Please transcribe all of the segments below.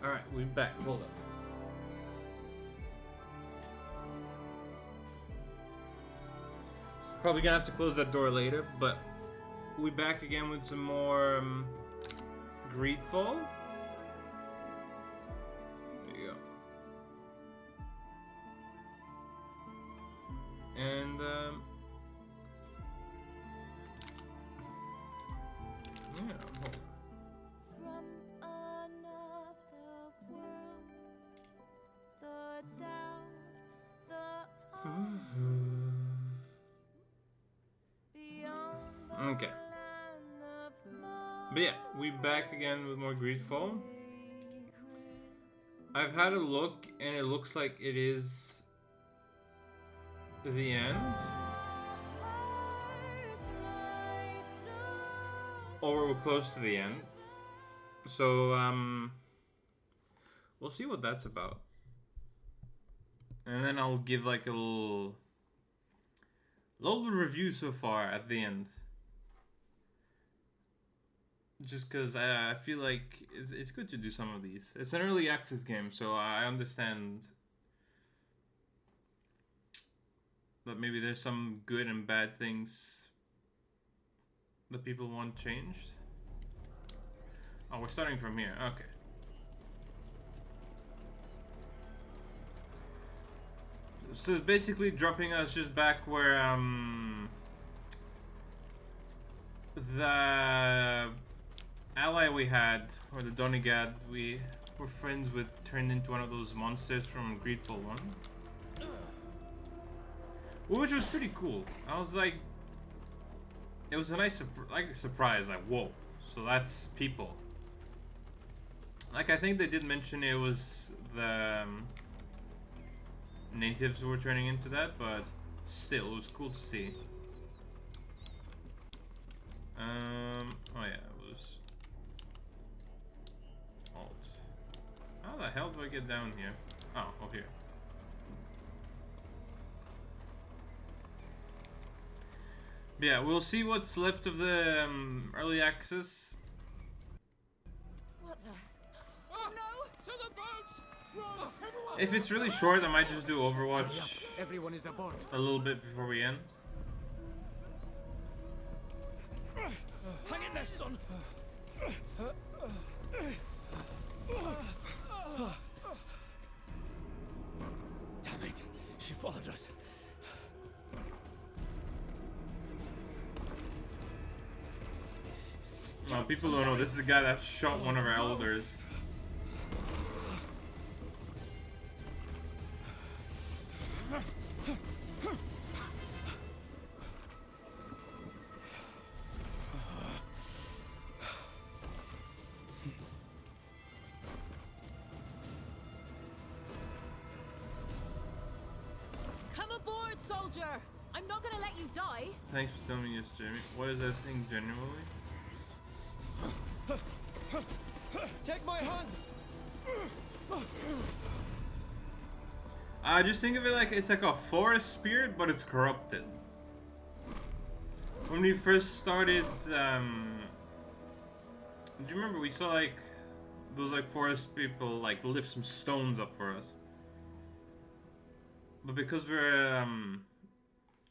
Alright, we're back. Hold up. Probably gonna have to close that door later, but we're back again with some more GreedFall. There you go. And yeah, hold on. From another world, the doubt, the beyond the Okay. land of But yeah, we back again with more GreedFall. I've had a look, and it looks like it is the end, or we're close to the end. So we'll see what that's about, and then I'll give like a little review so far at the end. Just because I feel like it's good to do some of these. It's an early access game, so I understand that maybe there's some good and bad things that people want changed. Oh, we're starting from here. Okay. So it's basically dropping us just back where the ally we had, or the Donegad we were friends with, turned into one of those monsters from GreedFall 1. Which was pretty cool. I was like, it was a nice surprise, like, whoa, so that's people. Like, I think they did mention it was the natives who were turning into that, but still, it was cool to see. Oh yeah, it was Alt. How the hell do I get down here? Oh, over here. But yeah, we'll see what's left of the early access. what the? Oh no! To the boats! Run! Everyone! If it's really short, I might just do Overwatch Everyone is aboard. a little bit before we end. Hang in there, son! Damn it! She followed us. Well, people don't know, this is the guy that shot one of our elders. Come aboard, soldier! I'm not gonna let you die. Thanks for telling me this, Jamie. What is that thing genuinely? Take my hand! I just think of it like it's like a forest spirit, but it's corrupted. When we first started, do you remember we saw like those like forest people like lift some stones up for us? But because we're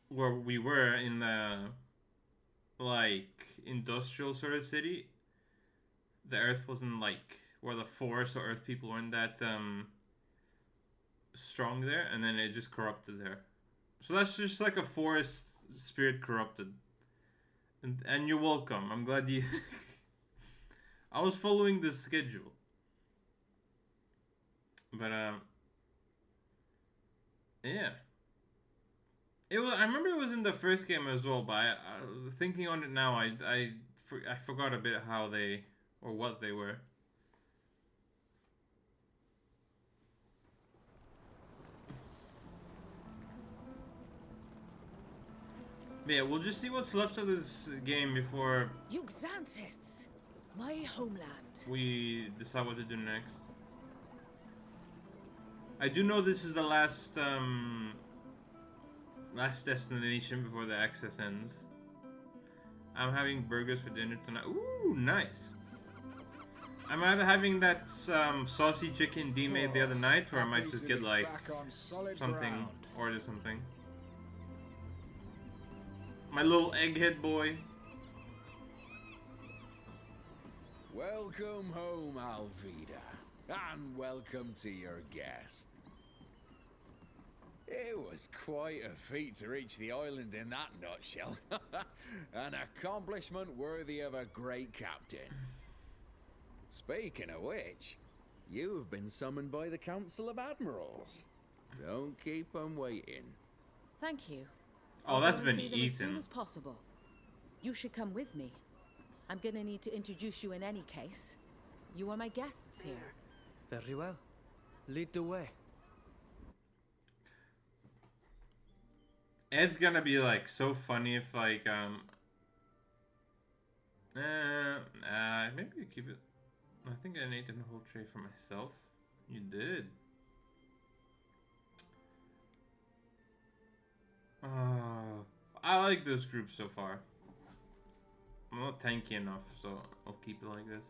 where we were in the like industrial sort of city, the earth wasn't like where the forest or earth people weren't that strong there, and then it just corrupted there. So that's just like a forest spirit corrupted. And you're welcome. I'm glad you I was following the schedule. But yeah. It was. I remember it was in the first game as well, but thinking on it now, I forgot a bit how they or what they were. But yeah, we'll just see what's left of this game before Yuxantis, my homeland. we decide what to do next. I do know this is the last last destination before the access ends. I'm having burgers for dinner tonight. Ooh, nice. I'm either having that saucy chicken D made the other night, or I might Happy just to get be like back on solid something, ground. order something. My little egghead boy. Welcome home, Alvida, and welcome to your guest. It was quite a feat to reach the island in that nutshell. An accomplishment worthy of a great captain. Speaking of which, you have been summoned by the Council of Admirals. Don't keep them waiting. Thank you. Oh, I'll that's go and been see them as soon eaten. as possible. You should come with me. I'm gonna need to introduce you in any case. You are my guests here. Very well. Lead the way. It's gonna be like so funny if like maybe you keep it. I think I need the whole tray for myself. You did. I like this group so far. I'm not tanky enough, so I'll keep it like this.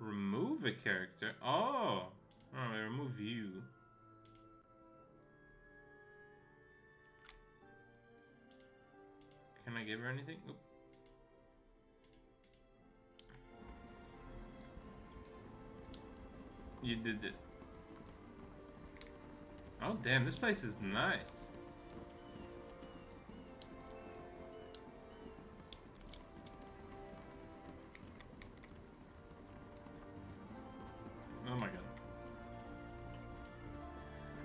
Remove a character. Oh, remove you. Can I give her anything? Oop. You did it. Oh damn, this place is nice. Oh my god.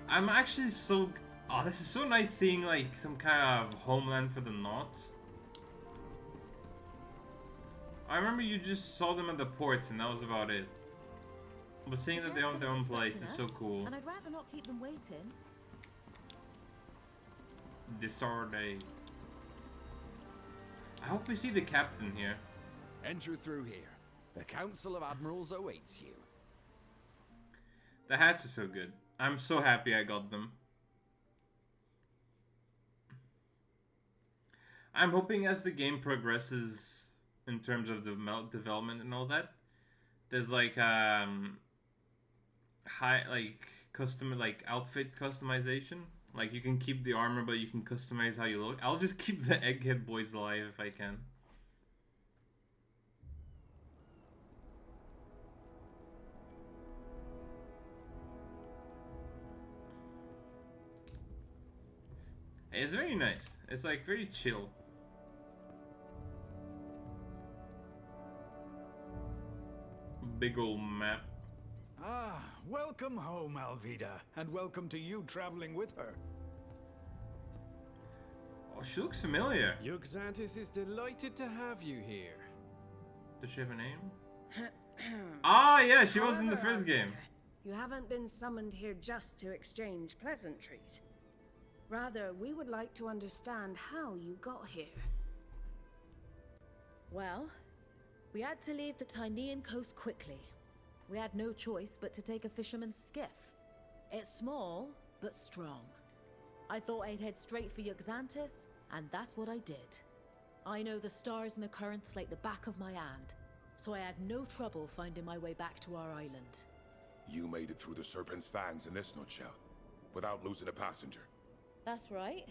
I'm actually so... Oh, this is so nice seeing like some kind of homeland for the Knots. I remember you just saw them at the ports and that was about it. But seeing that they own their own place is so cool. And I'd rather not keep them waiting. Disorder. I hope we see the captain here. Enter through here. The Council of Admirals awaits you. The hats are so good. I'm so happy I got them. I'm hoping as the game progresses in terms of the development and all that, there's like high custom outfit customization. Like you can keep the armor, but you can customize how you look. I'll just keep the egghead boys alive if I can. It's very nice. It's like very chill. Big old map. Ah, welcome home, Alvida, and welcome to you traveling with her. Oh, she looks familiar. Yugxantis is delighted to have you here. Does she have a name? Ah, yeah, she was in the However, first game. Alvida, you haven't been summoned here just to exchange pleasantries. Rather, we would like to understand how you got here. Well, we had to leave the Tynean coast quickly. We had no choice but to take a fisherman's skiff. It's small, but strong. I thought I'd head straight for Yugxantis, and that's what I did. I know the stars and the currents like the back of my hand, so I had no trouble finding my way back to our island. You made it through the Serpent's fans in this nutshell, without losing a passenger. That's right.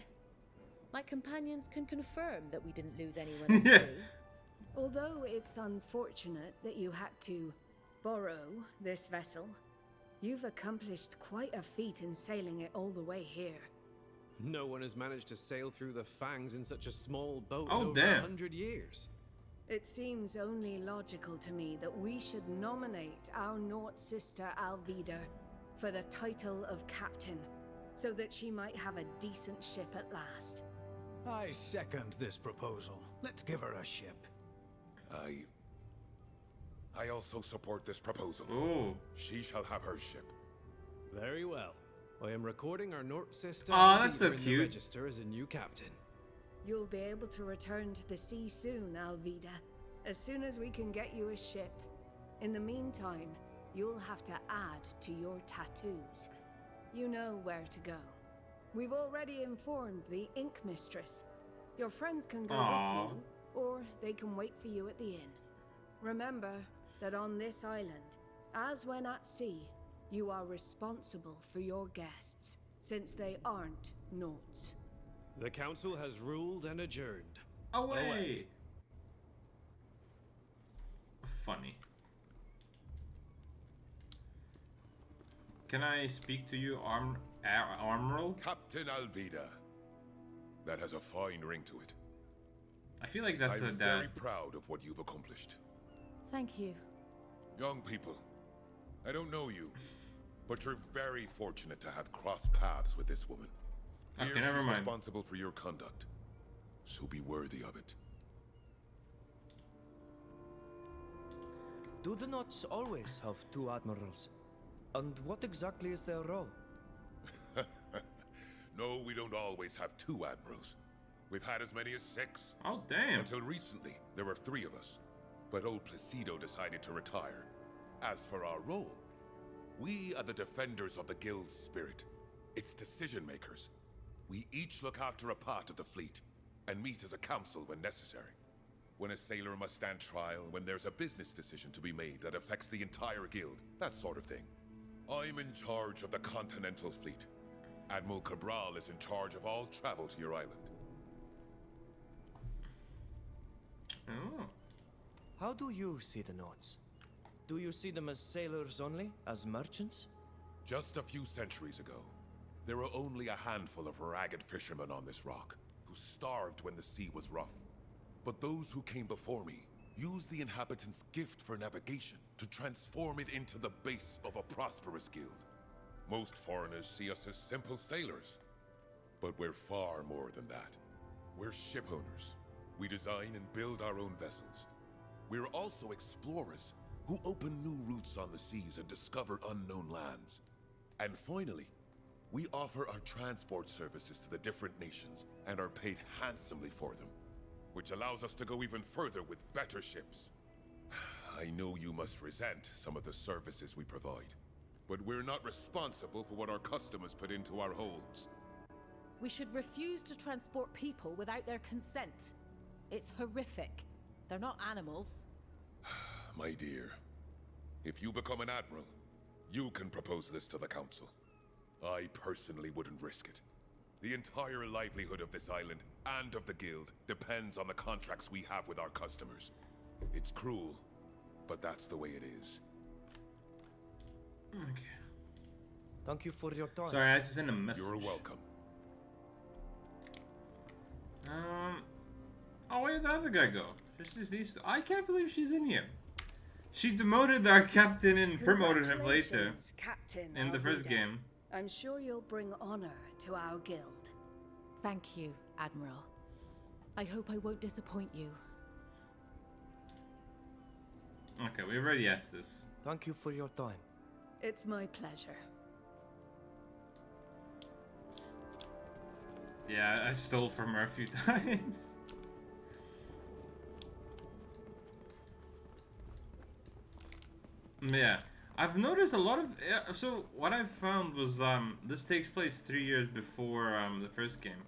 My companions can confirm that we didn't lose anyone at Yeah. sea. Although it's unfortunate that you had to borrow this vessel, you've accomplished quite a feat in sailing it all the way here. No one has managed to sail through the fangs in such a small boat Oh, in over damn. 100 years. It seems only logical to me that we should nominate our Nort sister Alvida for the title of captain, so that she might have a decent ship at last. I second this proposal. Let's give her a ship. I also support this proposal. Oh. She shall have her ship. Very well. I am recording our Nort sister Aw, that's so Alvida in the cute. register as a new captain. You'll be able to return to the sea soon, Alvida, as soon as we can get you a ship. In the meantime, you'll have to add to your tattoos. You know where to go. We've already informed the Ink Mistress. Your friends can go Aw. with you, or they can wait for you at the inn. Remember that on this island, as when at sea, you are responsible for your guests, since they aren't naughts. The council has ruled and adjourned. Away! Funny. Can I speak to you, Armoral? Captain Alvida. That has a fine ring to it. I feel like that's I'm very proud of what you've accomplished. Thank you. Young people, I don't know you, but you're very fortunate to have crossed paths with this woman. Okay, Here never she's mind. responsible for your conduct, so be worthy of it. Do the Knots always have two admirals? And what exactly is their role? No, we don't always have two admirals. We've had as many as 6. Oh, damn. Until recently, there were 3 of us. But old Placido decided to retire. As for our role, we are the defenders of the guild's spirit. Its decision makers. We each look after a part of the fleet, and meet as a council when necessary. When a sailor must stand trial, when there's a business decision to be made that affects the entire guild, that sort of thing. I'm in charge of the Continental Fleet. Admiral Cabral is in charge of all travel to your island. Oh. How do you see the Knots? Do you see them as sailors only? As merchants? Just a few centuries ago, there were only a handful of ragged fishermen on this rock, who starved when the sea was rough. But those who came before me used the inhabitants' gift for navigation to transform it into the base of a prosperous guild. Most foreigners see us as simple sailors, but we're far more than that. We're ship owners. We design and build our own vessels. We're also explorers who open new routes on the seas and discover unknown lands. And finally, we offer our transport services to the different nations and are paid handsomely for them, which allows us to go even further with better ships. I know you must resent some of the services we provide, but we're not responsible for what our customers put into our holds. We should refuse to transport people without their consent. It's horrific. They're not animals. My dear, if you become an admiral, you can propose this to the council. I personally wouldn't risk it. The entire livelihood of this island and of the guild depends on the contracts we have with our customers. It's cruel, but that's the way it is. Okay. Thank you for your time. Sorry, I had to send a message. You're welcome. Oh, where did the other guy go? Just these. I can't believe she's in here. She demoted our captain and promoted him later. Congratulations, Captain In the first Alvida. game. I'm sure you'll bring honor to our guild. Thank you, Admiral. I hope I won't disappoint you. Okay, we already asked this. Thank you for your time. It's my pleasure. Yeah, I stole from her a few times. Yeah, I've noticed a lot of. So what I found was this takes place 3 years before the first game.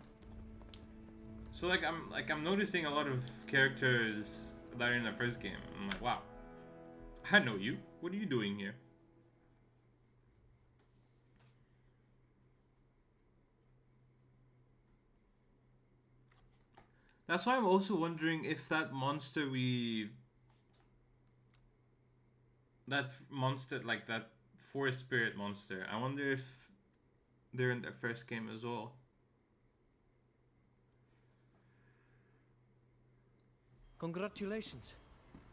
So I'm noticing a lot of characters that are in the first game. I'm like, wow, I know you. What are you doing here? That's why I'm also wondering if that monster like that forest spirit monster, I wonder if they're in the first game as well. Congratulations.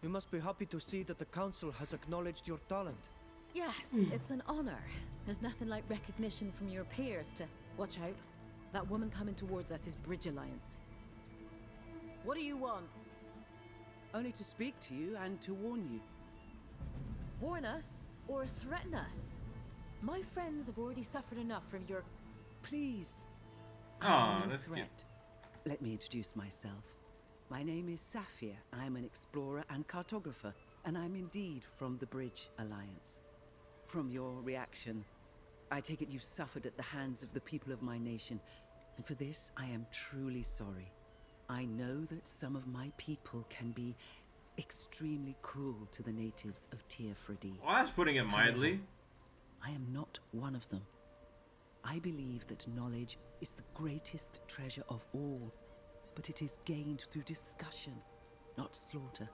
You must be happy to see that the council has acknowledged your talent. Yes, it's an honor. There's nothing like recognition from your peers to... Watch out. That woman coming towards us is Bridge Alliance. What do you want? Only to speak to you and to warn you. Warn us or threaten us? My friends have already suffered enough from your... Please. Oh, I am no that's threat. Let me introduce myself. My name is Saphir. I am an explorer and cartographer, and I'm indeed from the Bridge Alliance. From your reaction, I take it you suffered at the hands of the people of my nation, and for this I am truly sorry. I know that some of my people can be extremely cruel to the natives of Teofredi. Well, that's putting it mildly. However, I am not one of them. I believe that knowledge is the greatest treasure of all, but it is gained through discussion, not slaughter.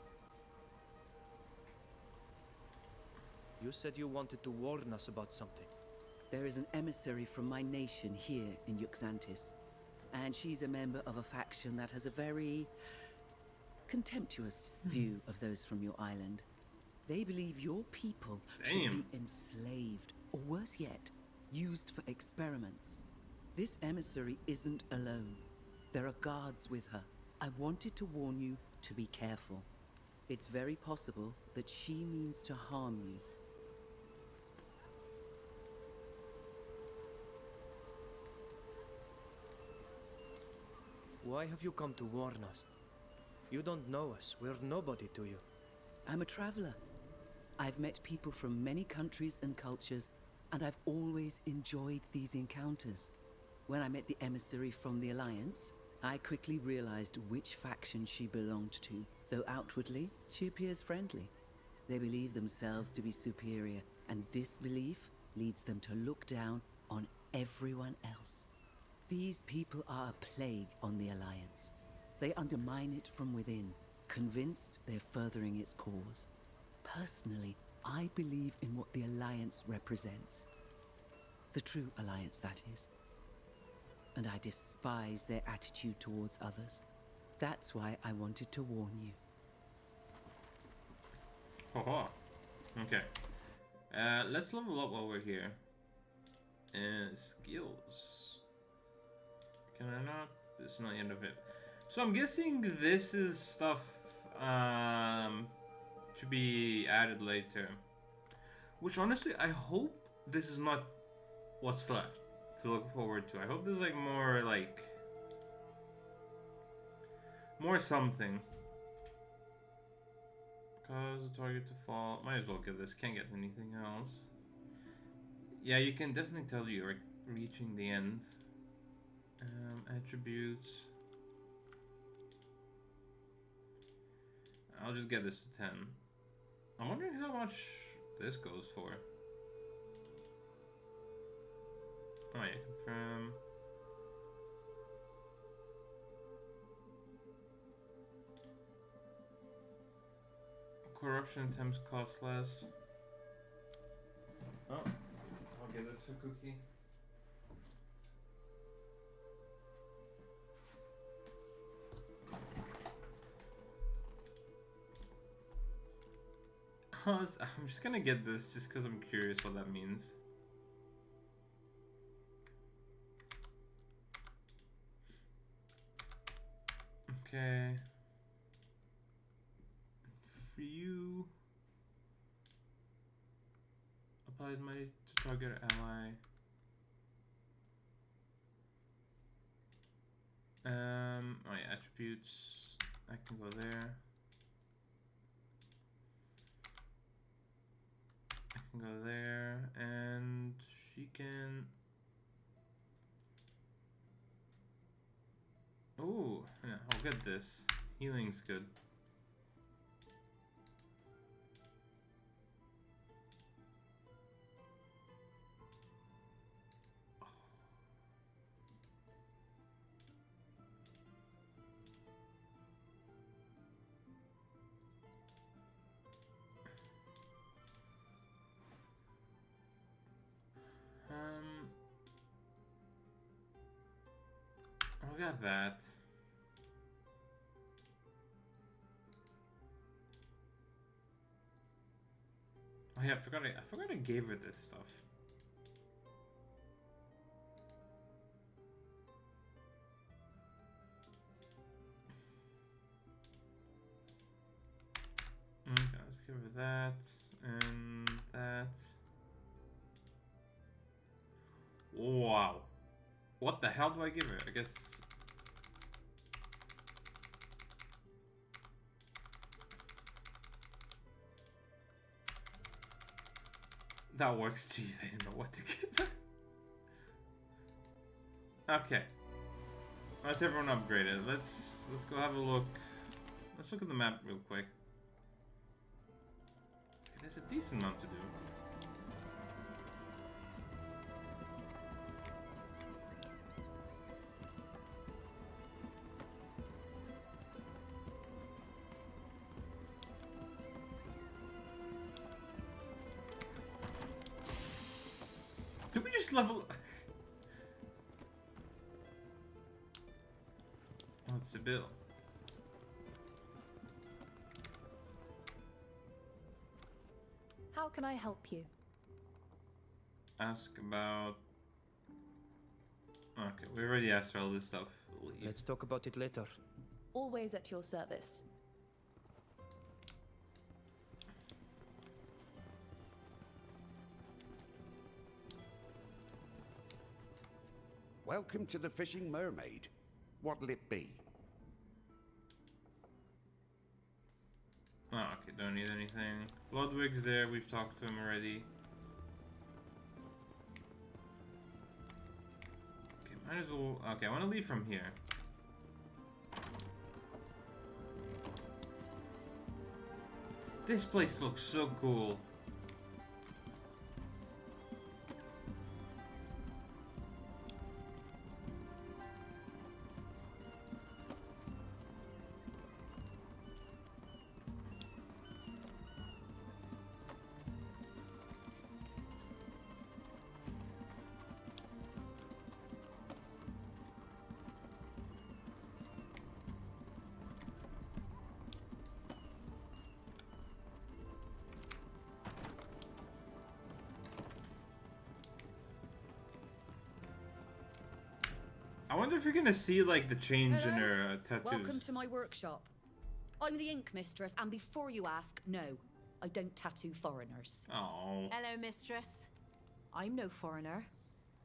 You said you wanted to warn us about something. There is an emissary from my nation here in Yuxantis, and she's a member of a faction that has a very contemptuous view of those from your island. They believe your people should be enslaved, or worse yet, used for experiments. This emissary isn't alone. There are guards with her. I wanted to warn you to be careful. It's very possible that she means to harm you. Why have you come to warn us? You don't know us. We're nobody to you. I'm a traveler. I've met people from many countries and cultures, and I've always enjoyed these encounters. When I met the emissary from the Alliance, I quickly realized which faction she belonged to, though outwardly, she appears friendly. They believe themselves to be superior, and this belief leads them to look down on everyone else. These people are a plague on the Alliance. They undermine it from within, convinced they're furthering its cause. Personally, I believe in what the Alliance represents. The true Alliance, that is. And I despise their attitude towards others. That's why I wanted to warn you. Okay. Let's level up while we're here. Skills. Can I not? This is not the end of it. So I'm guessing this is stuff to be added later. Which honestly, I hope this is not what's left to look forward to. I hope there's like more something. Cause the target to fall. Might as well get this. Can't get anything else. Yeah, you can definitely tell you're reaching the end. Attributes. I'll just get this to 10. I'm wondering how much this goes for. Oh yeah, confirm. Corruption attempts cost less. Oh, I'll get this for Cookie. I'm just gonna get this just because I'm curious what that means. Okay. For you, applies money to target ally. Oh yeah, attributes. I can go there. I can go there, and she can. Oh, yeah, I'll get this. Healing's good. I got that. Oh yeah, I forgot I gave her this stuff. Okay, let's give her that and that. Wow. What the hell do I give her? I guess it's... That works. Jeez, I didn't know what to give her. Okay. Let's everyone upgrade it. Let's go have a look. Let's look at the map real quick. There's a decent amount to do. Did we just level? What's the bill? How can I help you? Ask about. Okay, we already asked her all this stuff. Leave. Let's talk about it later. Always at your service. Welcome to the Fishing Mermaid. What'll it be? Oh, okay, don't need anything. Ludwig's there, we've talked to him already. Okay, might as well. Okay, I want to leave from here. This place looks so cool. I wonder if you're gonna see like the change in her tattoos. Welcome to my workshop. I'm the ink mistress, and before you ask, no, I don't tattoo foreigners. Oh. Hello, mistress. I'm no foreigner,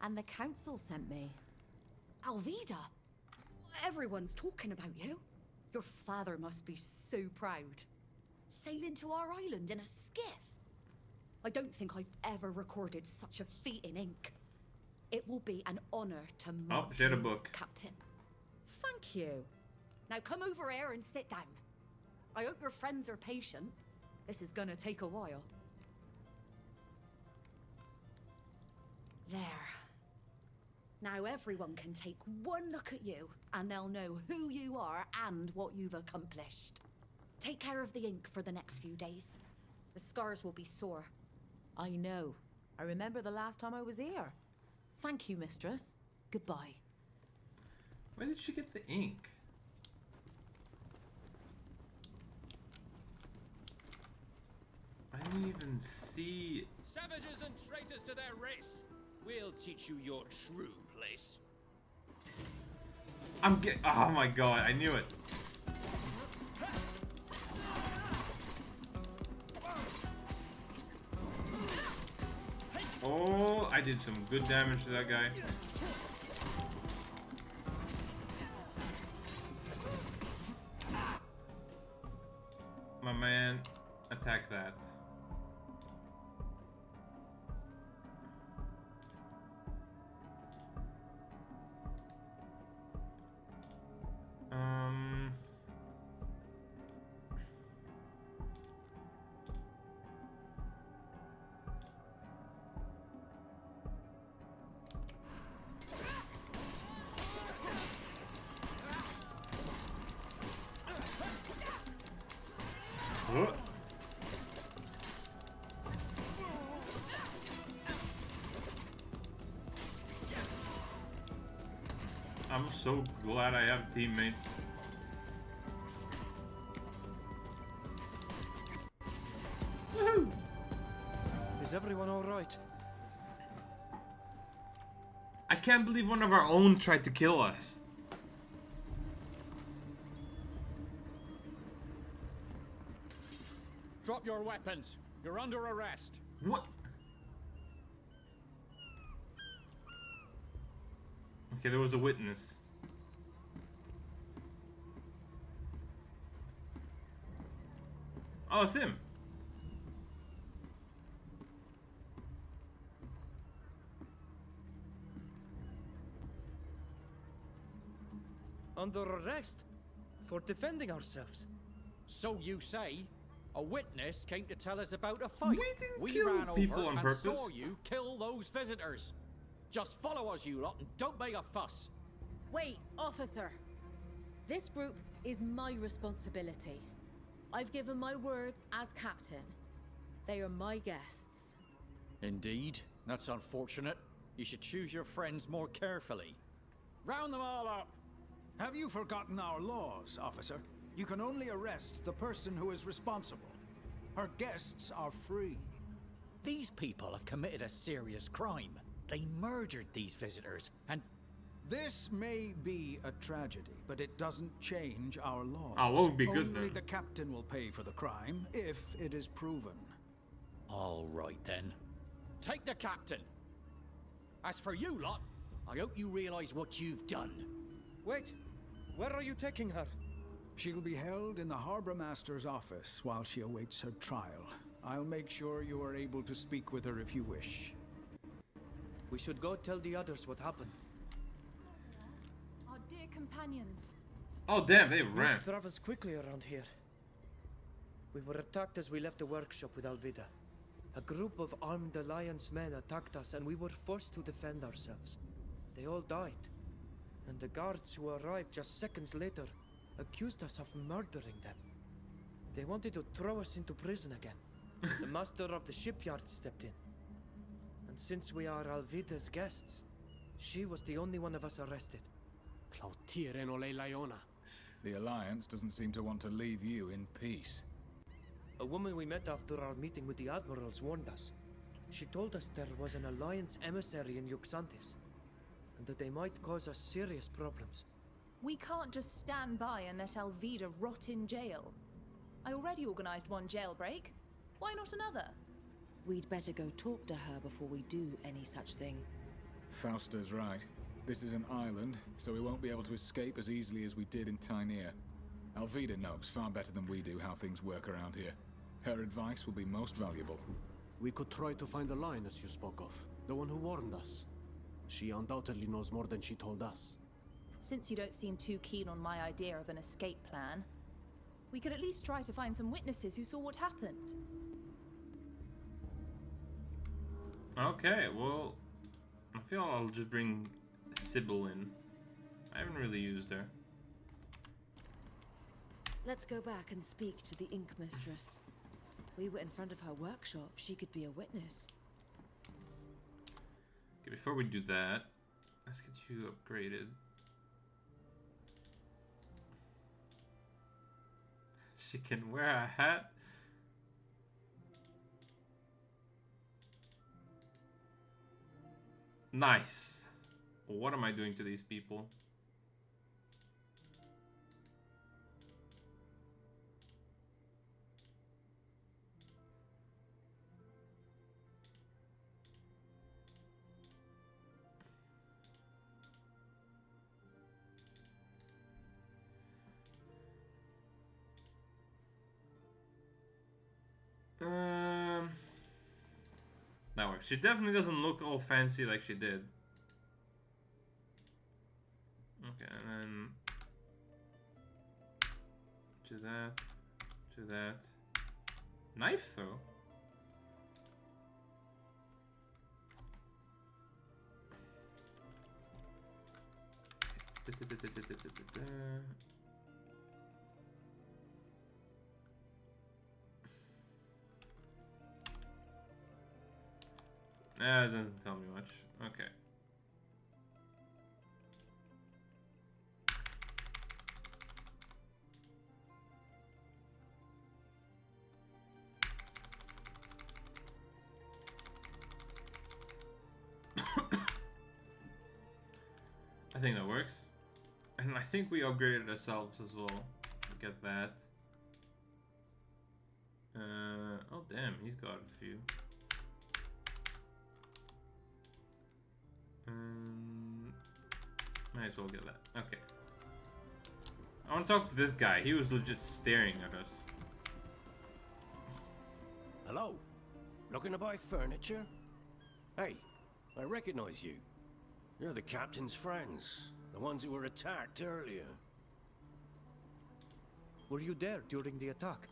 and the council sent me. Alvida, everyone's talking about you. Your father must be so proud. Sailing to our island in a skiff. I don't think I've ever recorded such a feat in ink. It will be an honor to mark she had a you, book. Captain. Thank you. Now come over here and sit down. I hope your friends are patient. This is gonna take a while. There. Now everyone can take one look at you, and they'll know who you are and what you've accomplished. Take care of the ink for the next few days. The scars will be sore. I know. I remember the last time I was here. Thank you, mistress. Goodbye. Where did she get the ink? I didn't even see. Savages and traitors to their race. We'll teach you your true place. Oh my god, I knew it. Oh, I did some good damage to that guy. My man, attack that. I'm so glad I have teammates. Woohoo! Is everyone all right? I can't believe one of our own tried to kill us. Drop your weapons. You're under arrest. What? Okay, there was a witness. Oh, it's him. Under arrest? For defending ourselves? So you say. A witness came to tell us about a fight. We didn't kill ran people over on and purpose. saw you kill those visitors. Just follow us, you lot, and don't make a fuss. Wait, officer. This group is my responsibility. I've given my word as captain. They are my guests. Indeed. That's unfortunate. You should choose your friends more carefully. Round them all up. Have you forgotten our laws, officer? You can only arrest the person who is responsible. Her guests are free. These people have committed a serious crime. They murdered these visitors, and This may be a tragedy, but it doesn't change our laws. Oh, what would be good Only then? the captain will pay for the crime, if it is proven. all right then. Take the captain. As for you lot, I hope you realize what you've done. Wait, where are you taking her? She'll be held in the Harbor Master's office while she awaits her trial. I'll make sure you are able to speak with her if you wish. We should go tell the others what happened. Our dear companions. Oh damn, they ran. News travels quickly around here. We were attacked as we left the workshop with Alvida. A group of armed Alliance men attacked us and we were forced to defend ourselves. They all died. And the guards who arrived just seconds later accused us of murdering them. They wanted to throw us into prison again. The master of the shipyard stepped in. And since we are Alvida's guests, she was the only one of us arrested. The Alliance doesn't seem to want to leave you in peace. A woman we met after our meeting with the admirals warned us. She told us there was an Alliance emissary in Yuxantis, and that they might cause us serious problems. We can't just stand by and let Alvida rot in jail. I already organized one jailbreak. Why not another? We'd better go talk to her before we do any such thing. Fausta's right. This is an island, so we won't be able to escape as easily as we did in Tynea. Alvida knows far better than we do how things work around here. Her advice will be most valuable. We could try to find the lioness you spoke of, the one who warned us. She undoubtedly knows more than she told us. Since you don't seem too keen on my idea of an escape plan, we could at least try to find some witnesses who saw what happened. Okay, well, I feel I'll just bring Sybil in. I haven't really used her. Let's go back and speak to the Ink Mistress. We were in front of her workshop. She could be a witness. Okay, before we do that, let's get you upgraded. She can wear a hat. Nice. What am I doing to these people? That works. She definitely doesn't look all fancy like she did. Okay, and then to that. Knife though. It doesn't tell me much. Okay. I think that works. And I think we upgraded ourselves as well. Get that. Oh damn, he's got a few. Might as well get that. Okay. I want to talk to this guy. He was legit staring at us. Hello? Looking to buy furniture? Hey, I recognize you. You're the captain's friends. The ones who were attacked earlier. Were you there during the attack?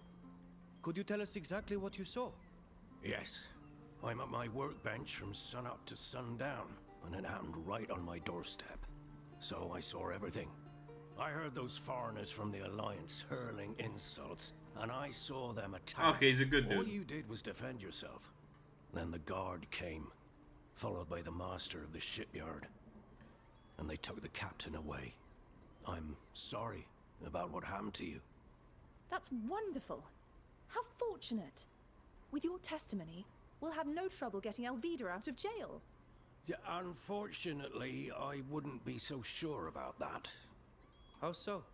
Could you tell us exactly what you saw? Yes. I'm at my workbench from sunup to sundown, and it happened right on my doorstep. So I saw everything. I heard those foreigners from the Alliance hurling insults, and I saw them attack. Okay, he's a good dude. All you did was defend yourself. Then the guard came, followed by the master of the shipyard. And they took the captain away. I'm sorry about what happened to you. That's wonderful. How fortunate. With your testimony, we'll have no trouble getting Alvida out of jail. Yeah, unfortunately, I wouldn't be so sure about that. How so?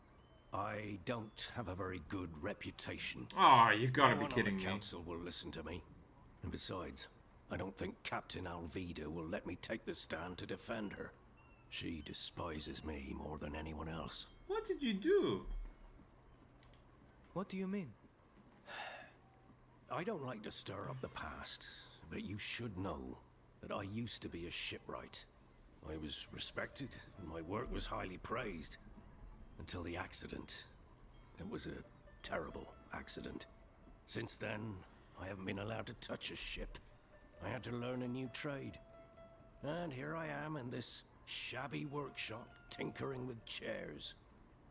I don't have a very good reputation. Oh, you gotta No be one kidding on the me. council will listen to me. And besides, I don't think Captain Alvida will let me take the stand to defend her. She despises me more than anyone else. What did you do? What do you mean? I don't like to stir up the past, but you should know that I used to be a shipwright. I was respected, and my work was highly praised. Until the accident. It was a terrible accident. Since then, I haven't been allowed to touch a ship. I had to learn a new trade. And here I am in this shabby workshop, tinkering with chairs.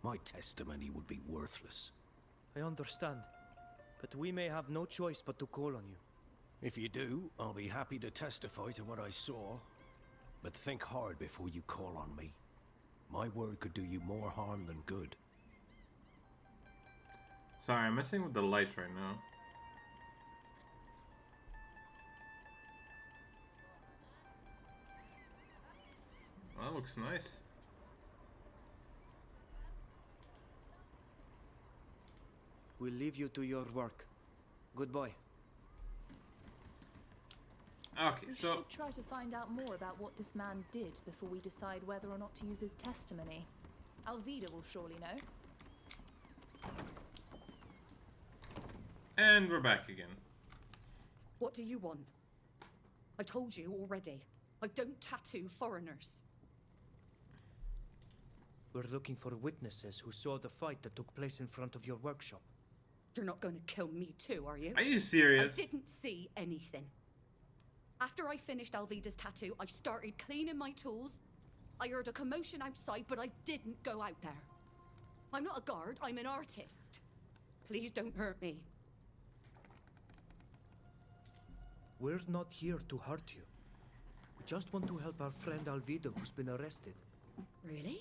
My testimony would be worthless. I understand, but we may have no choice but to call on you. If you do, I'll be happy to testify to what I saw. But think hard before you call on me. My word could do you more harm than good. Sorry, I'm messing with the lights right now. That looks nice. We'll leave you to your work. Goodbye. Okay, We so should try to find out more about what this man did before we decide whether or not to use his testimony. Alvida will surely know. and we're back again. What do you want? I told you already. I don't tattoo foreigners. We're looking for witnesses who saw the fight that took place in front of your workshop. You're not going to kill me too, are you? Are you serious? I didn't see anything. After I finished Alvida's tattoo, I started cleaning my tools. I heard a commotion outside, but I didn't go out there. I'm not a guard, I'm an artist. Please don't hurt me. We're not here to hurt you. We just want to help our friend Alvida who's been arrested. Really?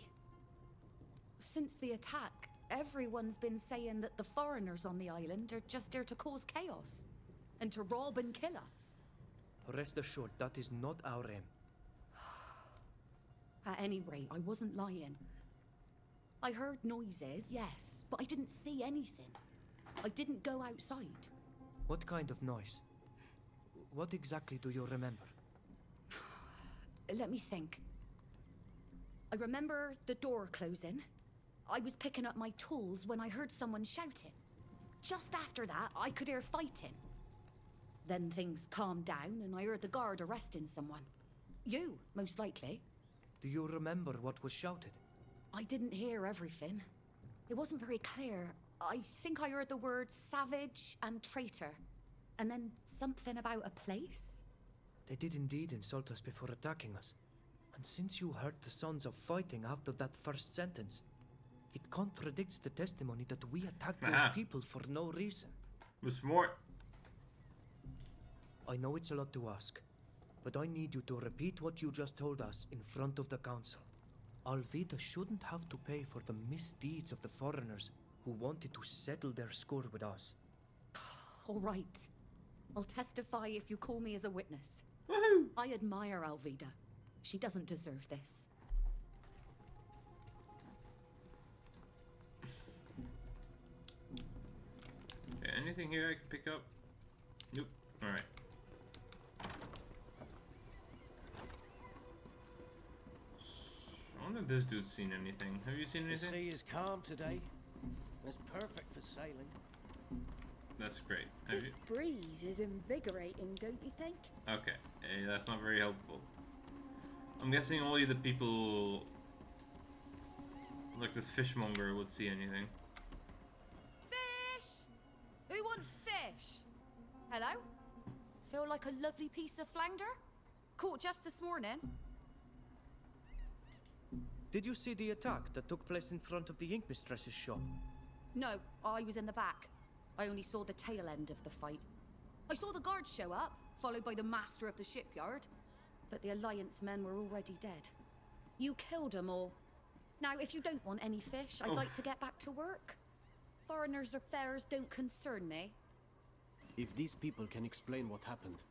Since the attack, everyone's been saying that the foreigners on the island are just there to cause chaos. And to rob and kill us. Rest assured, that is not our aim. At any rate, I wasn't lying. I heard noises, yes, but I didn't see anything. I didn't go outside. What kind of noise? What exactly do you remember? Let me think. I remember the door closing. I was picking up my tools when I heard someone shouting. Just after that, I could hear fighting. Then things calmed down and I heard the guard arresting someone. You, most likely. Do you remember what was shouted? I didn't hear everything. It wasn't very clear. I think I heard the words savage and traitor. And then something about a place? They did indeed insult us before attacking us. And since you heard the sounds of fighting after that first sentence, it contradicts the testimony that we attacked those people for no reason. There's more. I know it's a lot to ask, but I need you to repeat what you just told us in front of the council. Alvida shouldn't have to pay for the misdeeds of the foreigners who wanted to settle their score with us. All right. I'll testify if you call me as a witness. Woohoo! I admire Alvida. She doesn't deserve this. Okay, anything here I can pick up? Nope. Alright. I wonder if this dude's seen anything. Have you seen The anything? sea is calm today. It's perfect for sailing. That's great. Have This you? breeze is invigorating, don't you think? Okay, that's not very helpful. I'm guessing only the people like this fishmonger would see anything. Fish! Who wants fish? Hello? Feel like a lovely piece of flounder? Caught just this morning. Did you see the attack that took place in front of the ink mistress's shop? No, I was in the back. I only saw the tail end of the fight. I saw the guards show up, followed by the master of the shipyard. But the Alliance men were already dead. You killed them all. Now, if you don't want any fish, I'd like to get back to work. Foreigners' affairs don't concern me. If these people can explain what happened,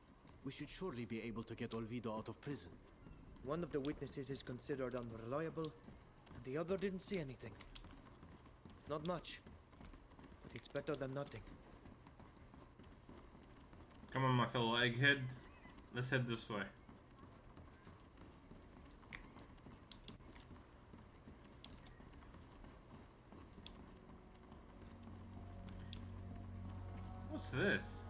we should surely be able to get Olvido out of prison. One of the witnesses is considered unreliable, and the other didn't see anything. It's not much, but it's better than nothing. Come on, my fellow egghead. Let's head this way. What's this?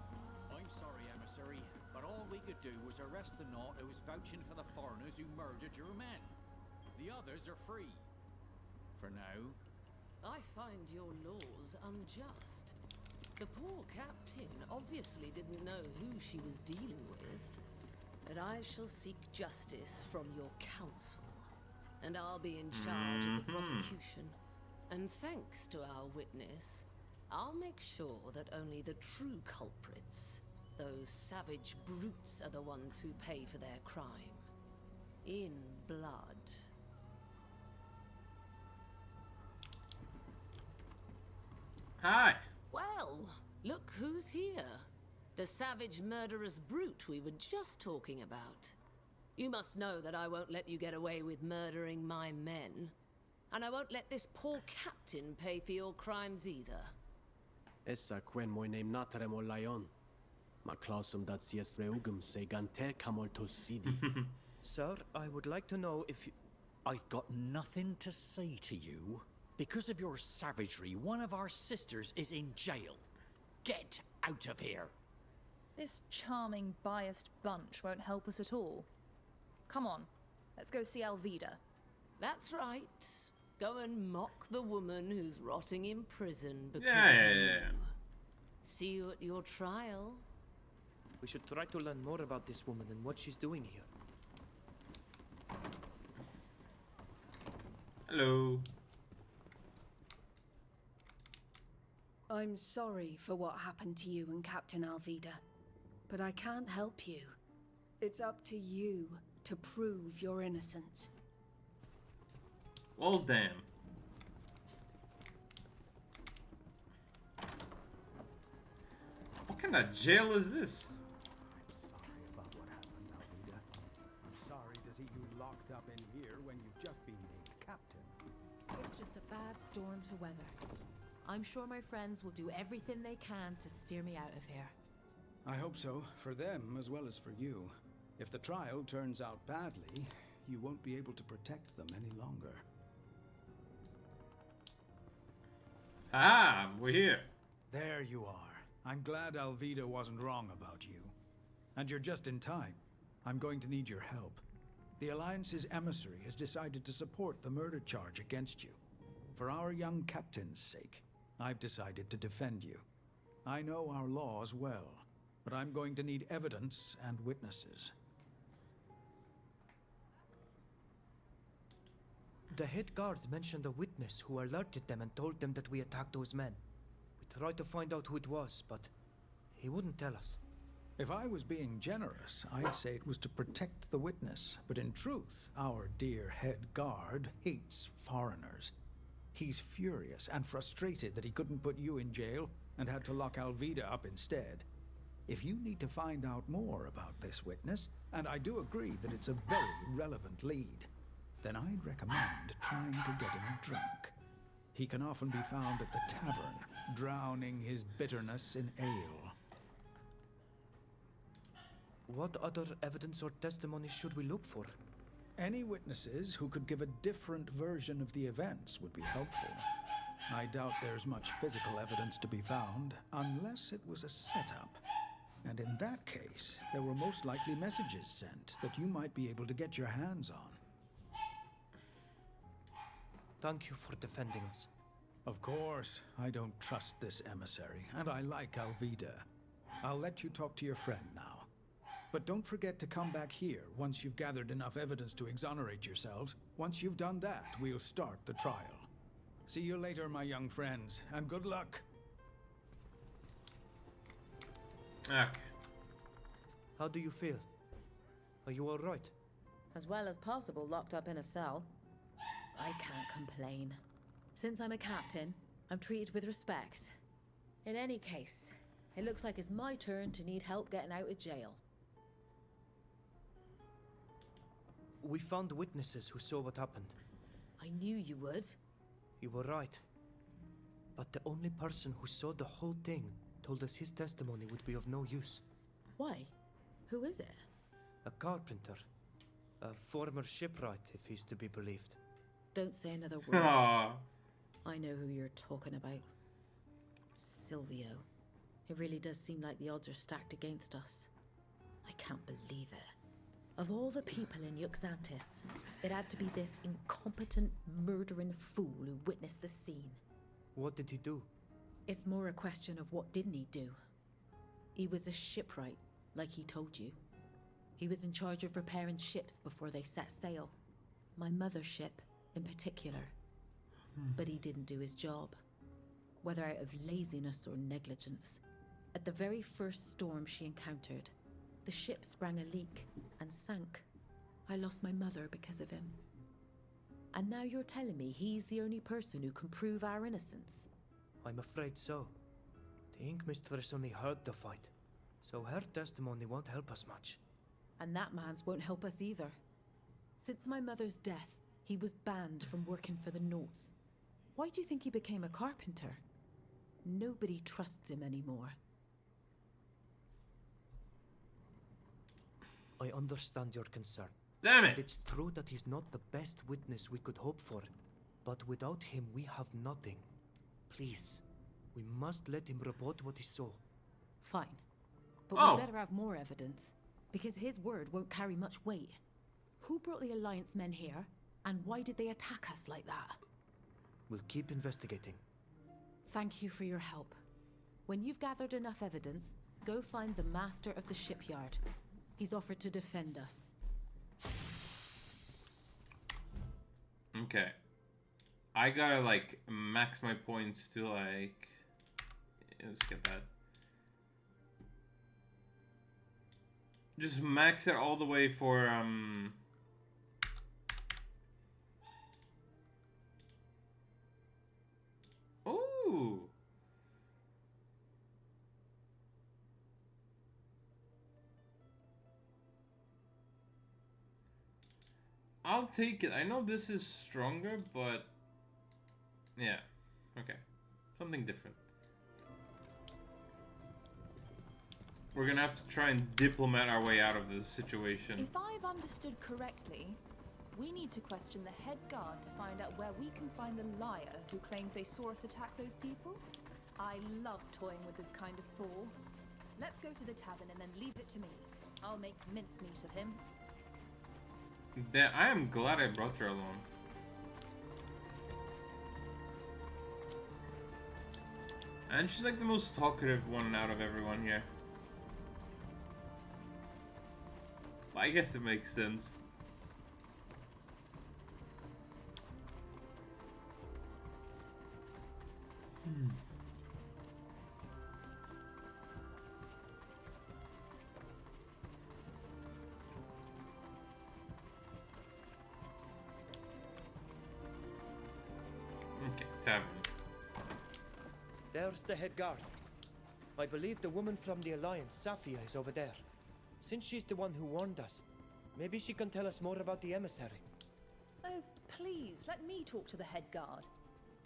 I'm sorry, emissary, but all we could do was arrest the knot who was vouching for the foreigners who murdered your men. The others are free. For now. I find your laws unjust. The poor captain obviously didn't know who she was dealing with. But I shall seek justice from your council. And I'll be in charge of the prosecution. And thanks to our witness, I'll make sure that only the true culprits, those savage brutes, are the ones who pay for their crime. In blood. Hi. Well, look who's here. The savage murderous brute we were just talking about. You must know that I won't let you get away with murdering my men. And I won't let this poor captain pay for your crimes either. Essa quen moi name natrem o lion. Ma clausum dat sies freugum se gante camolto sidi. Sir, I would like to know if you... I've got nothing to say to you. Because of your savagery, one of our sisters is in jail. Get out of here. This charming, biased bunch won't help us at all. Come on, let's go see Alvida. That's right. Go and mock the woman who's rotting in prison because Yeah. of you. See you at your trial. We should try to learn more about this woman and what she's doing here. Hello. I'm sorry for what happened to you and Captain Alvida, but I can't help you. It's up to you to prove your innocence. Well, damn. What kind of jail is this? Sorry about what happened, Alvida. I'm sorry to see you locked up in here when you've just been named captain. It's just a bad storm to weather. I'm sure my friends will do everything they can to steer me out of here. I hope so, for them as well as for you. If the trial turns out badly, you won't be able to protect them any longer. Ah, we're here. There you are. I'm glad Alvida wasn't wrong about you. And you're just in time. I'm going to need your help. The Alliance's emissary has decided to support the murder charge against you. For our young captain's sake, I've decided to defend you. I know our laws well, but I'm going to need evidence and witnesses. The head guard mentioned a witness who alerted them and told them that we attacked those men. We tried to find out who it was, but he wouldn't tell us. If I was being generous, I'd say it was to protect the witness. But in truth, our dear head guard hates foreigners. He's furious and frustrated that he couldn't put you in jail and had to lock Alvida up instead. If you need to find out more about this witness, and I do agree that it's a very relevant lead, then I'd recommend trying to get him drunk. He can often be found at the tavern, drowning his bitterness in ale. What other evidence or testimony should we look for? Any witnesses who could give a different version of the events would be helpful. I doubt there's much physical evidence to be found, unless it was a setup. And in that case, there were most likely messages sent that you might be able to get your hands on. Thank you for defending us. Of course, I don't trust this emissary, and I like Alvida. I'll let you talk to your friend now. But don't forget to come back here once you've gathered enough evidence to exonerate yourselves. Once you've done that, we'll start the trial. See you later, my young friends, and good luck. Okay. How do you feel? Are you all right? As well as possible, locked up in a cell. I can't complain. Since I'm a captain, I'm treated with respect. In any case, it looks like it's my turn to need help getting out of jail. We found witnesses who saw what happened. I knew you would. You were right. But the only person who saw the whole thing told us his testimony would be of no use. Why? Who is it? A carpenter. A former shipwright, if he's to be believed. Don't say another word. Aww. I know who you're talking about. Silvio. It really does seem like the odds are stacked against us. I can't believe it. Of all the people in Yuxantis, it had to be this incompetent, murdering fool who witnessed the scene. What did he do? It's more a question of what didn't he do. He was a shipwright, like he told you. He was in charge of repairing ships before they set sail. My mother's ship, in particular. But he didn't do his job. Whether out of laziness or negligence. At the very first storm she encountered, the ship sprang a leak and sank. I lost my mother because of him. And now you're telling me he's the only person who can prove our innocence? I'm afraid so. The Ink Mistress only heard the fight, so her testimony won't help us much. And that man's won't help us either. Since my mother's death, he was banned from working for the Notes. Why do you think he became a carpenter? Nobody trusts him anymore. I understand your concern. Damn it! And it's true that he's not the best witness we could hope for. But without him, we have nothing. Please, we must let him report what he saw. Fine. But Oh. we better have more evidence, because his word won't carry much weight. Who brought the Alliance men here, and why did they attack us like that? We'll keep investigating. Thank you for your help. When you've gathered enough evidence, go find the master of the shipyard. He's offered to defend us. Okay. I gotta, like, max my points to, like... Let's get that. Just max it all the way for, Ooh! I'll take it. I know this is stronger, but... Yeah. Okay. Something different. We're gonna have to try and diplomat our way out of this situation. If I've understood correctly, we need to question the head guard to find out where we can find the liar who claims they saw us attack those people. I love toying with this kind of ball. Let's go to the tavern and then leave it to me. I'll make mincemeat of him. I am glad I brought her along. And she's like the most talkative one out of everyone here. I guess it makes sense. Okay, tavern. There's the head guard. I believe the woman from the Alliance, Safia, is over there. Since she's the one who warned us, maybe she can tell us more about the emissary. Oh, please, let me talk to the head guard.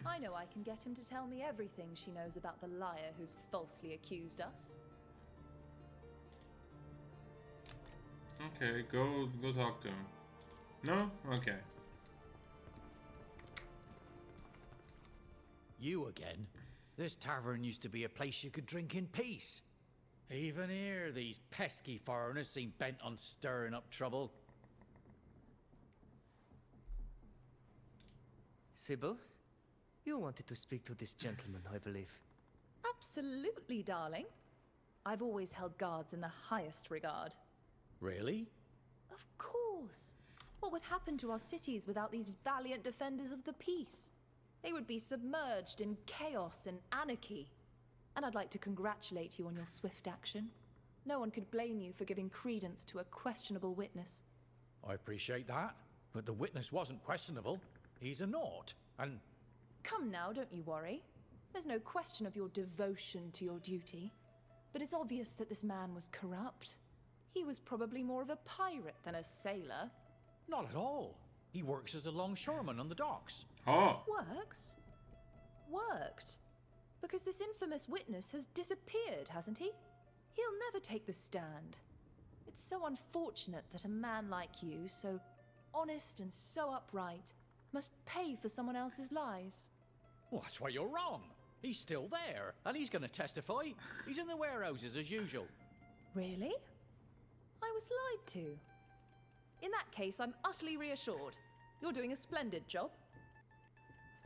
I know I can get him to tell me everything she knows about the liar who's falsely accused us. Okay, go talk to him. No? Okay. You again? This tavern used to be a place you could drink in peace. Even here, these pesky foreigners seem bent on stirring up trouble. Sybil, you wanted to speak to this gentleman, I believe. Absolutely, darling. I've always held guards in the highest regard. Really? Of course. What would happen to our cities without these valiant defenders of the peace? They would be submerged in chaos and anarchy. And I'd like to congratulate you on your swift action. No one could blame you for giving credence to a questionable witness. I appreciate that, but the witness wasn't questionable. He's a naught, and... Come now, don't you worry. There's no question of your devotion to your duty. But it's obvious that this man was corrupt. He was probably more of a pirate than a sailor. Not at all. He works as a longshoreman on the docks. Oh. Works? Worked? Because this infamous witness has disappeared, hasn't he? He'll never take the stand. It's so unfortunate that a man like you, so honest and so upright, must pay for someone else's lies. Well, that's why you're wrong. He's still there, and he's going to testify. He's in the warehouses as usual. Really? I was lied to. In that case, I'm utterly reassured. You're doing a splendid job.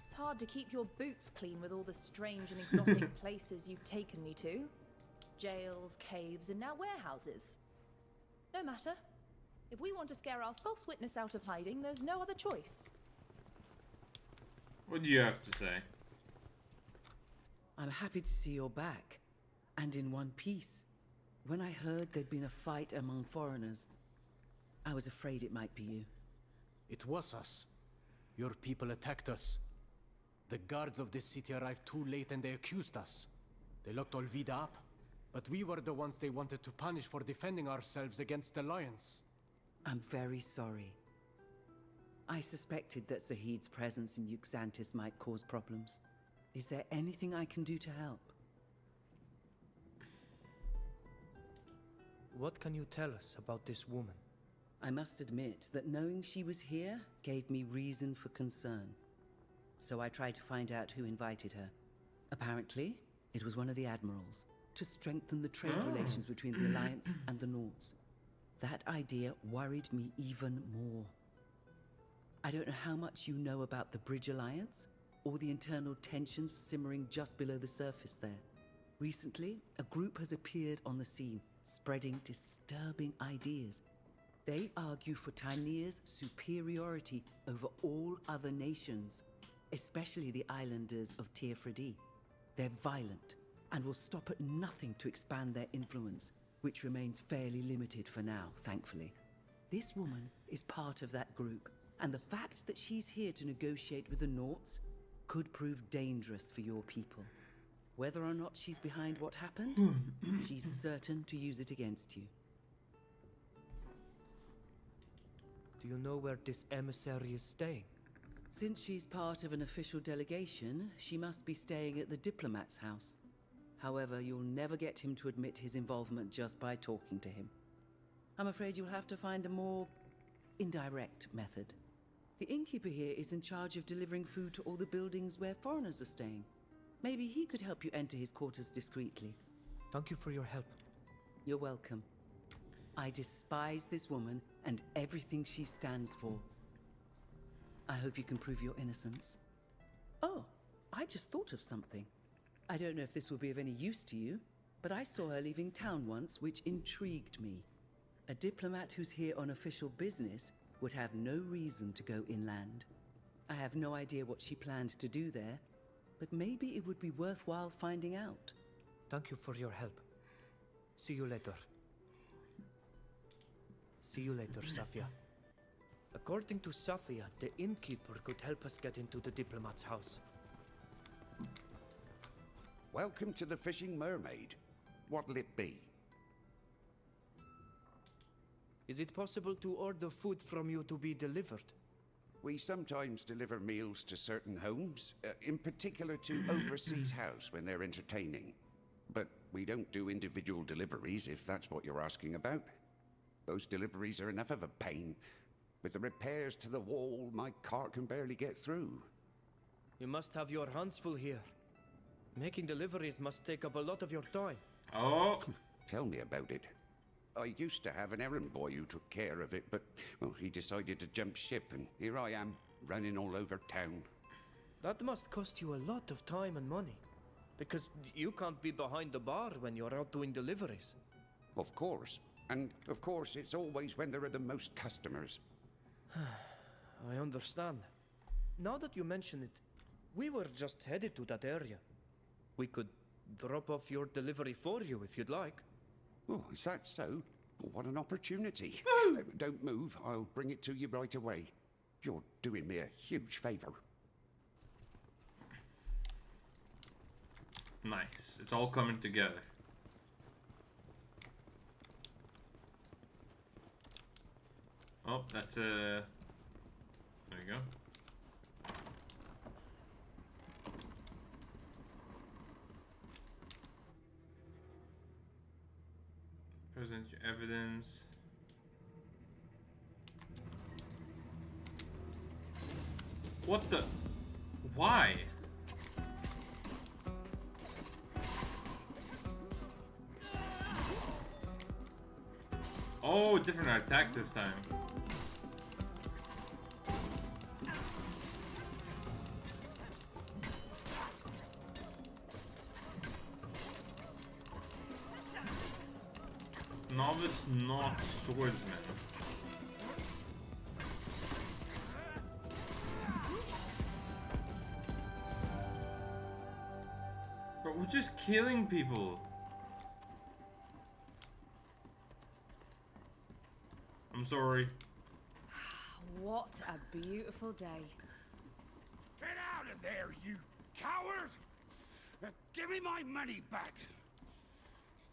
It's hard to keep your boots clean with all the strange and exotic places you've taken me to. Jails, caves, and now warehouses. No matter. If we want to scare our false witness out of hiding, there's no other choice. What do you have to say? I'm happy to see you're back, and in one piece. When I heard there'd been a fight among foreigners, I was afraid it might be you. It was us. Your people attacked us. The guards of this city arrived too late and they accused us. They locked Olvida up, but we were the ones they wanted to punish for defending ourselves against the lions. I'm very sorry. I suspected that Zahid's presence in Yuxantis might cause problems. Is there anything I can do to help? What can you tell us about this woman? I must admit that knowing she was here gave me reason for concern. So I tried to find out who invited her. Apparently, it was one of the admirals, to strengthen the trade relations between the Alliance and the Nords. That idea worried me even more. I don't know how much you know about the Bridge Alliance, or the internal tensions simmering just below the surface there. Recently, a group has appeared on the scene, spreading disturbing ideas. They argue for Tyneir's superiority over all other nations, especially the islanders of Teofredi. They're violent, and will stop at nothing to expand their influence, which remains fairly limited for now, thankfully. This woman is part of that group, and the fact that she's here to negotiate with the Nords could prove dangerous for your people. Whether or not she's behind what happened, she's certain to use it against you. Do you know where this emissary is staying? Since she's part of an official delegation, she must be staying at the diplomat's house. However, you'll never get him to admit his involvement just by talking to him. I'm afraid you'll have to find a more indirect method. The innkeeper here is in charge of delivering food to all the buildings where foreigners are staying. Maybe he could help you enter his quarters discreetly. Thank you for your help. You're welcome. I despise this woman and everything she stands for. I hope you can prove your innocence. Oh, I just thought of something. I don't know if this will be of any use to you, but I saw her leaving town once, which intrigued me. A diplomat who's here on official business would have no reason to go inland. I have no idea what she planned to do there, but maybe it would be worthwhile finding out. Thank you for your help. See you later. See you later, Safia. According to Safia, the innkeeper could help us get into the diplomat's house. Welcome to the Fishing Mermaid. What'll it be? Is it possible to order food from you to be delivered? We sometimes deliver meals to certain homes, in particular to Overseas House when they're entertaining. But we don't do individual deliveries, if that's what you're asking about. Those deliveries are enough of a pain. With the repairs to the wall, my cart can barely get through. You must have your hands full here. Making deliveries must take up a lot of your time. Oh. Tell me about it. I used to have an errand boy who took care of it, but, well, he decided to jump ship, and here I am, running all over town. That must cost you a lot of time and money. Because you can't be behind the bar when you're out doing deliveries. Of course. And, of course, it's always when there are the most customers. I understand. Now that you mention it, we were just headed to that area. We could drop off your delivery for you if you'd like. Oh, is that so? What an opportunity. Don't move. I'll bring it to you right away. You're doing me a huge favor. Nice. It's all coming together. Oh, that's a... There you go. Present your evidence. What the? Why? Oh, different attack this time. Novice, not swordsman. But we're just killing people. I'm sorry. What a beautiful day. Get out of there, you coward! Give me my money back!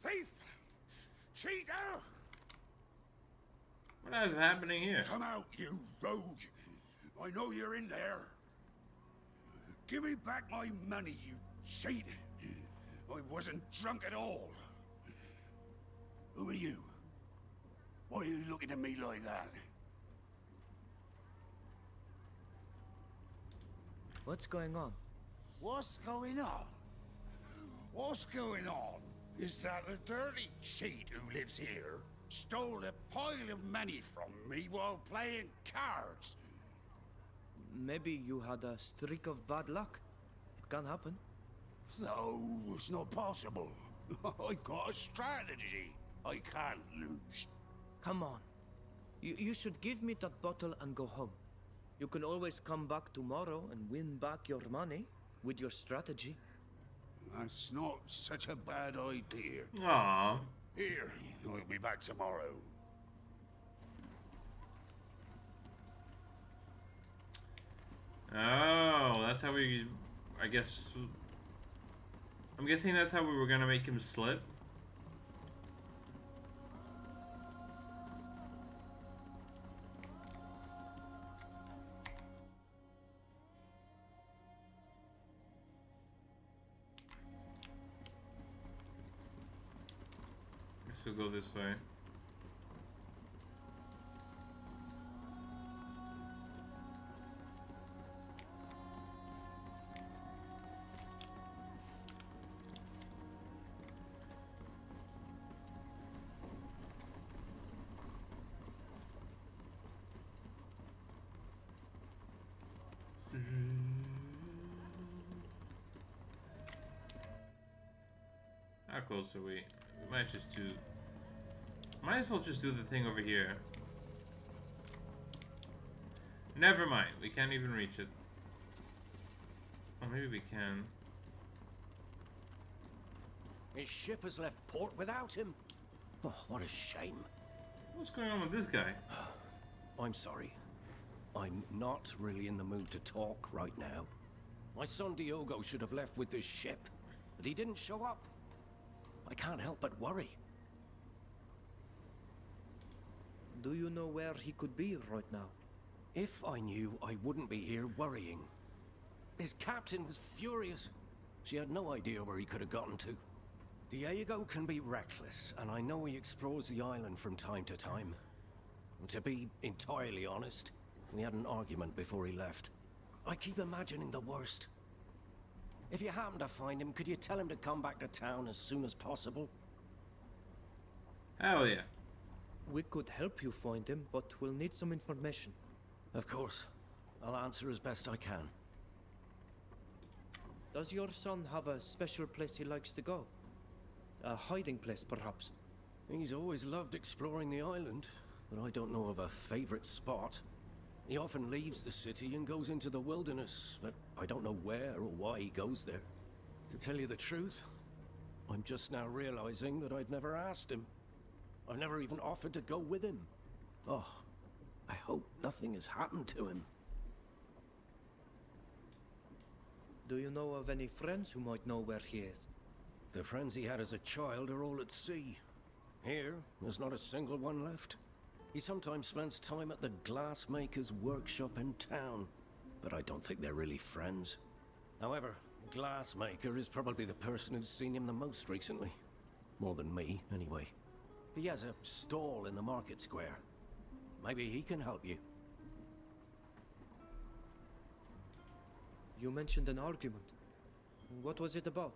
Thief! Cheater! What is happening here? Come out, you rogue! I know you're in there. Give me back my money, you cheat! I wasn't drunk at all. Who are you? Why are you looking at me like that? What's going on? What's going on? What's going on is that a dirty cheat who lives here stole a pile of money from me while playing cards. Maybe you had a streak of bad luck. It can happen. No, it's not possible. I've got a strategy. I can't lose. Come on. You should give me that bottle and go home. You can always come back tomorrow and win back your money with your strategy. That's not such a bad idea. Aww. Here, I'll be back tomorrow. Oh, that's how we... I guess... I'm guessing that's how we were gonna make him slip. Guess we'll go this way. How close are we? We might just do... Might as well just do the thing over here. Never mind, we can't even reach it. Or maybe we can. His ship has left port without him. Oh, what a shame. What's going on with this guy? I'm sorry. I'm not really in the mood to talk right now. My son Diogo should have left with this ship, but he didn't show up. I can't help but worry. Do you know where he could be right now? If I knew, I wouldn't be here worrying. His captain was furious. She had no idea where he could have gotten to. Diego can be reckless, and I know he explores the island from time to time. To be entirely honest, we had an argument before he left. I keep imagining the worst. If you happen to find him, could you tell him to come back to town as soon as possible? Hell yeah. We could help you find him, but we'll need some information. Of course. I'll answer as best I can. Does your son have a special place he likes to go? A hiding place, perhaps? He's always loved exploring the island, but I don't know of a favorite spot. He often leaves the city and goes into the wilderness, but I don't know where or why he goes there. To tell you the truth, I'm just now realizing that I'd never asked him. I never even offered to go with him. Oh, I hope nothing has happened to him. Do you know of any friends who might know where he is? The friends he had as a child are all at sea. Here, there's not a single one left. He sometimes spends time at the glassmaker's workshop in town, but I don't think they're really friends. However, glassmaker is probably the person who's seen him the most recently. More than me, anyway. He has a stall in the market square. Maybe he can help you. You mentioned an argument. What was it about?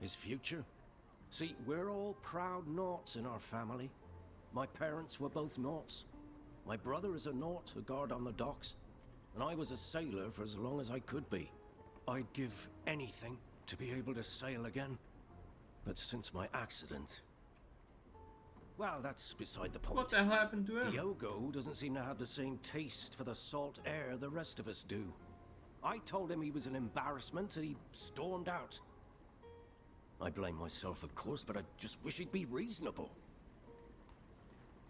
His future. See, we're all proud Naughts in our family. My parents were both Naughts. My brother is a Naught, a guard on the docks. And I was a sailor for as long as I could be. I'd give anything to be able to sail again. But since my accident... Well, that's beside the point. What the hell happened to him? Diogo doesn't seem to have the same taste for the salt air the rest of us do. I told him he was an embarrassment and he stormed out. I blame myself, of course, but I just wish he'd be reasonable.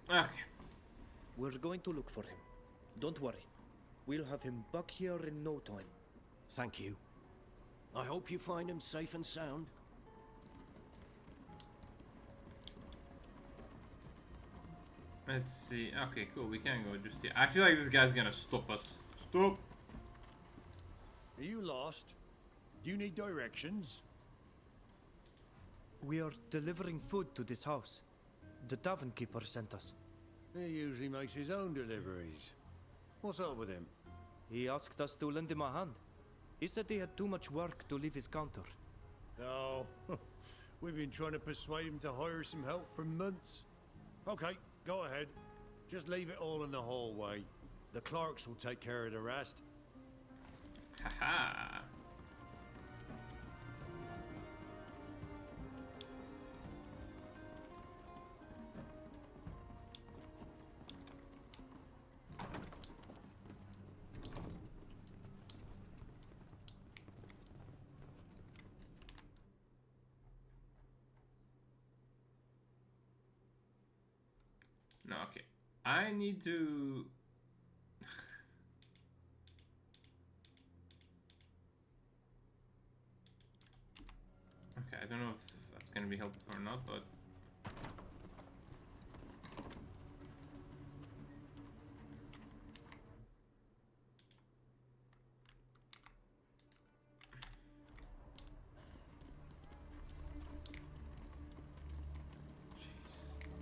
Okay. We're going to look for him. Don't worry. We'll have him back here in no time. Thank you. I hope you find him safe and sound. Let's see. Okay, cool. We can go just here. I feel like this guy's gonna stop us. Stop! Are you lost? Do you need directions? We are delivering food to this house. The tavern keeper sent us. He usually makes his own deliveries. What's up with him? He asked us to lend him a hand. He said he had too much work to leave his counter. Oh, we've been trying to persuade him to hire some help for months. Okay, go ahead. Just leave it all in the hallway. The clerks will take care of the rest. Haha. No, okay. I need to... Okay, I don't know if that's gonna be helpful or not, but...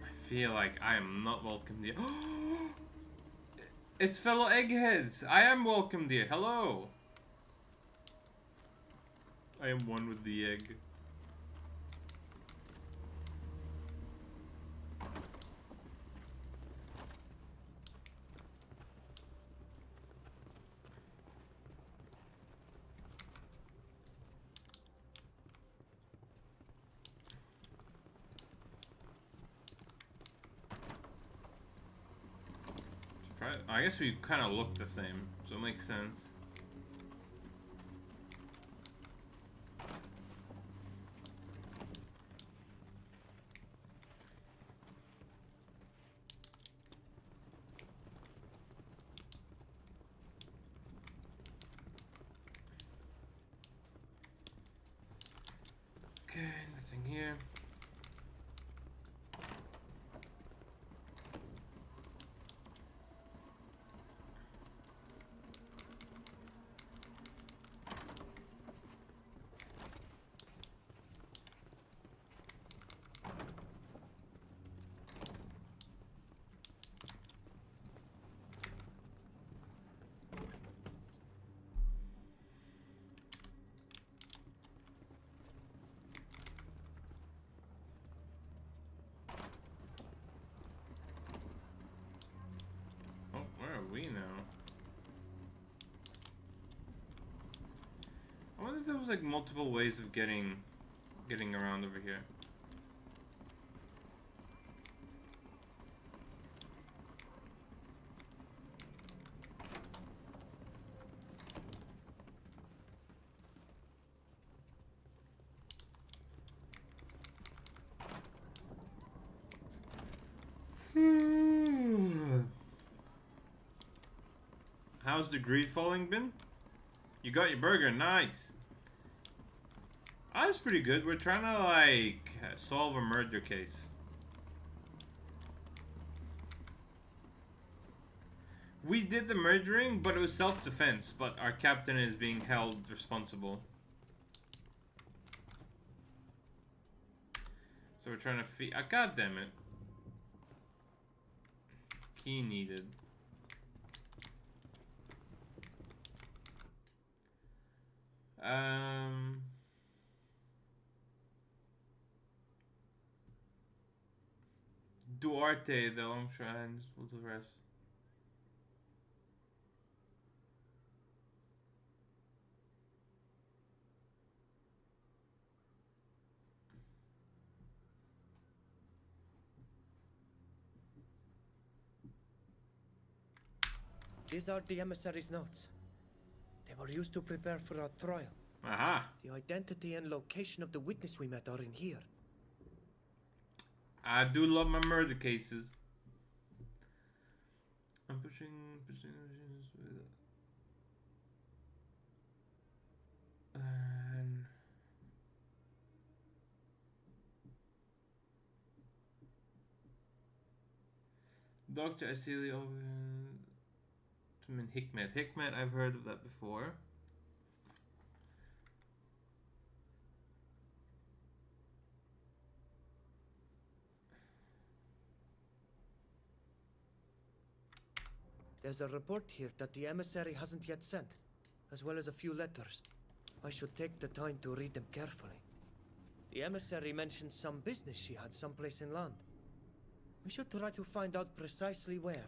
I feel like I am not welcome here. It's fellow eggheads! I am welcome here. Hello! I am one with the egg. I guess we kind of look the same, so it makes sense. Okay, nothing here. there's like multiple ways of getting around over here. How's the greed falling been? You got your burger, nice. That's pretty good. We're trying to like solve a murder case. We did the murdering, but it was self-defense, but our captain is being held responsible. So we're trying to feed. God damn it. Key needed. Duarte, the long trans, will do the rest. These are the emissary's notes. They were used to prepare for our trial. Aha! The identity and location of the witness we met are in here. I do love my murder cases. I'm pushing with and Dr. Asili over Hikmet. Hikmet, I've heard of that before. There's a report here that the emissary hasn't yet sent, as well as a few letters. I should take the time to read them carefully. The emissary mentioned some business she had someplace inland. We should try to find out precisely where.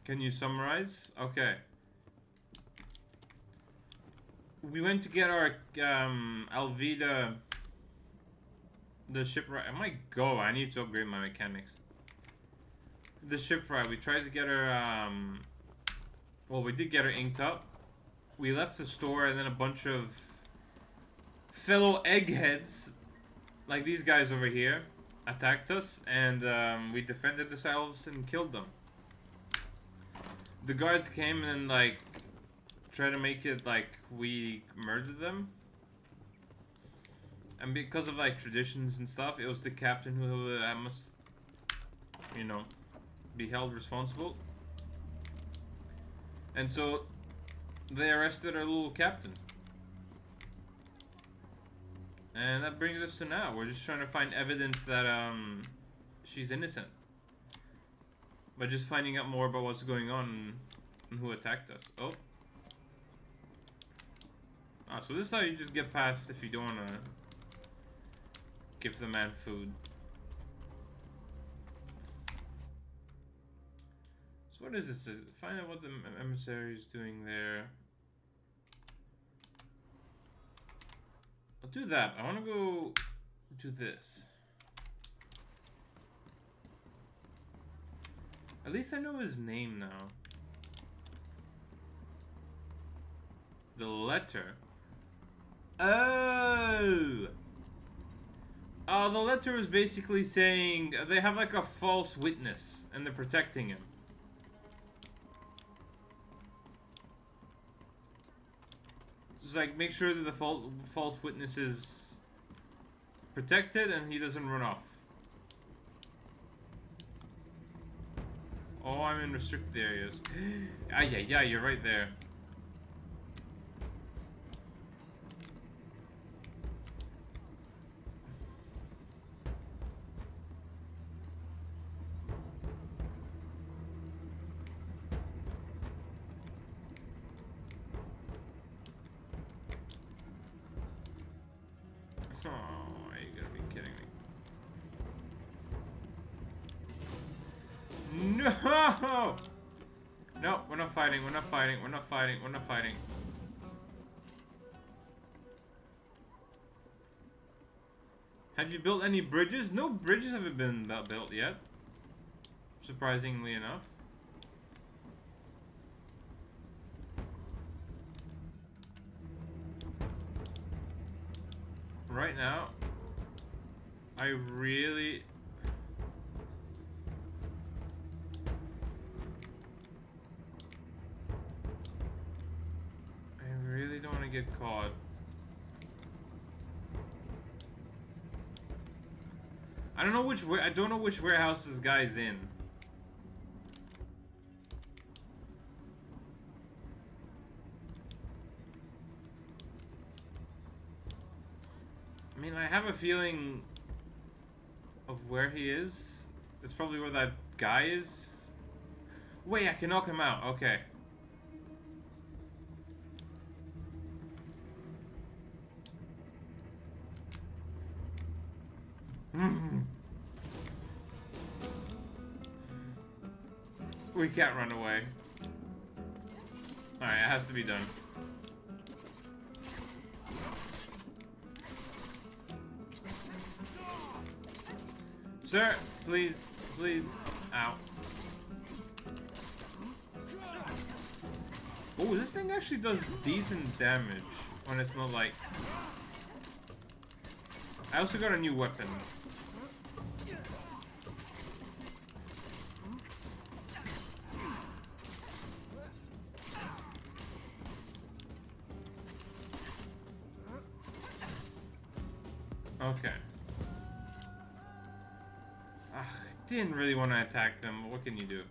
Can you summarize? Okay. We went to get our Alvida, the shipwright. I might go. I need to upgrade my mechanics. The shipwright. We tried to get her. Well, we did get her inked up. We left the store, and then a bunch of fellow eggheads, like these guys over here, attacked us, and we defended ourselves and killed them. The guards came and like tried to make it like we murdered them, and because of like traditions and stuff, it was the captain who must, you know, be held responsible. And so they arrested our little captain. And that brings us to now. We're just trying to find evidence that she's innocent. By just finding out more about what's going on and who attacked us. Oh. Ah, so this is how you just get past if you don't want to give the man food. So what is this? Find out what the emissary is doing there. I'll do that. I want to go do this. At least I know his name now. The letter. Oh! The letter is basically saying they have like a false witness and they're protecting him. It's like make sure that the false witness is protected and he doesn't run off. Oh, I'm in restricted areas. Ah, yeah, you're right there. Oh, you gotta be kidding me. No! No, we're not fighting. fighting. We're not fighting. We're not fighting. We're not fighting. Have you built any bridges? No bridges haven't been built yet. Surprisingly enough. Right now, I really don't want to get caught. I don't know which warehouse this guy's in. I mean, I have a feeling of where he is. It's probably where that guy is. Wait, I can knock him out. Okay. We can't run away. Alright, it has to be done. Sir, please, please. Ow. Oh, this thing actually does decent damage when it's not like... I also got a new weapon. Okay. Didn't really want to attack them, but what can you do?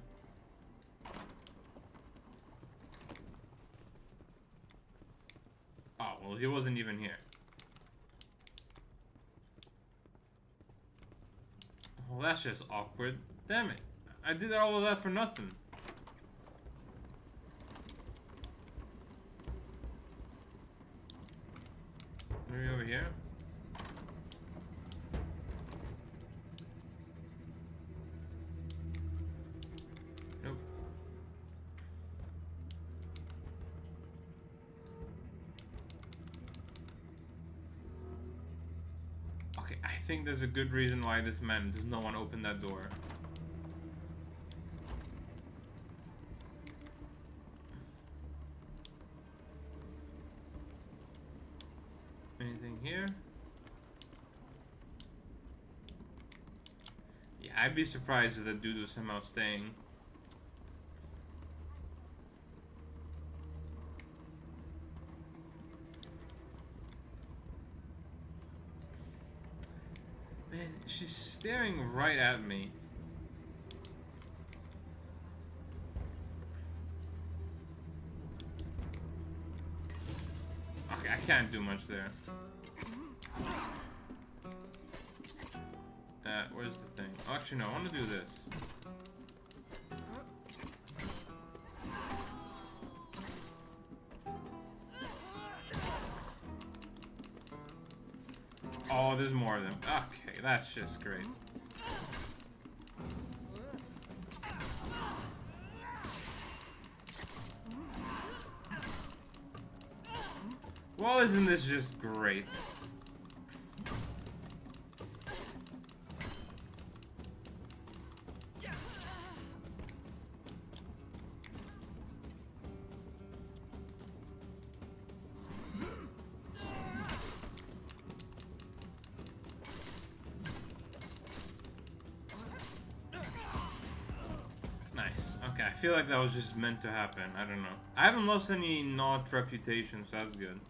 Oh, well, he wasn't even here. Well, that's just awkward. Damn it. I did all of that for nothing. Maybe over here? Nope. Okay, I think there's a good reason why this man does not want to open that door. Anything here? Yeah, I'd be surprised if that dude was somehow staying. Man, she's staring right at me. Okay, I can't do much there. Where's the thing? Oh, actually, no, I want to do this. Oh, there's more of them. Okay, that's just great. Well, isn't this just great? Nice. Okay, I feel like that was just meant to happen. I don't know. I haven't lost any not reputation, so that's good.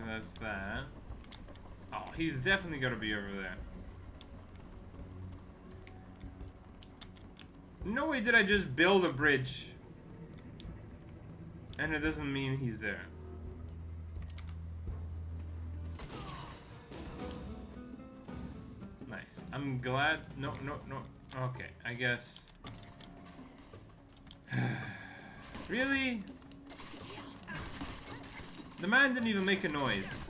That's that. Oh, he's definitely gonna be over there. No way did I just build a bridge. And it doesn't mean he's there. Nice. I'm glad. No, no, no. Okay, I guess. Really? The man didn't even make a noise.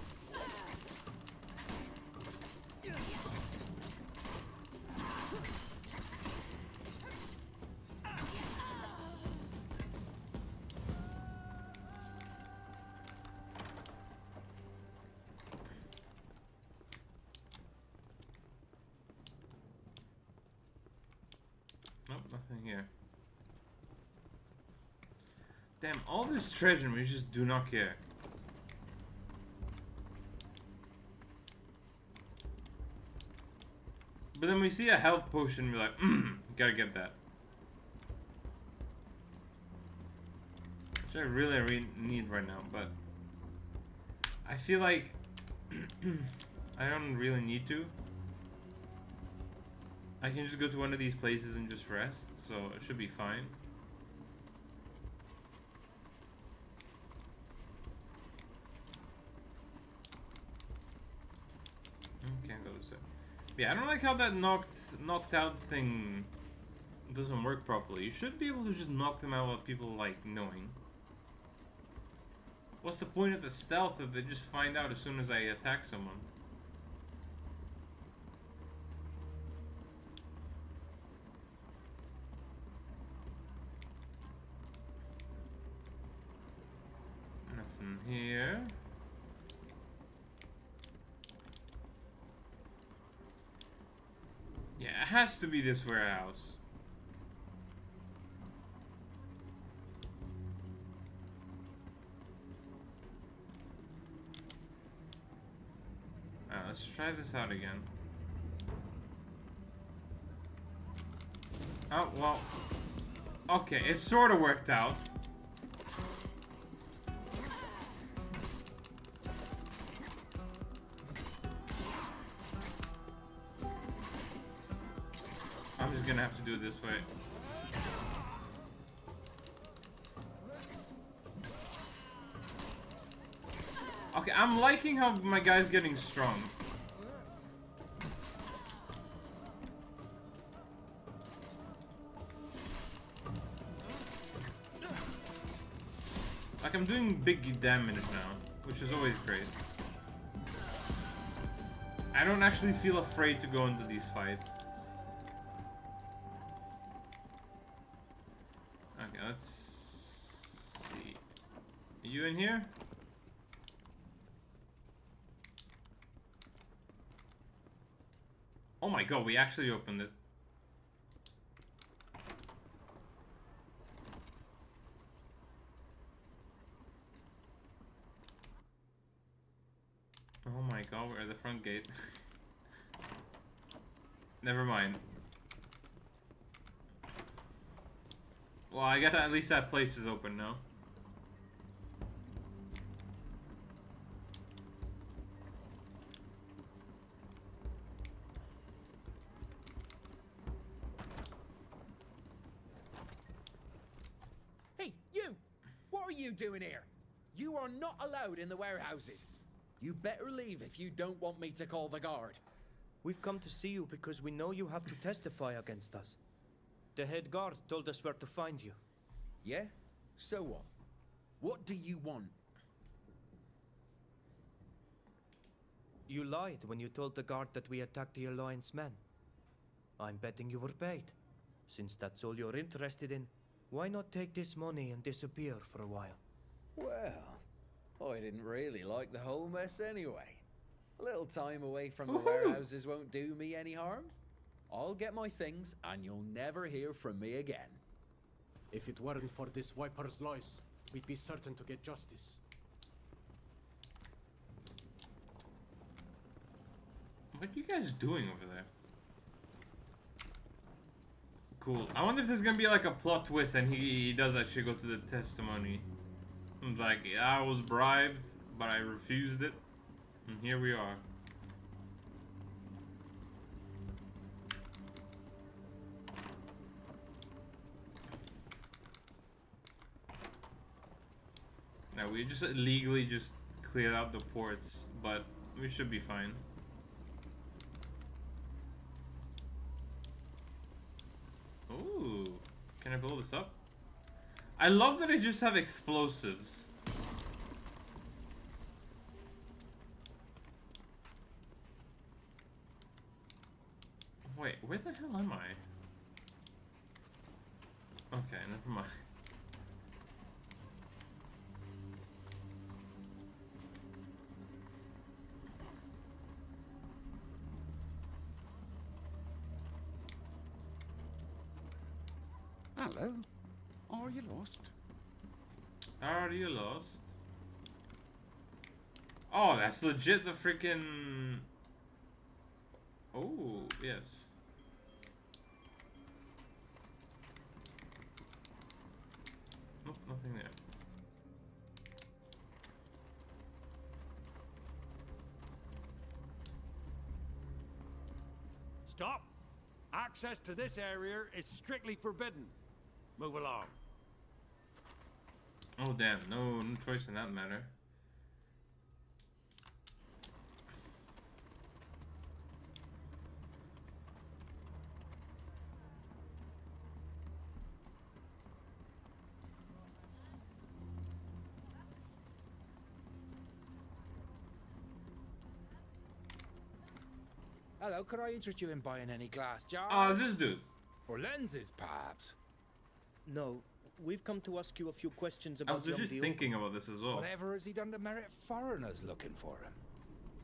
Nope, nothing here. Damn, all this treasure, we just do not care. But then we see a health potion, we're like, gotta get that. Which I really need right now, but I feel like I don't really need to. I can just go to one of these places and just rest, so it should be fine. Can't go this way. Yeah, I don't like how that knocked out thing doesn't work properly. You should be able to just knock them out without people like knowing. What's the point of the stealth if they just find out as soon as I attack someone? Nothing here. Yeah, it has to be this warehouse. Let's try this out again. Oh, well. Okay, it sort of worked out. I'm just gonna have to do it this way. Okay, I'm liking how my guy's getting strong. Like, I'm doing big damage now, which is always great. I don't actually feel afraid to go into these fights. Okay, let's see. Are you in here? Oh my god, we actually opened it. Oh my god, we're at the front gate. Never mind. Well, I guess at least that place is open now. Hey, you! What are you doing here? You are not allowed in the warehouses. You better leave if you don't want me to call the guard. We've come to see you because we know you have to testify against us. The head guard told us where to find you. Yeah? So what? What do you want? You lied when you told the guard that we attacked the Alliance men. I'm betting you were paid. Since that's all you're interested in, why not take this money and disappear for a while? Well, I didn't really like the whole mess anyway. A little time away from the warehouses won't do me any harm. I'll get my things and you'll never hear from me again. If it weren't for this Viper's lies, we'd be certain to get justice. What are you guys doing over there? Cool. I wonder if there's gonna be like a plot twist and he does actually go to the testimony. It's like, I was bribed, but I refused it. And here we are. Now we just illegally just cleared out the ports, but we should be fine. blow this up? I love that I just have explosives. Wait, where the hell am I? Okay, never mind. Hello. Are you lost? Are you lost? Oh, that's legit the freaking... Oh, yes. Nope, nothing there. Stop! Access to this area is strictly forbidden. Move along. Oh damn, no choice in that matter. Hello, could I interest you in buying any glass jars? Oh, it's this dude. Or lenses, perhaps? No, we've come to ask you a few questions I about was young just Diogo. thinking about this as well. Whatever has he done to merit foreigners looking for him?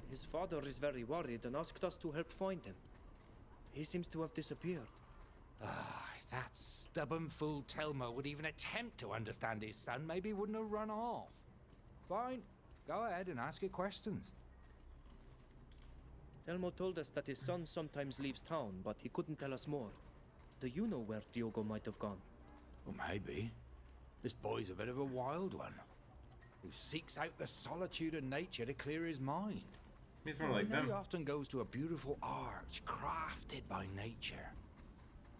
His father is very worried and asked us to help find him. He seems to have disappeared. Ah, if that stubborn fool Telmo would even attempt to understand his son, maybe he wouldn't have run off. Fine, go ahead and ask your questions. Telmo told us that his son sometimes leaves town, but he couldn't tell us more. Do you know where Diogo might have gone? Well, maybe. This boy's a bit of a wild one, who seeks out the solitude of nature to clear his mind. He's more like them. He often goes to a beautiful arch crafted by nature.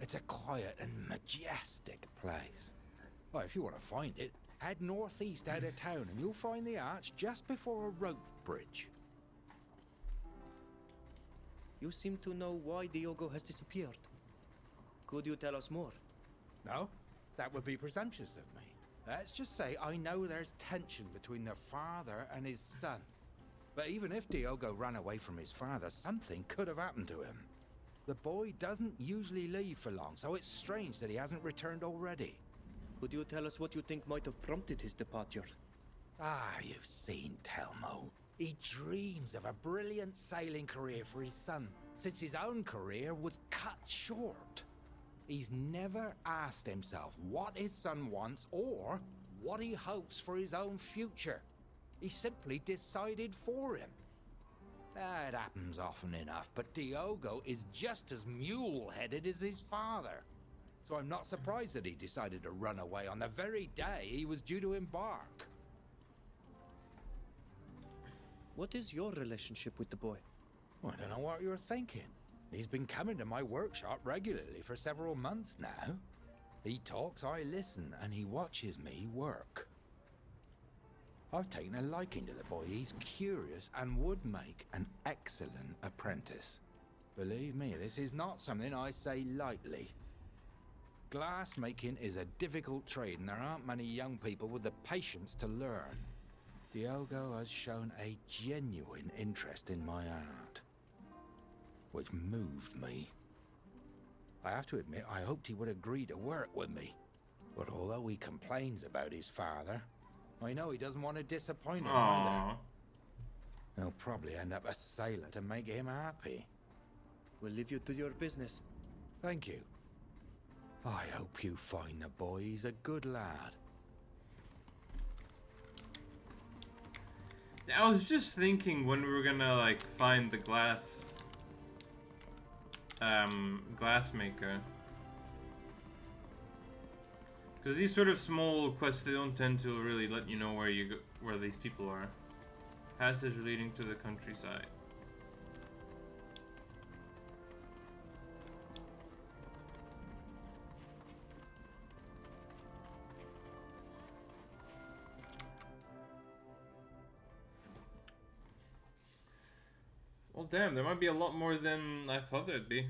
It's a quiet and majestic place. Well, if you want to find it, head northeast out of town and you'll find the arch just before a rope bridge. You seem to know why Diogo has disappeared. Could you tell us more? No, that would be presumptuous of me. Let's just say I know there's tension between the father and his son. But even if Diogo ran away from his father, something could have happened to him. The boy doesn't usually leave for long, so it's strange that he hasn't returned already. Could you tell us what you think might have prompted his departure? Ah, you've seen Telmo. He dreams of a brilliant sailing career for his son, since his own career was cut short. He's never asked himself what his son wants or what he hopes for his own future. He simply decided for him. That happens often enough, but Diogo is just as mule-headed as his father. So I'm not surprised that he decided to run away on the very day he was due to embark. What is your relationship with the boy? Well, I don't know what you're thinking. He's been coming to my workshop regularly for several months now. He talks, I listen, and he watches me work. I've taken a liking to the boy. He's curious and would make an excellent apprentice. Believe me, this is not something I say lightly. Glassmaking is a difficult trade, and there aren't many young people with the patience to learn. Diogo has shown a genuine interest in my art, which moved me. I have to admit, I hoped he would agree to work with me. But although he complains about his father, I know he doesn't want to disappoint him either. He'll probably end up a sailor to make him happy. We'll leave you to your business. Thank you. I hope you find the boy. He's a good lad. I was just thinking when we were gonna like find the glass maker, because these sort of small quests, they don't tend to really let you know where these people are. Passage leading to the countryside. Well, damn, there might be a lot more than I thought there'd be.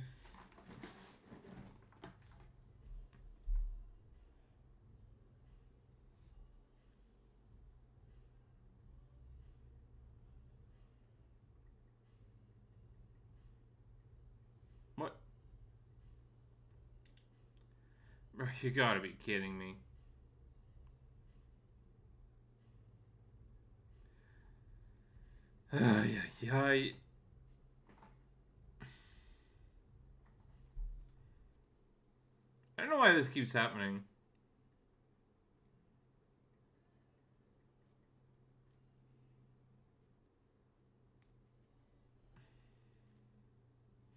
You gotta be kidding me. Ay, ay, ay. I don't know why this keeps happening.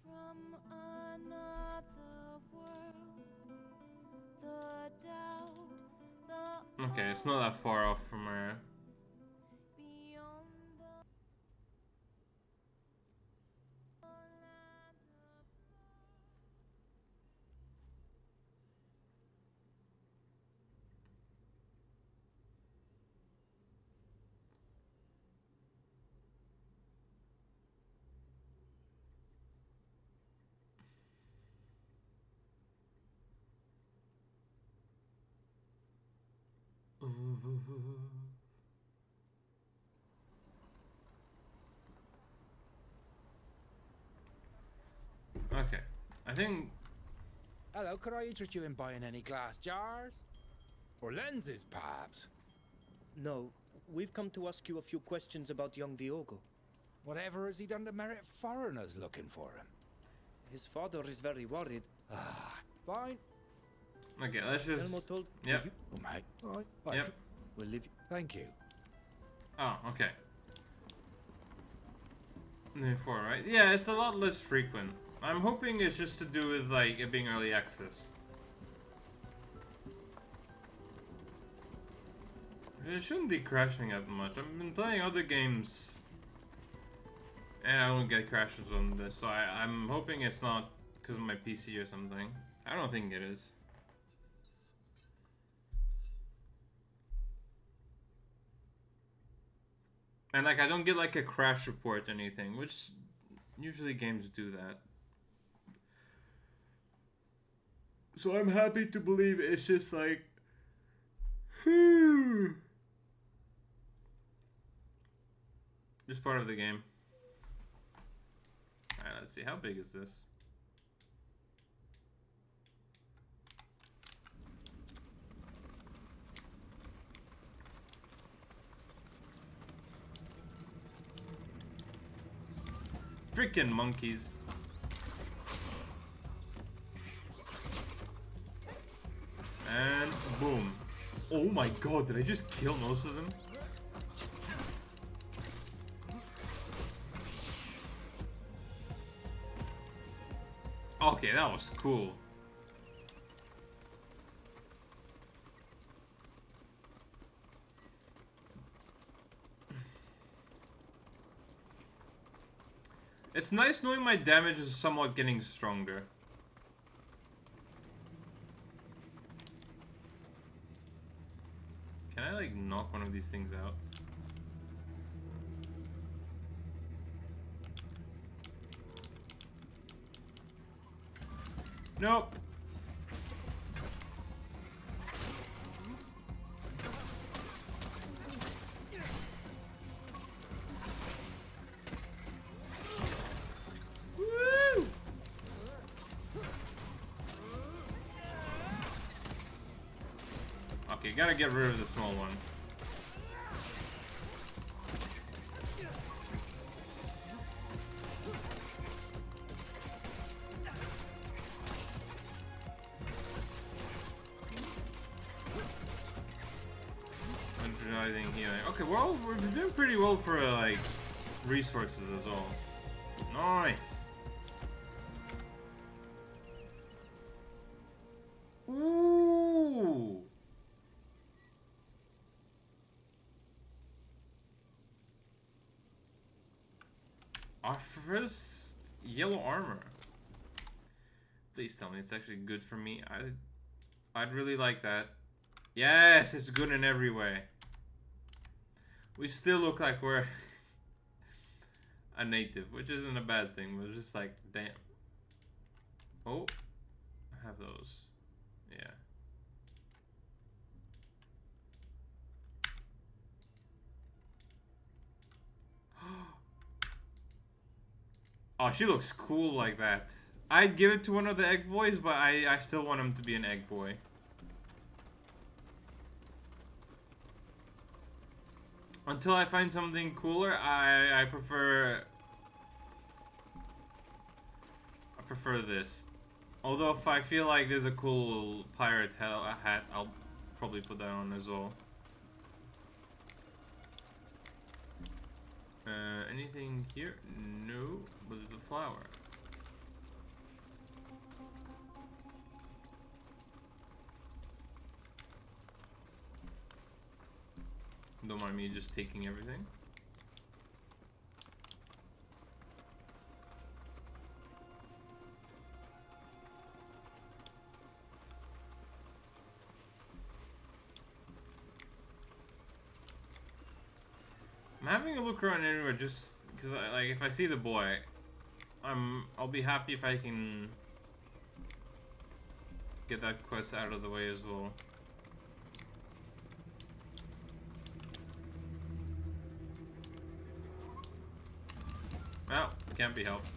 From another world, the doubt, the Okay, it's not that far off from where. beyond the Okay, I think. Hello, could I interest you in buying any glass jars? Or lenses, perhaps? No, we've come to ask you a few questions about young Diogo. Whatever has he done to merit foreigners looking for him? His father is very worried. Fine. Okay, let's just. Elmo told. Yep. Oh, mate. All right. Bye. Yep. We'll leave. Thank you. Oh, okay. Before, right? Yeah, it's a lot less frequent. I'm hoping it's just to do with like it being early access. It shouldn't be crashing that much. I've been playing other games and I don't get crashes on this, so I'm hoping it's not because of my PC or something. I don't think it is. And like I don't get like a crash report or anything, which usually games do that. So I'm happy to believe it's just like just part of the game. Alright, let's see, how big is this? Freaking monkeys. And boom. Oh my god, did I just kill most of them? Okay, that was cool. It's nice knowing my damage is somewhat getting stronger. Can I like knock one of these things out? Nope. Woo! Okay, gotta get rid of the small one. Healing. Okay, well, we're doing pretty well for like resources as well. Nice. Ooh. Our first yellow armor. Please tell me it's actually good for me. I'd really like that. Yes, it's good in every way. We still look like we're a native, which isn't a bad thing, but it's just like, damn. Oh, I have those. Yeah. Oh, she looks cool like that. I'd give it to one of the egg boys, but I still want him to be an egg boy. Until I find something cooler, I prefer this. Although if I feel like there's a cool pirate hat, I'll probably put that on as well. Anything here? No, but there's a flower. Don't mind me just taking everything. I'm having a look around anywhere just because, like, if I see the boy, I'll be happy if I can get that quest out of the way as well. Well, can't be helped.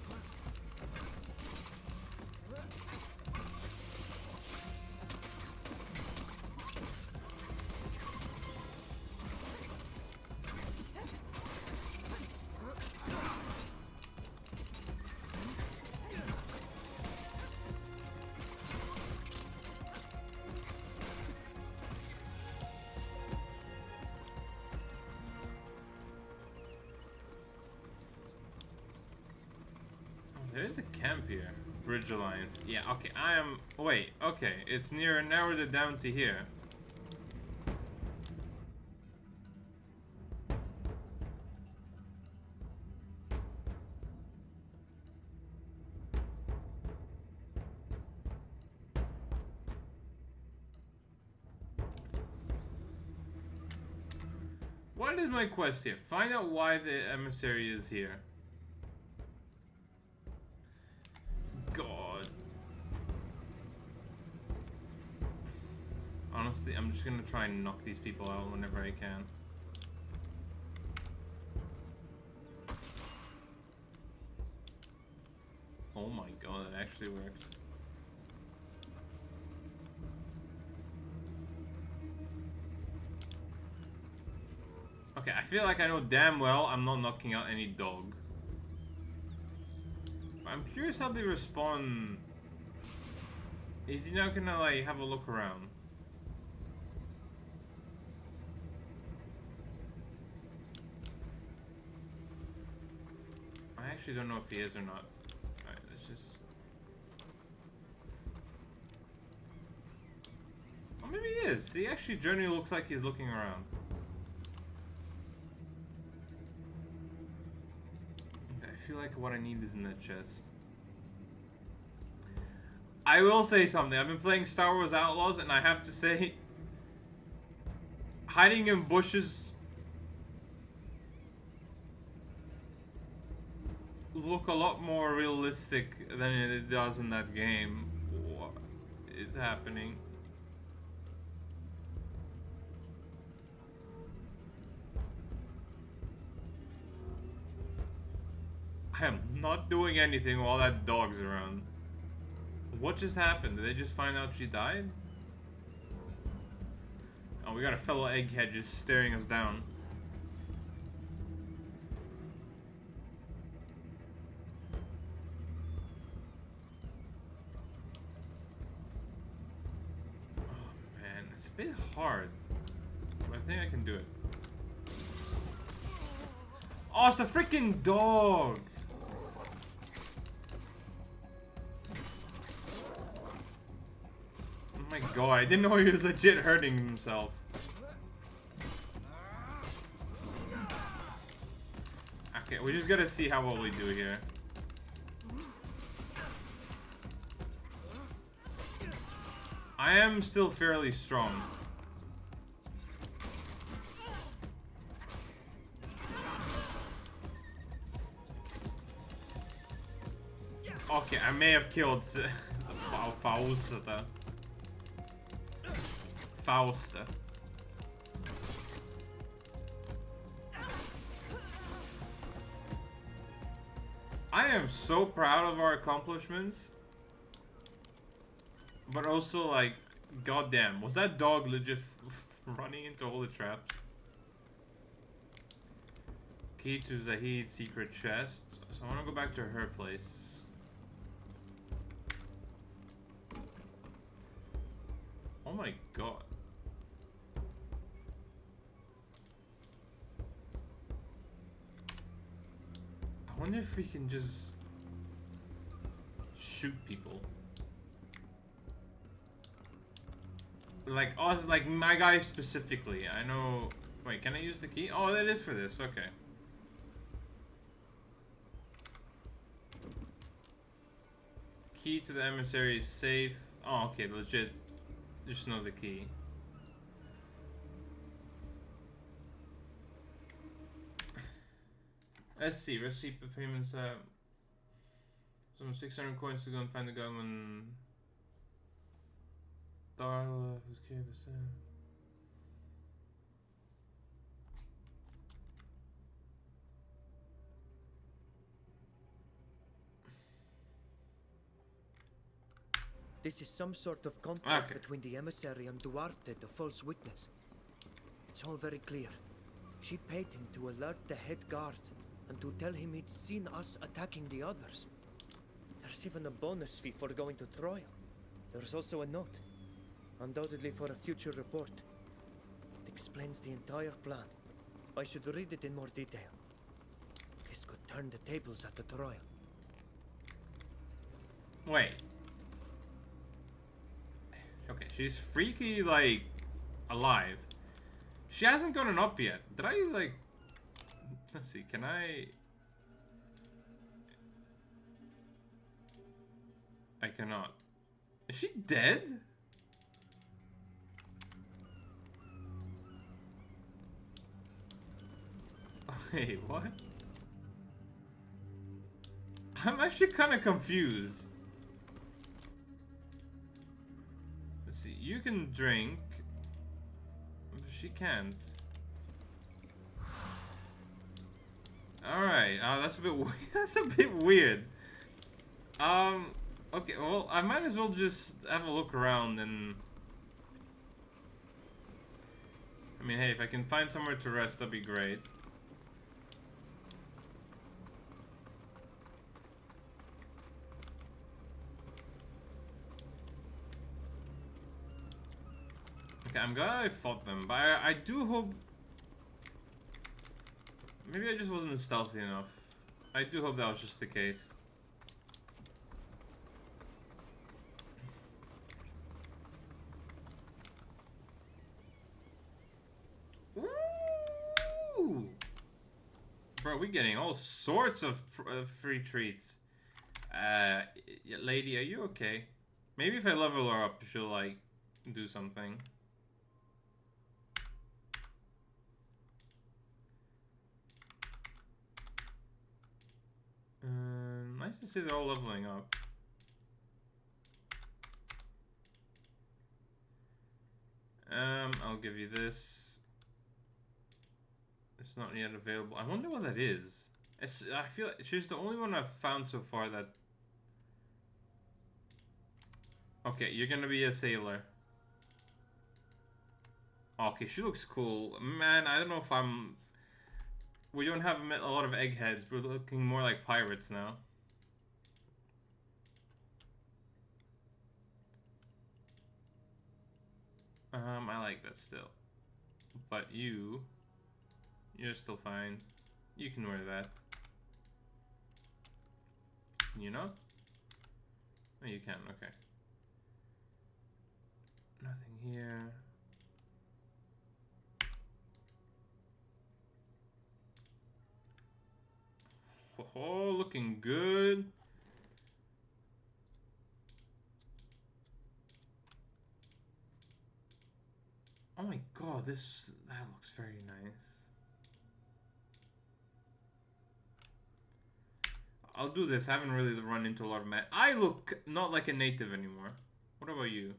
There's a camp here. Bridge Alliance. Yeah, okay, I am... Wait, okay. It's near an hour down to here. What is my quest here? Find out why the emissary is here. God. Honestly, I'm just gonna try and knock these people out whenever I can. Oh my god, that actually worked. Okay, I feel like I know damn well I'm not knocking out any dog. I'm curious how they respond. Is he now gonna, like, have a look around? I actually don't know if he is or not. Alright, let's just... Oh, maybe he is. See, actually, Journey looks like he's looking around. I feel like what I need is in that chest. I will say something. I've been playing Star Wars Outlaws, and I have to say, hiding in bushes look a lot more realistic than it does in that game. What is happening? I am not doing anything while that dog's around. What just happened? Did they just find out she died? Oh, we got a fellow egghead just staring us down. Oh man, it's a bit hard. But I think I can do it. Oh, it's a freaking dog! Oh my god, I didn't know he was legit hurting himself. Okay, we just gotta see how well we do here. I am still fairly strong. Okay, I may have killed Fausta. Fausta. I am so proud of our accomplishments. But also, like, goddamn, was that dog legit running into all the traps? key to Zahid's secret chest, so I want to go back to her place. Oh my god. I wonder if we can just shoot people. Like, oh, like my guy specifically. I know. Wait, can I use the key? Oh, that is for this. Okay. Key to the emissary is safe. Oh, okay, legit. Just know the key. Let's see. Receipt of payments. Some 600 coins to go and find the gunman. Darla, who's curious. This is some sort of contract between the emissary and Duarte, the false witness. It's all very clear. She paid him to alert the head guard and to tell him he'd seen us attacking the others. There's even a bonus fee for going to trial. There's also a note, undoubtedly for a future report. It explains the entire plan. I should read it in more detail. This could turn the tables at the trial. Wait. Okay, she's freaky, like, alive. She hasn't gotten up yet. Did I, like... Let's see, can I... I cannot. Is she dead? Wait, what? I'm actually kind of confused. Let's see, you can drink, but she can't. Alright, that's a bit that's a bit weird. Okay, well, I might as well just have a look around and... I mean, hey, if I can find somewhere to rest, that'd be great. Okay, I'm glad I fought them, but I do hope... Maybe I just wasn't stealthy enough. I do hope that was just the case. Ooh! Bro, we're getting all sorts of free treats. Lady, are you okay? Maybe if I level her up, she'll, like, do something. Nice to see they're all leveling up. I'll give you this. It's not yet available. I wonder what that is. I feel like she's the only one I've found so far that... Okay, you're gonna be a sailor. Okay, she looks cool. Man, I don't know if I'm... We don't have a lot of eggheads. We're looking more like pirates now. I like that still. But you're still fine. You can wear that. You know? Oh, you can, okay. Nothing here. Oh, looking good. Oh my god, that looks very nice. I'll do this. I haven't really run into a lot of men. I look not like a native anymore. What about you?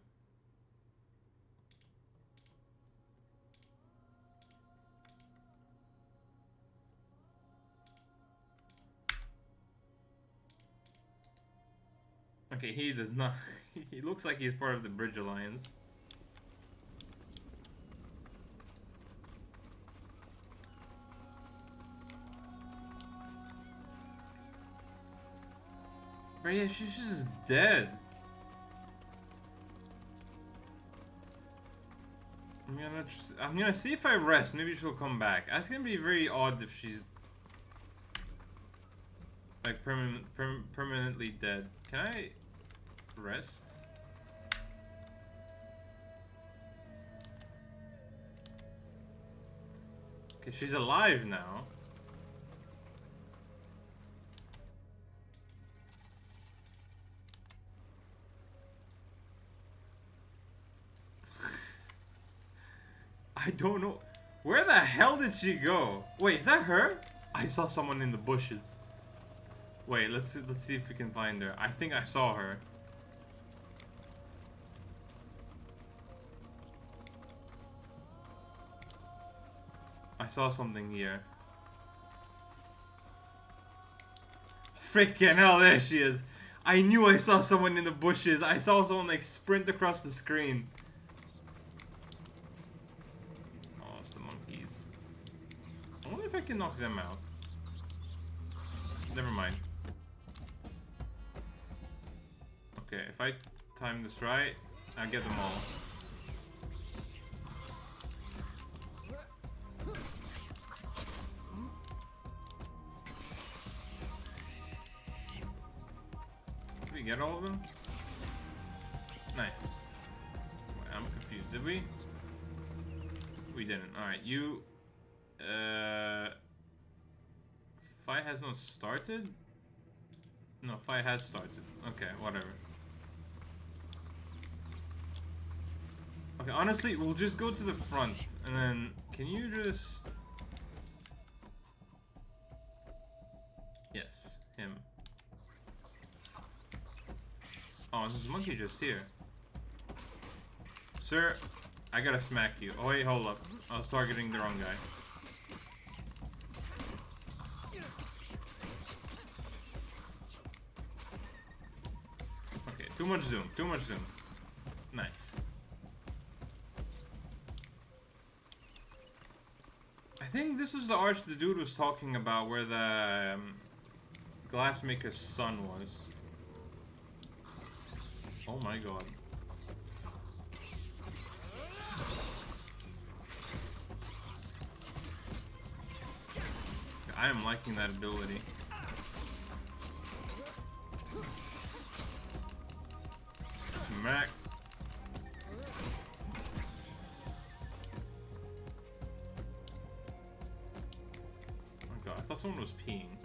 Okay, he does not. He looks like he's part of the Bridge Alliance. Right, yeah, she's just dead. I'm gonna see if I rest. Maybe she'll come back. That's gonna be very odd if she's like permanently dead. Can I rest? Okay, she's alive now. I don't know. Where the hell did she go? Wait, is that her? I saw someone in the bushes. Wait, let's see if we can find her. I think I saw her. I saw something here. Freaking hell, there she is. I knew I saw someone in the bushes. I saw someone like sprint across the screen. Oh, it's the monkeys. I wonder if I can knock them out. Never mind. Okay, if I time this right, I'll get them all. Did we get all of them? Nice. Wait, I'm confused. Did we? We didn't. Alright, you... Fight has not started? No, fight has started. Okay, whatever. Okay, honestly, we'll just go to the front, and then... Can you just... Yes, him. Oh, there's a monkey just here. Sir, I gotta smack you. Oh wait, hold up. I was targeting the wrong guy. Okay, too much zoom, too much zoom. Nice. I think this was the arch the dude was talking about, where the glassmaker's son was. Oh my god. I am liking that ability. Smack. Oh my god, I thought someone was peeing.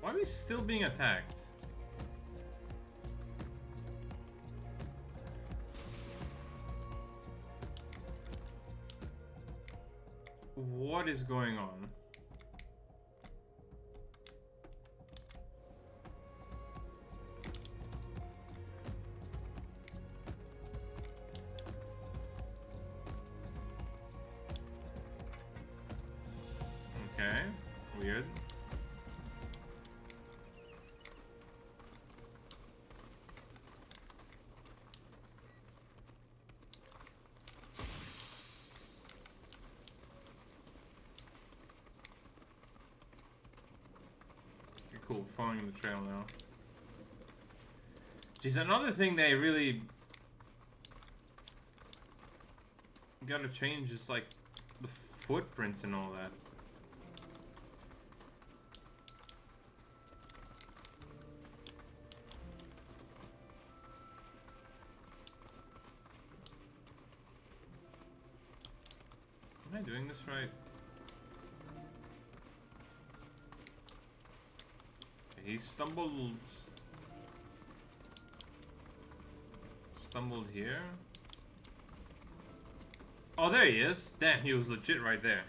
Why are we still being attacked? What is going on? Okay, weird. Cool, following the trail now. Geez, another thing they really gotta change is like the footprints and all that. Am I doing this right? He stumbled here. Oh, there he is. Damn, he was legit right there.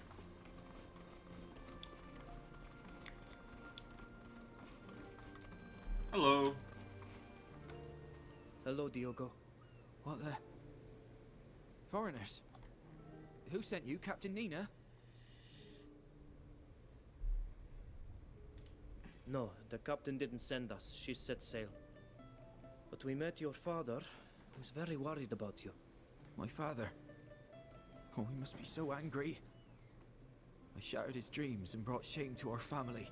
Hello. Hello, Diogo. What the? Foreigners? Who sent you, Captain Nina? No, the captain didn't send us. She set sail. But we met your father, who's very worried about you. My father? Oh, he must be so angry. I shattered his dreams and brought shame to our family.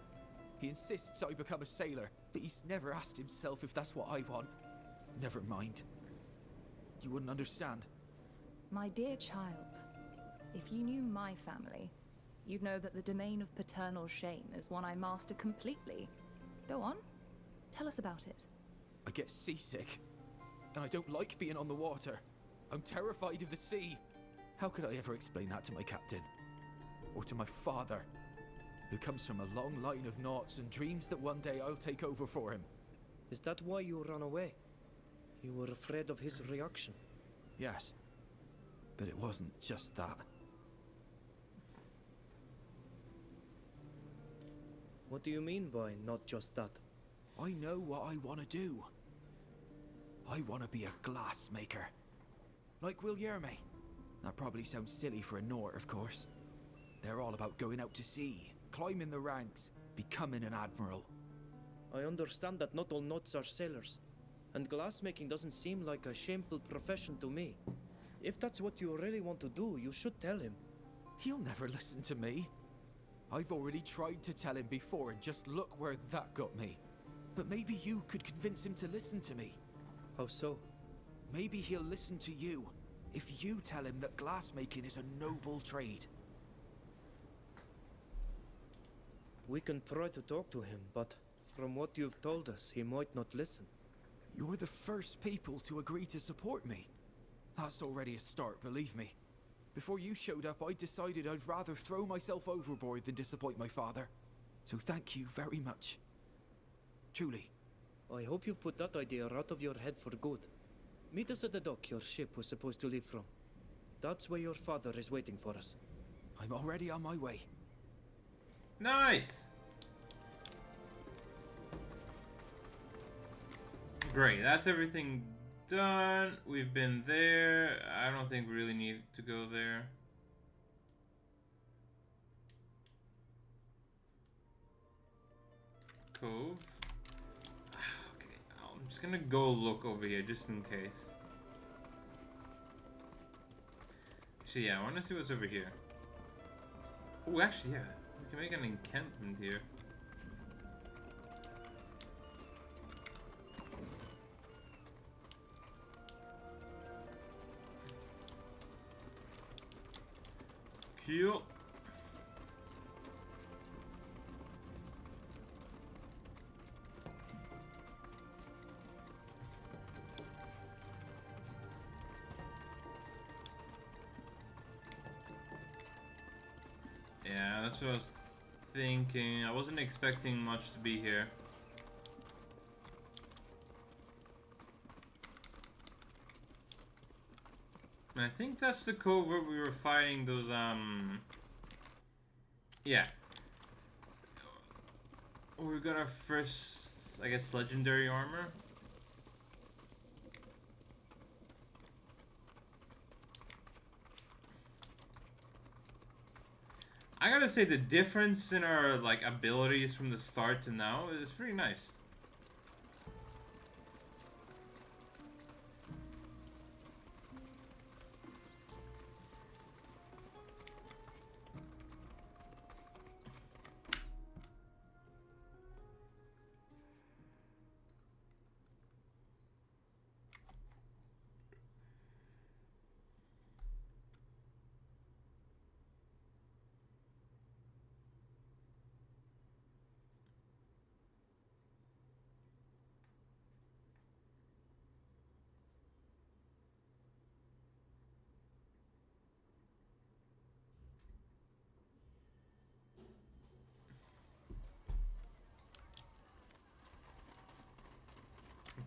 He insists I become a sailor, but he's never asked himself if that's what I want. Never mind. You wouldn't understand. My dear child, if you knew my family, you'd know that the domain of paternal shame is one I master completely. Go on, tell us about it. I get seasick, and I don't like being on the water. I'm terrified of the sea. How could I ever explain that to my captain? Or to my father, who comes from a long line of naughts and dreams that one day I'll take over for him? Is that why you ran away? You were afraid of his reaction? Yes, but it wasn't just that. What do you mean by not just that? I know what I want to do. I want to be a glass maker. Like Guilherme. That probably sounds silly for a Nort, of course. They're all about going out to sea, climbing the ranks, becoming an admiral. I understand that not all Norts are sailors, and glassmaking doesn't seem like a shameful profession to me. If that's what you really want to do, you should tell him. He'll never listen to me. I've already tried to tell him before, and just look where that got me. But maybe you could convince him to listen to me. How so? Maybe he'll listen to you, if you tell him that glassmaking is a noble trade. We can try to talk to him, but from what you've told us, he might not listen. You're the first people to agree to support me. That's already a start, believe me. Before you showed up, I decided I'd rather throw myself overboard than disappoint my father. So thank you very much. Truly. I hope you've put that idea out of your head for good. Meet us at the dock your ship was supposed to leave from. That's where your father is waiting for us. I'm already on my way. Nice! Great, that's everything done. We've been there. I don't think we really need to go there. Cove. Okay, I'm just gonna go look over here just in case. Actually, yeah, I want to see what's over here. Oh, actually, yeah. We can make an encampment here. Cool. Yeah, that's what I was thinking. I wasn't expecting much to be here. And I think that's the cove where we were fighting those, yeah. We got our first, I guess, legendary armor. I gotta say, the difference in our, like, abilities from the start to now is pretty nice.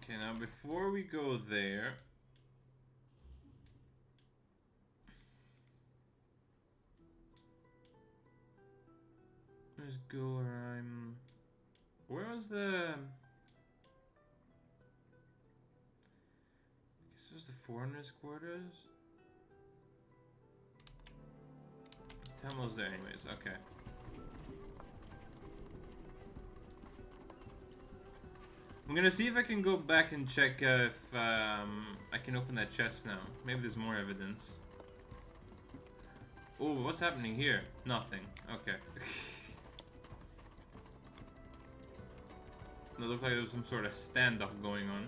Okay, now before we go there, let's go where I'm. Where was the? I guess it was the foreigners' quarters. Tamo's there, anyways. Okay. I'm gonna see if I can go back and check if I can open that chest now. Maybe there's more evidence. Oh, what's happening here? Nothing. Okay. It looked like there was some sort of standoff going on.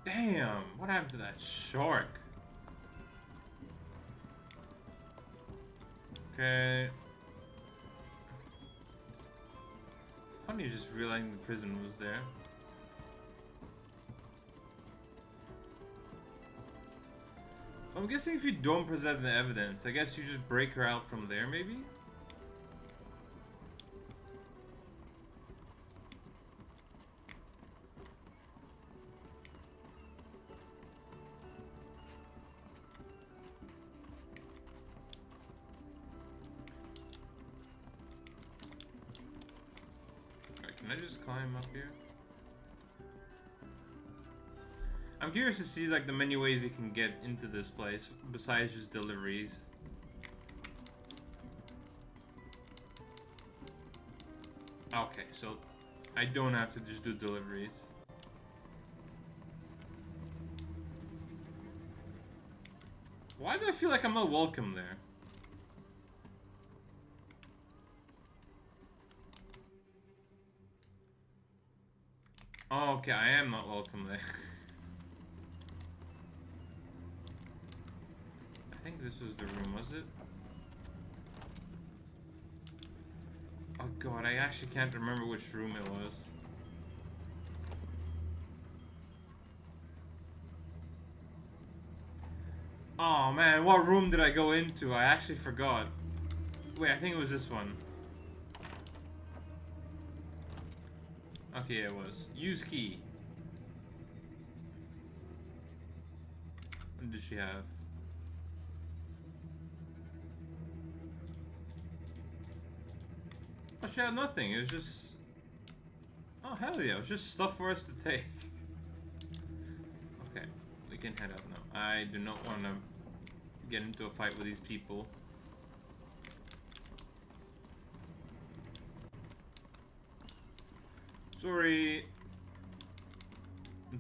Damn! What happened to that shark? Okay. Funny just realizing the prison was there. I'm guessing if you don't present the evidence, I guess you just break her out from there, maybe? Alright, can I just climb up here? I'm curious to see like the many ways we can get into this place besides just deliveries. Okay, so I don't have to just do deliveries. Why do I feel like I'm not welcome there? Oh, okay, I am not welcome there. I think this was the room, was it? Oh god, I actually can't remember which room it was. Oh man, what room did I go into? I actually forgot. Wait, I think it was this one. Okay, it was. Use key. What did she have? Oh, she had nothing. It was just... Oh, hell yeah. It was just stuff for us to take. Okay. We can head out now. I do not want to get into a fight with these people. Sorry.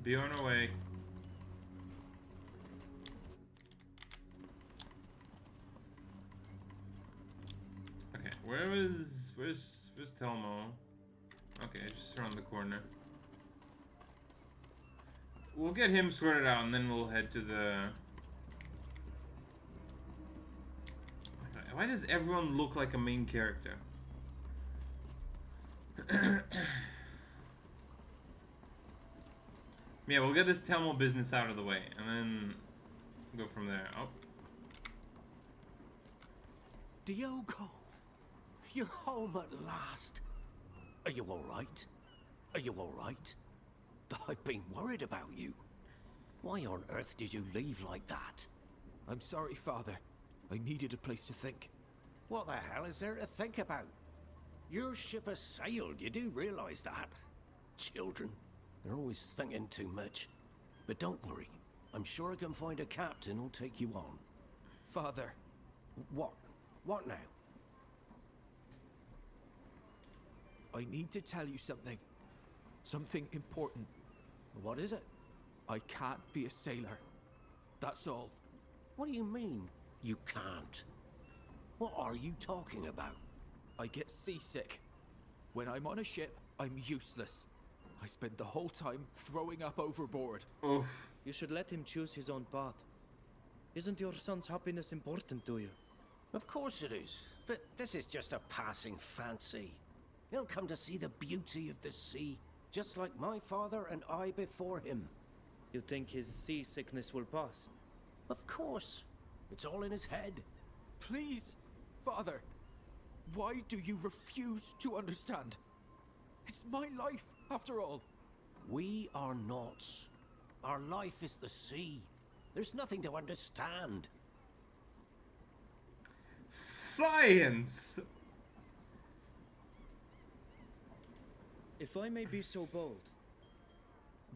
Be on our way. Okay, where's Telmo? Okay, just around the corner. We'll get him sorted out and then we'll head to the... Why does everyone look like a main character? Yeah, we'll get this Telmo business out of the way and then go from there. Oh. Diogo, you're home at last. Are you alright? Are you alright? I've been worried about you. Why on earth did you leave like that? I'm sorry, Father. I needed a place to think. What the hell is there to think about? Your ship has sailed, you do realize that? Children, they're always thinking too much. But don't worry, I'm sure I can find a captain who'll take you on. Father. What? What now? I need to tell you something. Something important. What is it? I can't be a sailor. That's all. What do you mean, you can't? What are you talking about? I get seasick. When I'm on a ship, I'm useless. I spend the whole time throwing up overboard. Oof. You should let him choose his own path. Isn't your son's happiness important to you? Of course it is. But this is just a passing fancy. He'll come to see the beauty of the sea, just like my father and I before him. You think his seasickness will pass? Of course. It's all in his head. Please, Father. Why do you refuse to understand? It's my life, after all. We are not. Our life is the sea. There's nothing to understand. Science! If I may be so bold,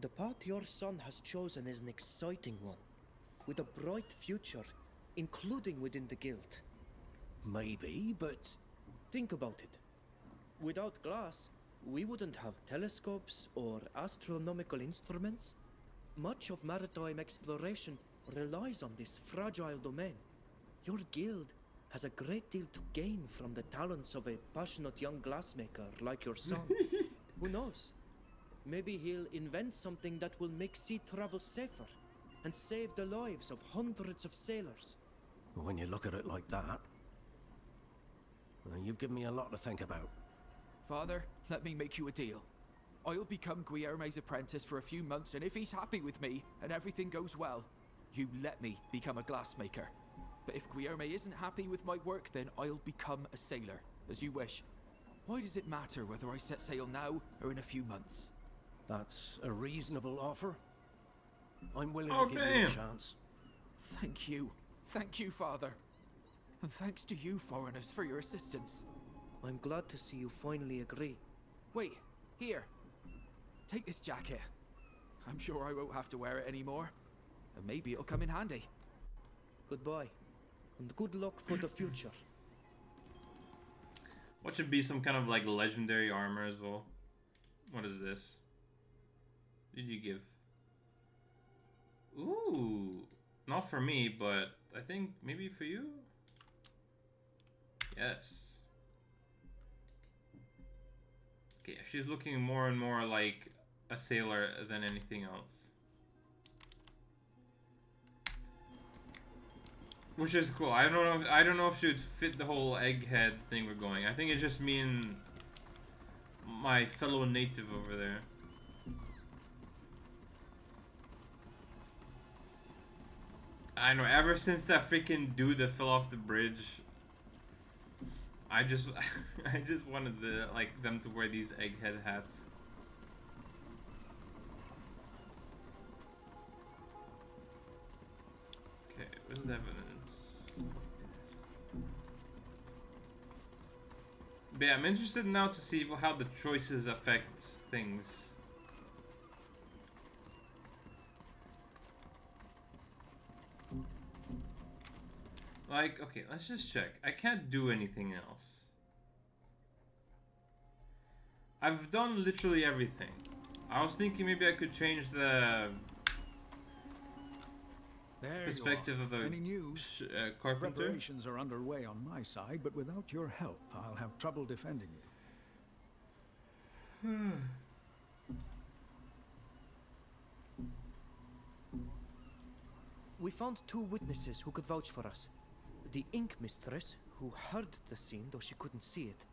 the path your son has chosen is an exciting one, with a bright future, including within the guild. Maybe, but... Think about it. Without glass, we wouldn't have telescopes or astronomical instruments. Much of maritime exploration relies on this fragile domain. Your guild has a great deal to gain from the talents of a passionate young glassmaker like your son. Who knows? Maybe he'll invent something that will make sea travel safer and save the lives of hundreds of sailors. When you look at it like that, well, you've given me a lot to think about. Father, let me make you a deal. I'll become Guillerme's apprentice for a few months, and if he's happy with me and everything goes well, you let me become a glassmaker. But if Guillerme isn't happy with my work, then I'll become a sailor, as you wish. Why does it matter whether I set sail now or in a few months? That's a reasonable offer. I'm willing Oh, to give you damn. a chance. Thank you. Thank you, Father. And thanks to you, foreigners, for your assistance. I'm glad to see you finally agree. Wait, here. Take this jacket. I'm sure I won't have to wear it anymore. And maybe it'll come in handy. Goodbye. And good luck for the future. What should be some kind of like legendary armor as well? What is this? Did you give? Ooh, not for me, but I think maybe for you? Yes. Okay, she's looking more and more like a sailor than anything else. Which is cool. I don't know if she would fit the whole egghead thing we're going. I think it's just me and my fellow native over there. I know, ever since that freaking dude that fell off the bridge, I just wanted them to wear these egghead hats. Okay, where's the evidence? But yeah, I'm interested now to see how the choices affect things. Like, okay, let's just check. I can't do anything else. I've done literally everything. I was thinking maybe I could change the perspective of a Any news? carpenter. Preparations are underway on my side, but without your help, I'll have trouble defending you. We found 2 witnesses who could vouch for us. The ink mistress, who heard the scene though she couldn't see it,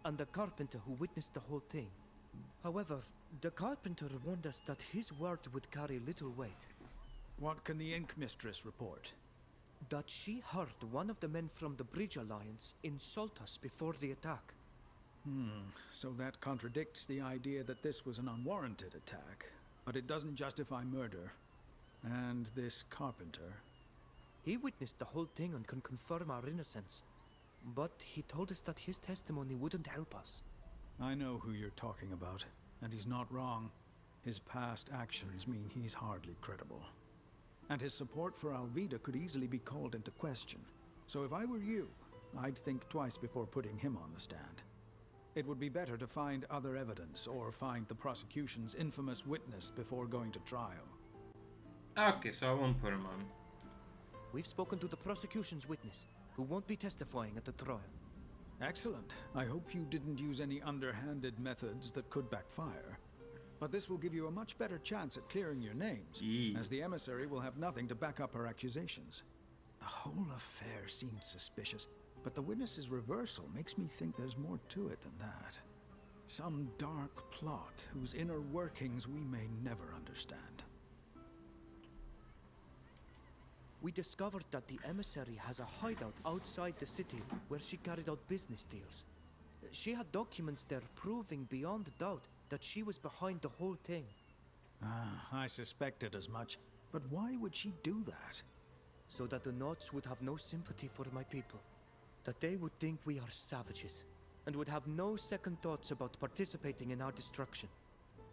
and the carpenter who witnessed the whole thing. However, the carpenter warned us that his word would carry little weight. What can the ink mistress report? That she heard one of the men from the Bridge Alliance insult us before the attack. So that contradicts the idea that this was an unwarranted attack, but it doesn't justify murder. And this carpenter? He witnessed the whole thing and can confirm our innocence. But he told us that his testimony wouldn't help us. I know who you're talking about, and he's not wrong. His past actions mean he's hardly credible. And his support for Alvida could easily be called into question. So if I were you, I'd think twice before putting him on the stand. It would be better to find other evidence or find the prosecution's infamous witness before going to trial. Okay, so I won't put him on. We've spoken to the prosecution's witness, who won't be testifying at the trial. Excellent. I hope you didn't use any underhanded methods that could backfire. But this will give you a much better chance at clearing your names, as the emissary will have nothing to back up her accusations. The whole affair seemed suspicious, but the witness's reversal makes me think there's more to it than that. Some dark plot whose inner workings we may never understand. We discovered that the emissary has a hideout outside the city where she carried out business deals. She had documents there proving beyond doubt that she was behind the whole thing. I suspected as much. But why would she do that? So that the Knots would have no sympathy for my people. That they would think we are savages, and would have no second thoughts about participating in our destruction.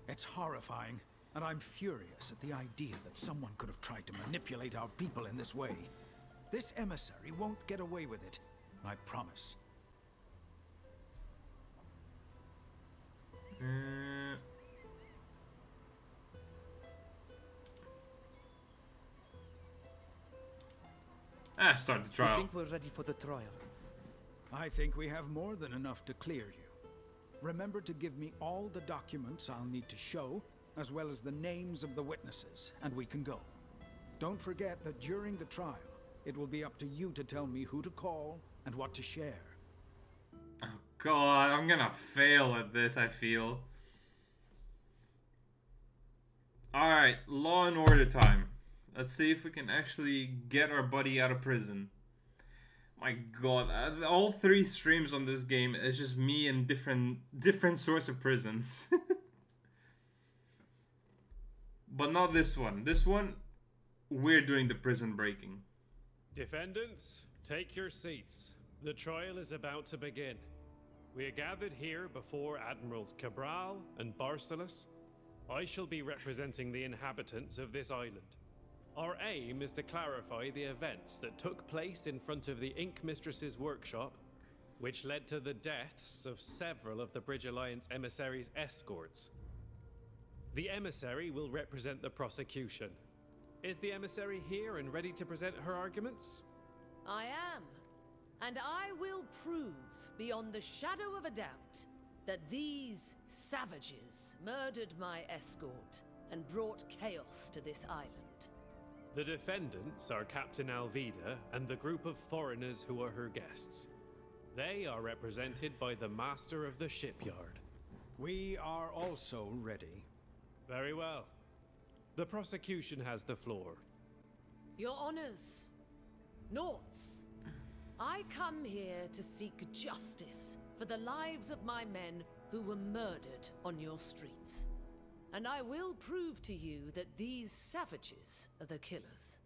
It's horrifying, and I'm furious at the idea that someone could have tried to manipulate our people in this way. This emissary won't get away with it, I promise. Start the trial. I think we're ready for the trial. I think we have more than enough to clear you. Remember to give me all the documents I'll need to show, as well as the names of the witnesses, and we can go. Don't forget that during the trial, it will be up to you to tell me who to call and what to share. Oh god, I'm gonna fail at this, I feel. Alright, Law and Order time. Let's see if we can actually get our buddy out of prison. My god, all 3 streams on this game is just me in different sorts of prisons. But not this one. This one, we're doing the prison breaking. Defendants, take your seats. The trial is about to begin. We are gathered here before Admirals Cabral and Barcelos. I shall be representing the inhabitants of this island. Our aim is to clarify the events that took place in front of the Ink Mistress's workshop, which led to the deaths of several of the Bridge Alliance emissaries' escorts. The emissary will represent the prosecution. Is the emissary here and ready to present her arguments? I am. And I will prove, beyond the shadow of a doubt, that these savages murdered my escort and brought chaos to this island. The defendants are Captain Alvida and the group of foreigners who are her guests. They are represented by the master of the shipyard. We are also ready. Very well. The prosecution has the floor. Your honors, Noughts, I come here to seek justice for the lives of my men who were murdered on your streets. And I will prove to you that these savages are the killers.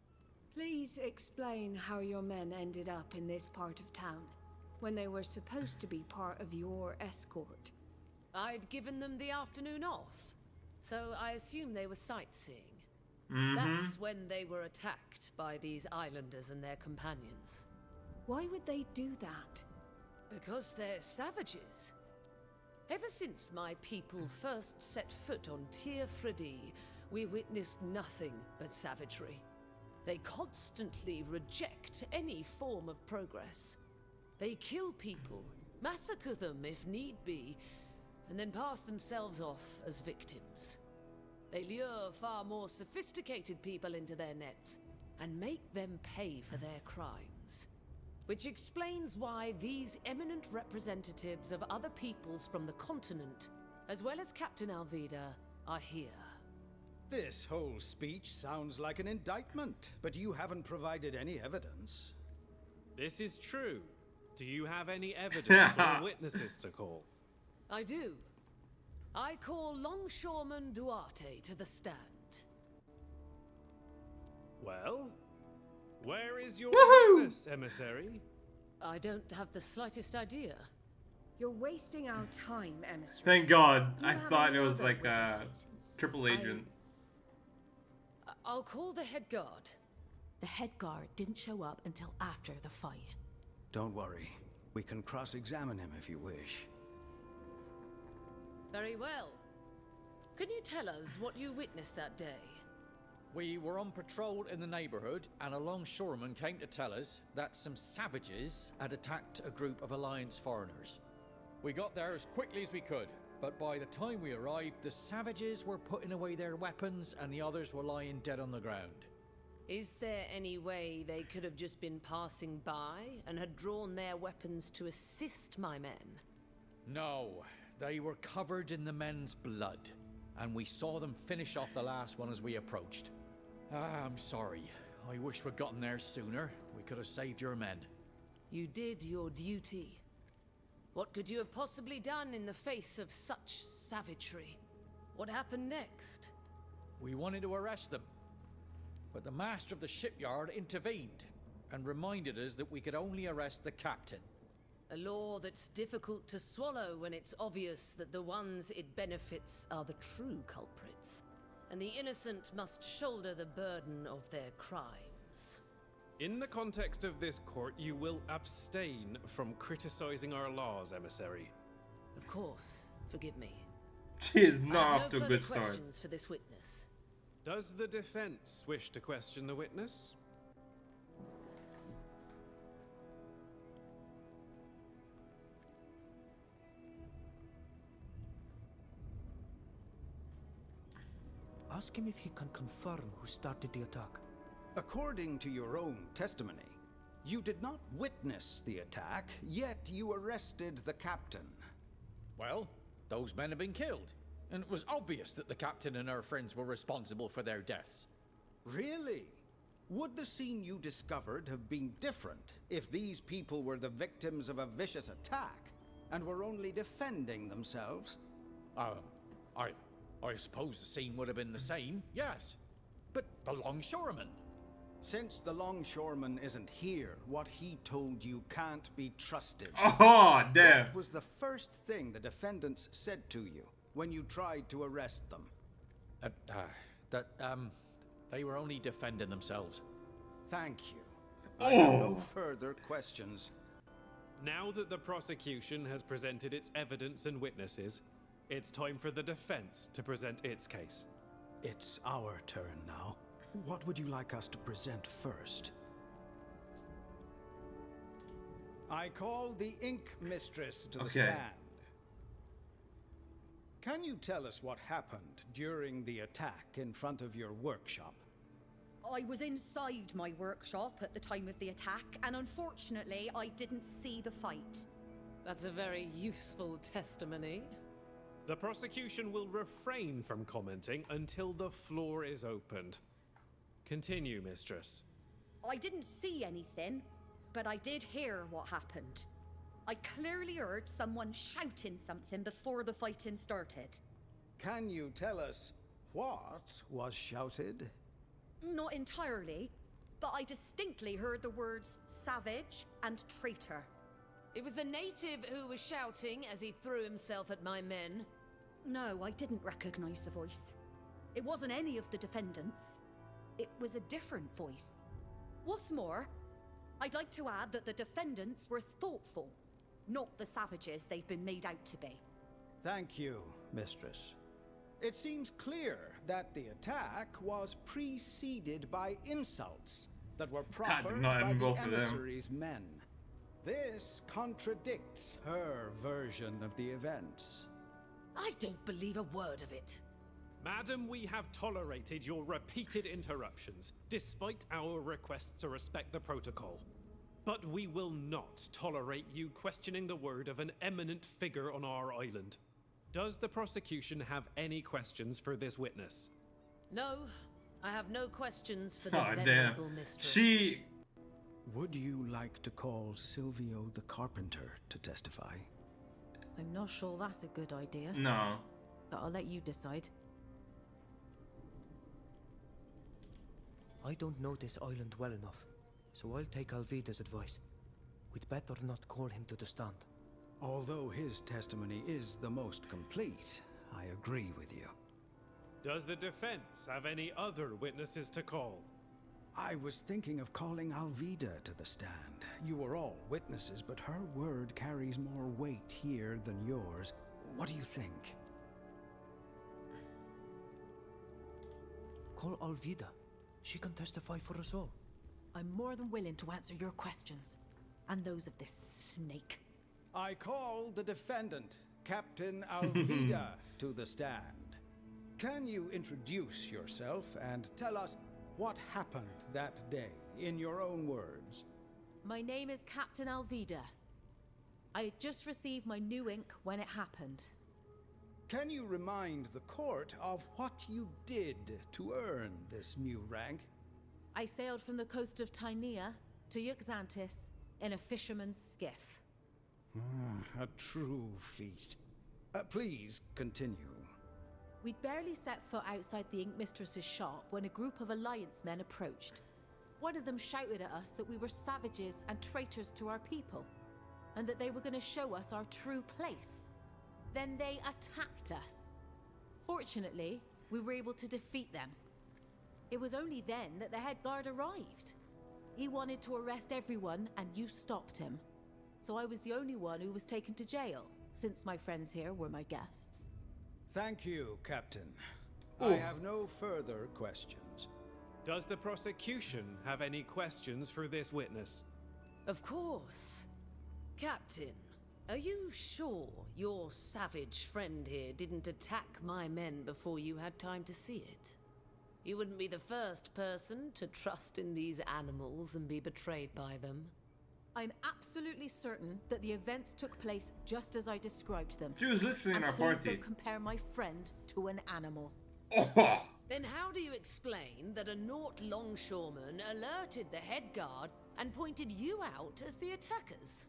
Please explain how your men ended up in this part of town, when they were supposed to be part of your escort. I'd given them the afternoon off, so I assume they were sightseeing. Mm-hmm. That's when they were attacked by these islanders and their companions. Why would they do that? Because they're savages. Ever since my people first set foot on Tir Fredi, we witnessed nothing but savagery. They constantly reject any form of progress. They kill people, massacre them if need be, and then pass themselves off as victims. They lure far more sophisticated people into their nets and make them pay for their crimes. Which explains why these eminent representatives of other peoples from the continent, as well as Captain Alvida, are here. This whole speech sounds like an indictment, but you haven't provided any evidence. This is true. Do you have any evidence or witnesses to call? I do. I call Longshoreman Duarte to the stand. Well, where is your witness, emissary? I don't have the slightest idea. You're wasting our time, emissary. Thank God. Do you I have thought any it was other like a witnesses? triple agent. I'll call the head guard. The head guard didn't show up until after the fight. Don't worry. We can cross-examine him if you wish. Very well. Can you tell us what you witnessed that day? We were on patrol in the neighborhood, and a longshoreman came to tell us that some savages had attacked a group of Alliance foreigners. We got there as quickly as we could, but by the time we arrived, the savages were putting away their weapons and the others were lying dead on the ground. Is there any way they could have just been passing by and had drawn their weapons to assist my men? No, they were covered in the men's blood, and we saw them finish off the last one as we approached. I'm sorry. I wish we'd gotten there sooner. We could have saved your men. You did your duty. What could you have possibly done in the face of such savagery? What happened next? We wanted to arrest them, but the master of the shipyard intervened and reminded us that we could only arrest the captain. A law that's difficult to swallow when it's obvious that the ones it benefits are the true culprits, and the innocent must shoulder the burden of their crimes. In the context of this court, you will abstain from criticizing our laws, emissary. Of course. Forgive me. She is I not have off to a no good further start. questions for this witness. Does the defense wish to question the witness? Ask him if he can confirm who started the attack. According to your own testimony, you did not witness the attack, yet you arrested the captain. Well, those men have been killed, and it was obvious that the captain and her friends were responsible for their deaths. Really? Would the scene you discovered have been different if these people were the victims of a vicious attack and were only defending themselves? I suppose the scene would have been the same, yes. But the longshoreman? Since the longshoreman isn't here, what he told you can't be trusted. Oh, damn. What was the first thing the defendants said to you when you tried to arrest them? They were only defending themselves. Thank you. I have no further questions. Now that the prosecution has presented its evidence and witnesses, it's time for the defense to present its case. It's our turn now. What would you like us to present first? I call the Ink Mistress to the stand. Can you tell us what happened during the attack in front of your workshop? I was inside my workshop at the time of the attack, and unfortunately, I didn't see the fight. That's a very useful testimony. The prosecution will refrain from commenting until the floor is opened. Continue, Mistress. I didn't see anything, but I did hear what happened. I clearly heard someone shouting something before the fighting started. Can you tell us what was shouted? Not entirely, but I distinctly heard the words savage and traitor. It was the native who was shouting as he threw himself at my men. No, I didn't recognize the voice. It wasn't any of the defendants. It was a different voice. What's more, I'd like to add that the defendants were thoughtful, not the savages they've been made out to be. Thank you, Mistress. It seems clear that the attack was preceded by insults that were proffered by the emissary's men. This contradicts her version of the events. I don't believe a word of it. Madam, we have tolerated your repeated interruptions, despite our requests to respect the protocol. But we will not tolerate you questioning the word of an eminent figure on our island. Does the prosecution have any questions for this witness? No, I have no questions for the venerable mistress. Would you like to call Silvio the carpenter to testify? I'm not sure that's a good idea. No. But I'll let you decide. I don't know this island well enough, so I'll take Alvida's advice. We'd better not call him to the stand. Although his testimony is the most complete, I agree with you. Does the defense have any other witnesses to call? I was thinking of calling Alvida to the stand. You were all witnesses, but her word carries more weight here than yours. What do you think? Call Alvida. She can testify for us all. I'm more than willing to answer your questions, and those of this snake. I call the defendant, Captain Alvida, to the stand. Can you introduce yourself and tell us what happened that day, in your own words? My name is Captain Alvida. I had just received my new ink when it happened. Can you remind the court of what you did to earn this new rank? I sailed from the coast of Tynea to Yuxantis in a fisherman's skiff. A true feat. Please continue. We'd barely set foot outside the Ink Mistress's shop when a group of Alliance men approached. One of them shouted at us that we were savages and traitors to our people, and that they were going to show us our true place. Then they attacked us. Fortunately, we were able to defeat them. It was only then that the head guard arrived. He wanted to arrest everyone, and you stopped him. So I was the only one who was taken to jail, since my friends here were my guests. Thank you, Captain. I have no further questions. Does the prosecution have any questions for this witness? Of course. Captain, are you sure your savage friend here didn't attack my men before you had time to see it? You wouldn't be the first person to trust in these animals and be betrayed by them. I'm absolutely certain that the events took place just as I described them. She was literally in And our please party. don't compare my friend to an animal. Oh. Then how do you explain that a Nort longshoreman alerted the head guard and pointed you out as the attackers?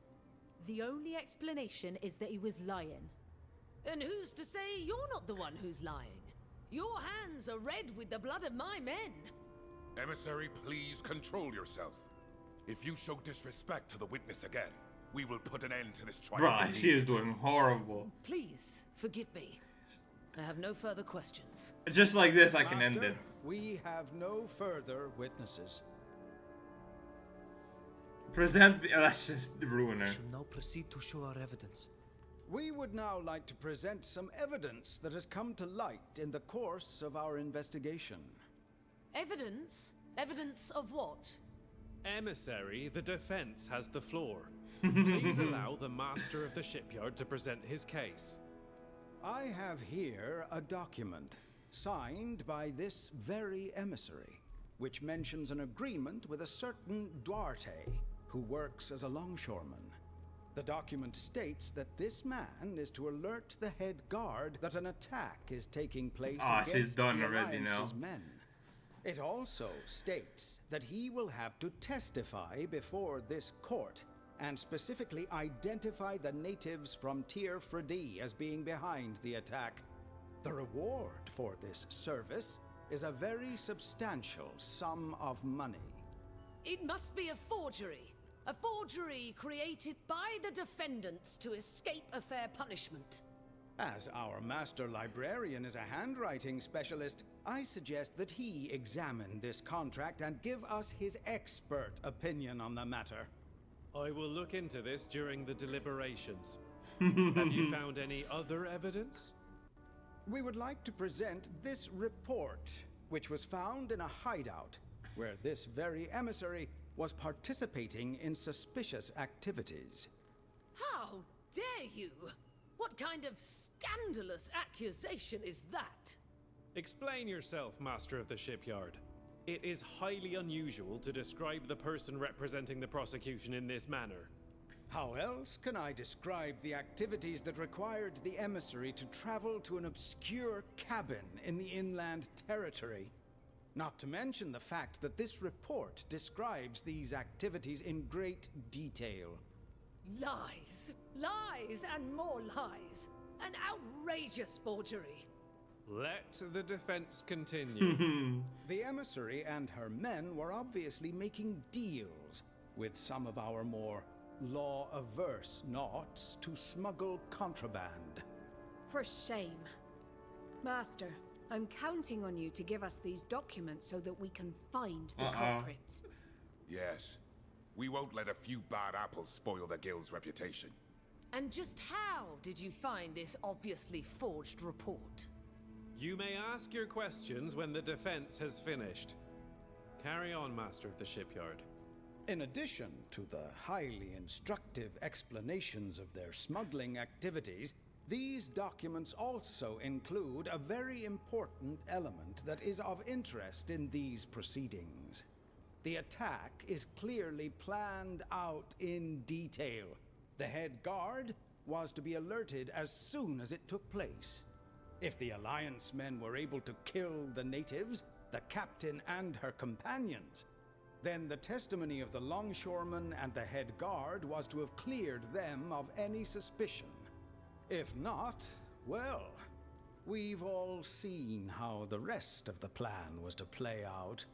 The only explanation is that he was lying. And who's to say you're not the one who's lying? Your hands are red with the blood of my men. Emissary, please control yourself. If you show disrespect to the witness again, we will put an end to this trial. Right, she is doing horrible. Please, forgive me. I have no further questions. Just like this, I can end Master, it. We have no further witnesses. Present the... let's just ruin her. We shall now proceed to show our evidence. We would now like to present some evidence that has come to light in the course of our investigation. Evidence? Evidence of what? Emissary, the defense has the floor. Please allow the master of the shipyard to present his case. I have here a document signed by this very emissary, which mentions an agreement with a certain Duarte who works as a longshoreman. The document states that this man is to alert the head guard that an attack is taking place against she's done the already Alliance's now. men. It also states that he will have to testify before this court and specifically identify the natives from Tir Fredi as being behind the attack. The reward for this service is a very substantial sum of money. It must be a forgery. A forgery created by the defendants to escape a fair punishment. As our master librarian is a handwriting specialist, I suggest that he examine this contract and give us his expert opinion on the matter. I will look into this during the deliberations. Have you found any other evidence? We would like to present this report, which was found in a hideout, where this very emissary was participating in suspicious activities. How dare you? What kind of scandalous accusation is that? Explain yourself, Master of the Shipyard. It is highly unusual to describe the person representing the prosecution in this manner. How else can I describe the activities that required the emissary to travel to an obscure cabin in the inland territory? Not to mention the fact that this report describes these activities in great detail. Lies, lies, and more lies. An outrageous forgery. Let the defense continue. The emissary and her men were obviously making deals with some of our more law-averse Nauts to smuggle contraband. For shame. Master, I'm counting on you to give us these documents so that we can find the culprits. Yes. We won't let a few bad apples spoil the guild's reputation. And just how did you find this obviously forged report? You may ask your questions when the defense has finished. Carry on, Master of the Shipyard. In addition to the highly instructive explanations of their smuggling activities, these documents also include a very important element that is of interest in these proceedings. The attack is clearly planned out in detail. The head guard was to be alerted as soon as it took place. If the Alliance men were able to kill the natives, the captain and her companions, then the testimony of the longshoreman and the head guard was to have cleared them of any suspicion. If not, well, we've all seen how the rest of the plan was to play out.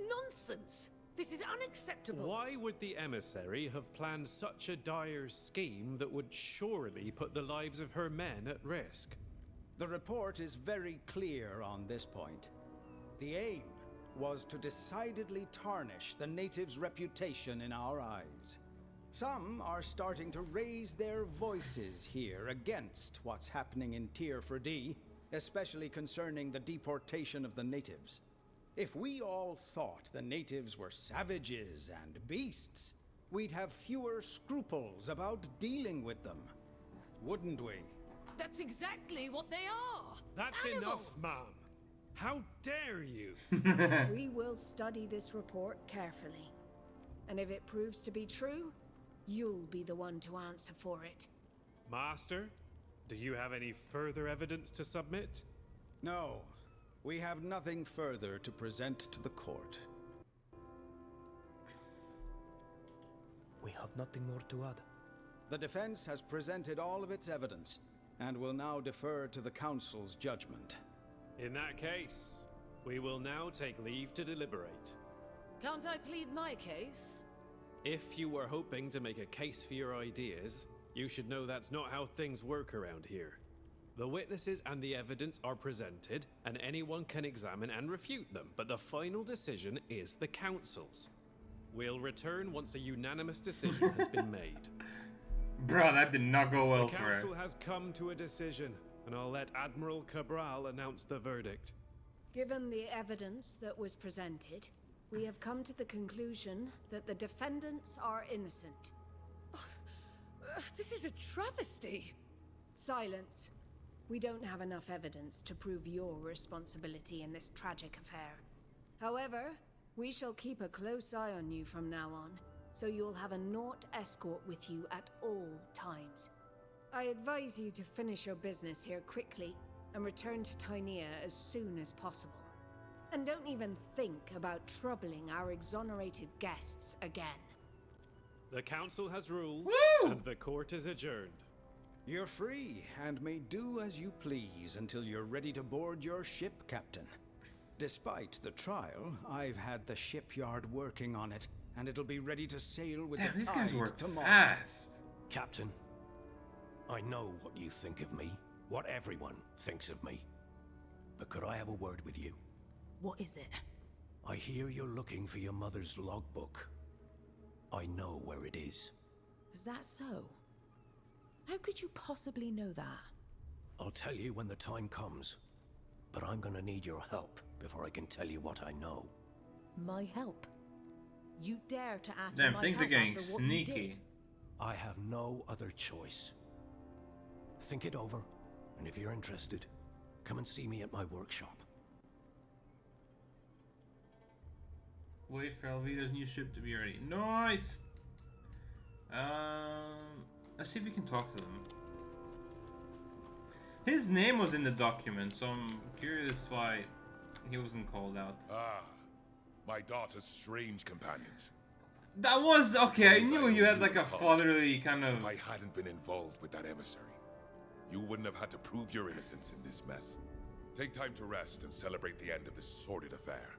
Nonsense! This is unacceptable! Why would the emissary have planned such a dire scheme that would surely put the lives of her men at risk? The report is very clear on this point. The aim was to decidedly tarnish the natives' reputation in our eyes. Some are starting to raise their voices here against what's happening in Tir Fredi, especially concerning the deportation of the natives. If we all thought the natives were savages and beasts, we'd have fewer scruples about dealing with them, wouldn't we? That's exactly what they are! That's Animals. enough, ma'am. How dare you? We will study this report carefully. And if it proves to be true, you'll be the one to answer for it. Master, do you have any further evidence to submit? No. We have nothing further to present to the court. We have nothing more to add. The defense has presented all of its evidence, and will now defer to the council's judgment. In that case, we will now take leave to deliberate. Can't I plead my case? If you were hoping to make a case for your ideas, you should know that's not how things work around here. The witnesses and the evidence are presented, and anyone can examine and refute them, but the final decision is the council's. We'll return once a unanimous decision has been made. Bro, that did not go well the for her. council has come to a decision, and I'll let Admiral Cabral announce the verdict. Given the evidence that was presented, we have come to the conclusion that the defendants are innocent. This is a travesty. Silence. We don't have enough evidence to prove your responsibility in this tragic affair. However, we shall keep a close eye on you from now on, so you'll have a Nort escort with you at all times. I advise you to finish your business here quickly and return to Tynea as soon as possible. And don't even think about troubling our exonerated guests again. The council has ruled, and the court is adjourned. You're free, and may do as you please until you're ready to board your ship, Captain. Despite the trial, I've had the shipyard working on it, and it'll be ready to sail with Damn, the these tide guys work tomorrow. fast. Captain, I know what you think of me, what everyone thinks of me. But could I have a word with you? What is it? I hear you're looking for your mother's logbook. I know where it is. Is that so? How could you possibly know that? I'll tell you when the time comes, but I'm gonna need your help before I can tell you what I know. My help? You dare to ask Damn, for my things are help getting after what you sneaky. did? I have no other choice. Think it over, and if you're interested, come and see me at my workshop. Wait for Alvida's new ship to be ready. Nice! Let's see if we can talk to them. His name was in the document, so I'm curious why he wasn't called out. Ah, my daughter's strange companions. That was okay. I knew you had like a fatherly kind of. If I hadn't been involved with that emissary, you wouldn't have had to prove your innocence in this mess. Take time to rest and celebrate the end of this sordid affair.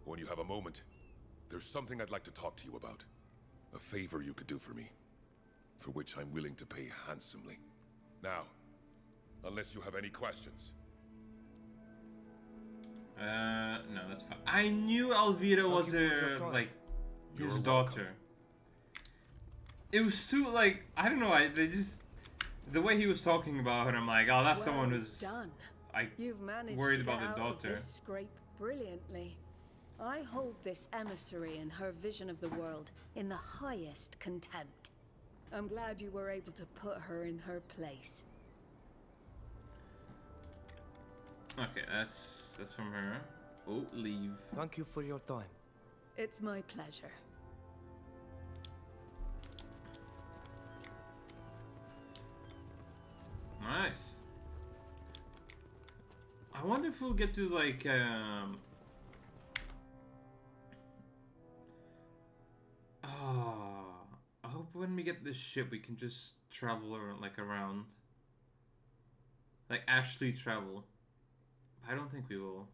When you have a moment, there's something I'd like to talk to you about. A favor you could do for me, for which I'm willing to pay handsomely. Now, unless you have any questions. No, that's fine. I knew Alvida was like his daughter. It was too like I don't know. They just the way he was talking about her. I'm like, oh, that's someone who's done. You've managed worried to about get the out of daughter. this scrape brilliantly. I hold this emissary and her vision of the world in the highest contempt. I'm glad you were able to put her in her place. Okay, that's from her. Oh, leave. Thank you for your time. It's my pleasure. Nice. I wonder if we'll get to like I hope when we get this ship we can just travel around. Like actually travel. I don't think we will.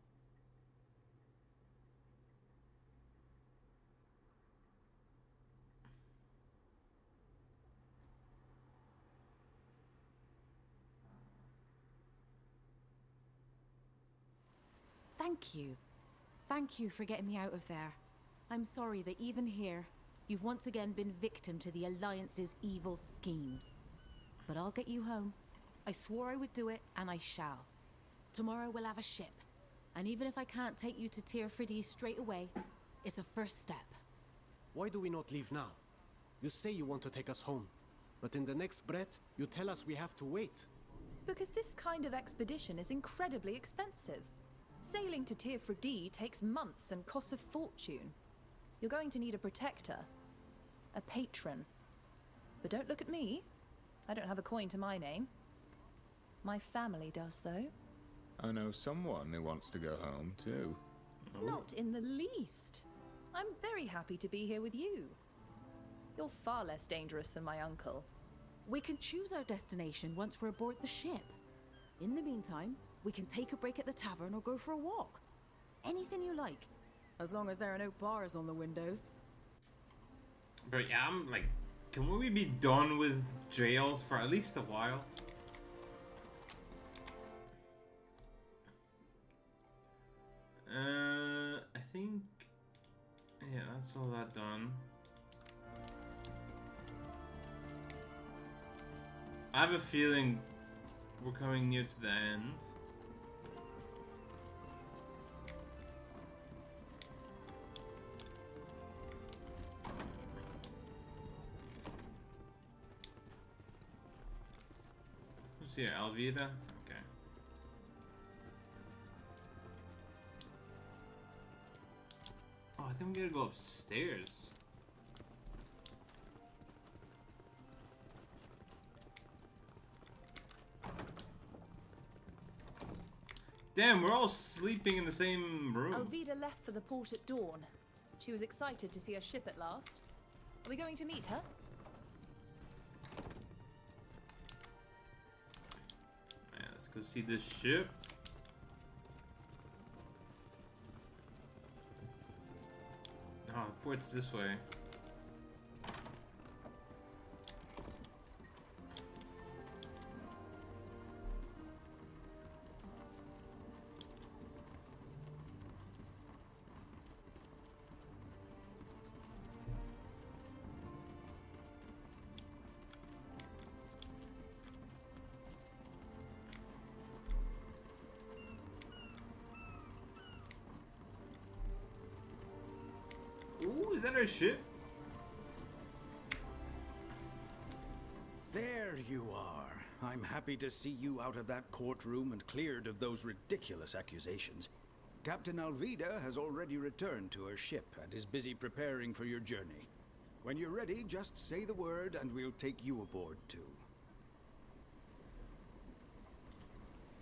Thank you. Thank you for getting me out of there. I'm sorry that even here, you've once again been victim to the Alliance's evil schemes. But I'll get you home. I swore I would do it, and I shall. Tomorrow we'll have a ship. And even if I can't take you to Tyr Fridis straight away, it's a first step. Why do we not leave now? You say you want to take us home, but in the next breath, you tell us we have to wait. Because this kind of expedition is incredibly expensive. Sailing to Tier D takes months and costs a fortune. You're going to need a protector. A patron. But don't look at me. I don't have a coin to my name. My family does, though. I know someone who wants to go home, too. Not in the least. I'm very happy to be here with you. You're far less dangerous than my uncle. We can choose our destination once we're aboard the ship. In the meantime, we can take a break at the tavern or go for a walk. Anything you like. As long as there are no bars on the windows. But yeah, I'm like, can we be done with jails for at least a while? I think, yeah, that's all that done. I have a feeling we're coming near to the end. Who's here? Alvida? Okay. Oh, I think we gotta go upstairs. Damn, we're all sleeping in the same room. Alvida left for the port at dawn. She was excited to see her ship at last. Are we going to meet her? Yeah, let's go see this ship. Oh, the port's this way. Ooh, is that our ship? There you are. I'm happy to see you out of that courtroom and cleared of those ridiculous accusations. Captain Alvida has already returned to her ship and is busy preparing for your journey. When you're ready, just say the word and we'll take you aboard too.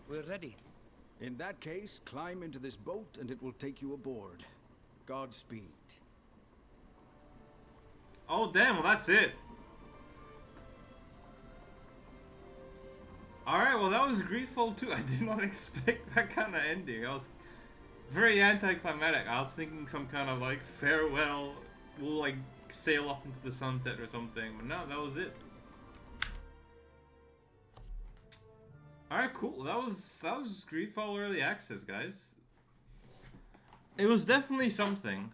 We're ready. In that case, climb into this boat and it will take you aboard. Godspeed. Oh, damn, well, that's it. Alright, well, that was GreedFall II. I did not expect that kind of ending. I was very anticlimactic. I was thinking some kind of, like, farewell. We'll, like, sail off into the sunset or something. But no, that was it. Alright, cool. That was GreedFall Early Access, guys. It was definitely something.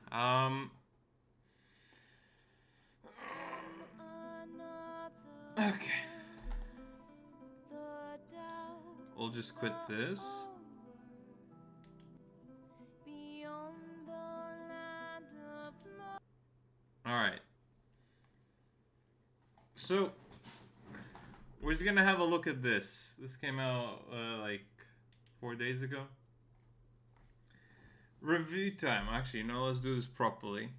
Okay. We'll just quit this. Alright. So, we're just gonna have a look at this. This came out, like, 4 days ago. Review time. Actually, no, let's do this properly.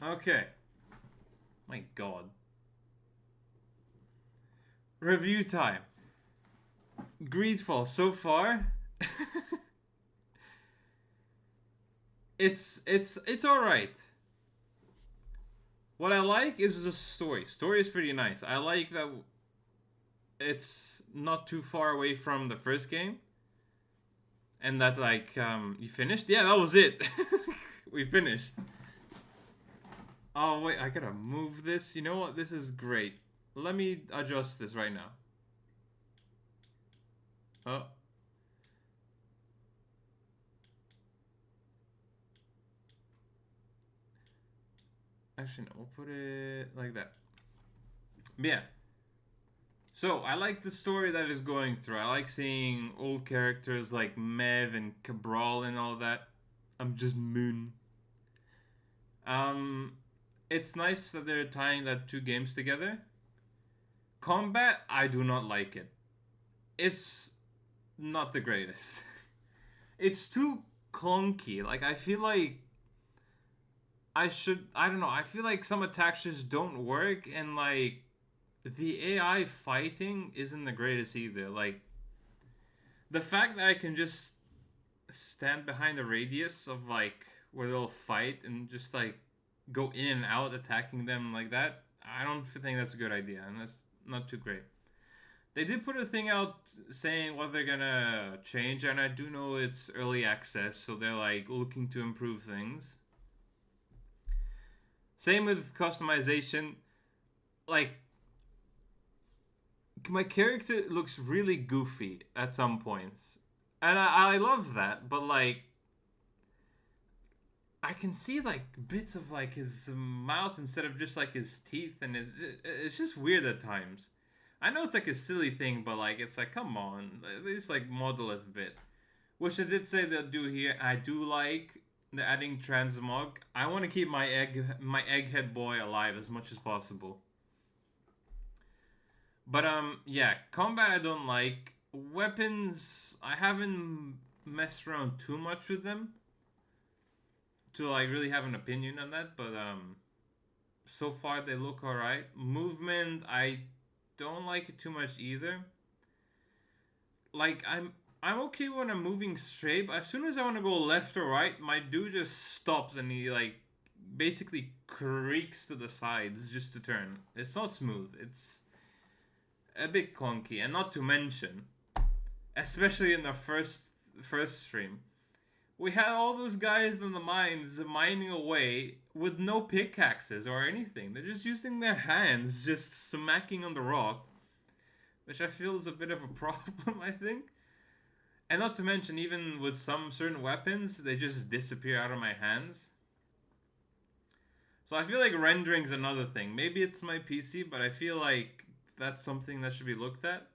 Okay. My god. Review time. GreedFall so far. it's alright. What I like is the story. Story is pretty nice. I like that it's not too far away from the first game. And that, like, you finished? Yeah, that was it. We finished. Oh, wait, I gotta move this. You know what? This is great. Let me adjust this right now. Oh. Actually, no, we'll put it like that. But yeah. So, I like the story that is going through. I like seeing old characters like Mev and Cabral and all that. I'm just Moon. It's nice that they're tying that two games together. combat, I do not like it. It's not the greatest. It's too clunky. Like, I feel like I don't know, I feel like some attacks just don't work, and like the AI fighting isn't the greatest either. Like, the fact that I can just stand behind the radius of like where they'll fight and just like go in and out attacking them like that, I don't think that's a good idea, and that's not too great. They did put a thing out saying what they're gonna change, and I do know it's early access, so they're like looking to improve things. Same with customization. Like, my character looks really goofy at some points, and I love that, but like I can see like bits of like his mouth instead of just like his teeth, and it's just weird at times. I know it's like a silly thing, but like it's like, come on, at least like model it a bit. Which I did say they'll do here. I do like the adding transmog. I want to keep my egghead boy alive as much as possible. But yeah, combat I don't like. Weapons, I haven't messed around too much with them to like really have an opinion on that, but so far they look alright. Movement, I don't like it too much either. Like, I'm okay when I'm moving straight, but as soon as I want to go left or right, my dude just stops and he like basically creaks to the sides just to turn. It's not smooth. It's a bit clunky, and not to mention, especially in the first stream, we had all those guys in the mines mining away with no pickaxes or anything. They're just using their hands, just smacking on the rock, which I feel is a bit of a problem, I think. And not to mention, even with some certain weapons, they just disappear out of my hands. So I feel like rendering's another thing. Maybe it's my PC, but I feel like that's something that should be looked at.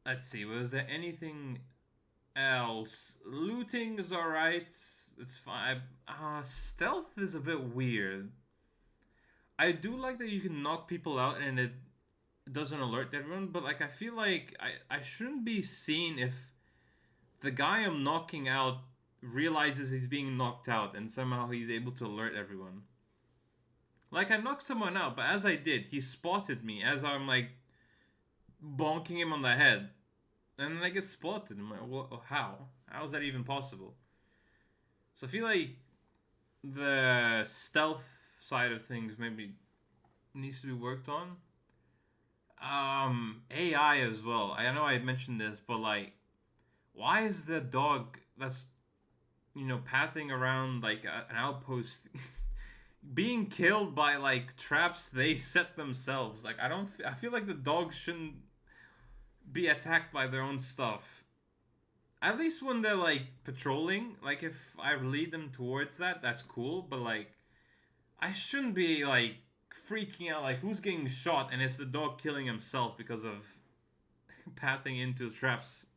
Let's see, was there anything else? Looting is alright. It's fine. Stealth is a bit weird. I do like that you can knock people out and it doesn't alert everyone, but like I feel like I shouldn't be seen if the guy I'm knocking out realizes he's being knocked out and somehow he's able to alert everyone. Like, I knocked someone out, but as I did, he spotted me as I'm like bonking him on the head. And then I get spotted. I'm like, how? How is that even possible? So I feel like the stealth side of things maybe needs to be worked on. AI as well. I know I mentioned this, but like, why is the dog that's, you know, pathing around like an outpost being killed by like traps they set themselves? Like, I feel like the dogs shouldn't be attacked by their own stuff. At least when they're like patrolling, like if I lead them towards that, that's cool, but like I shouldn't be like freaking out like who's getting shot and it's the dog killing himself because of pathing into traps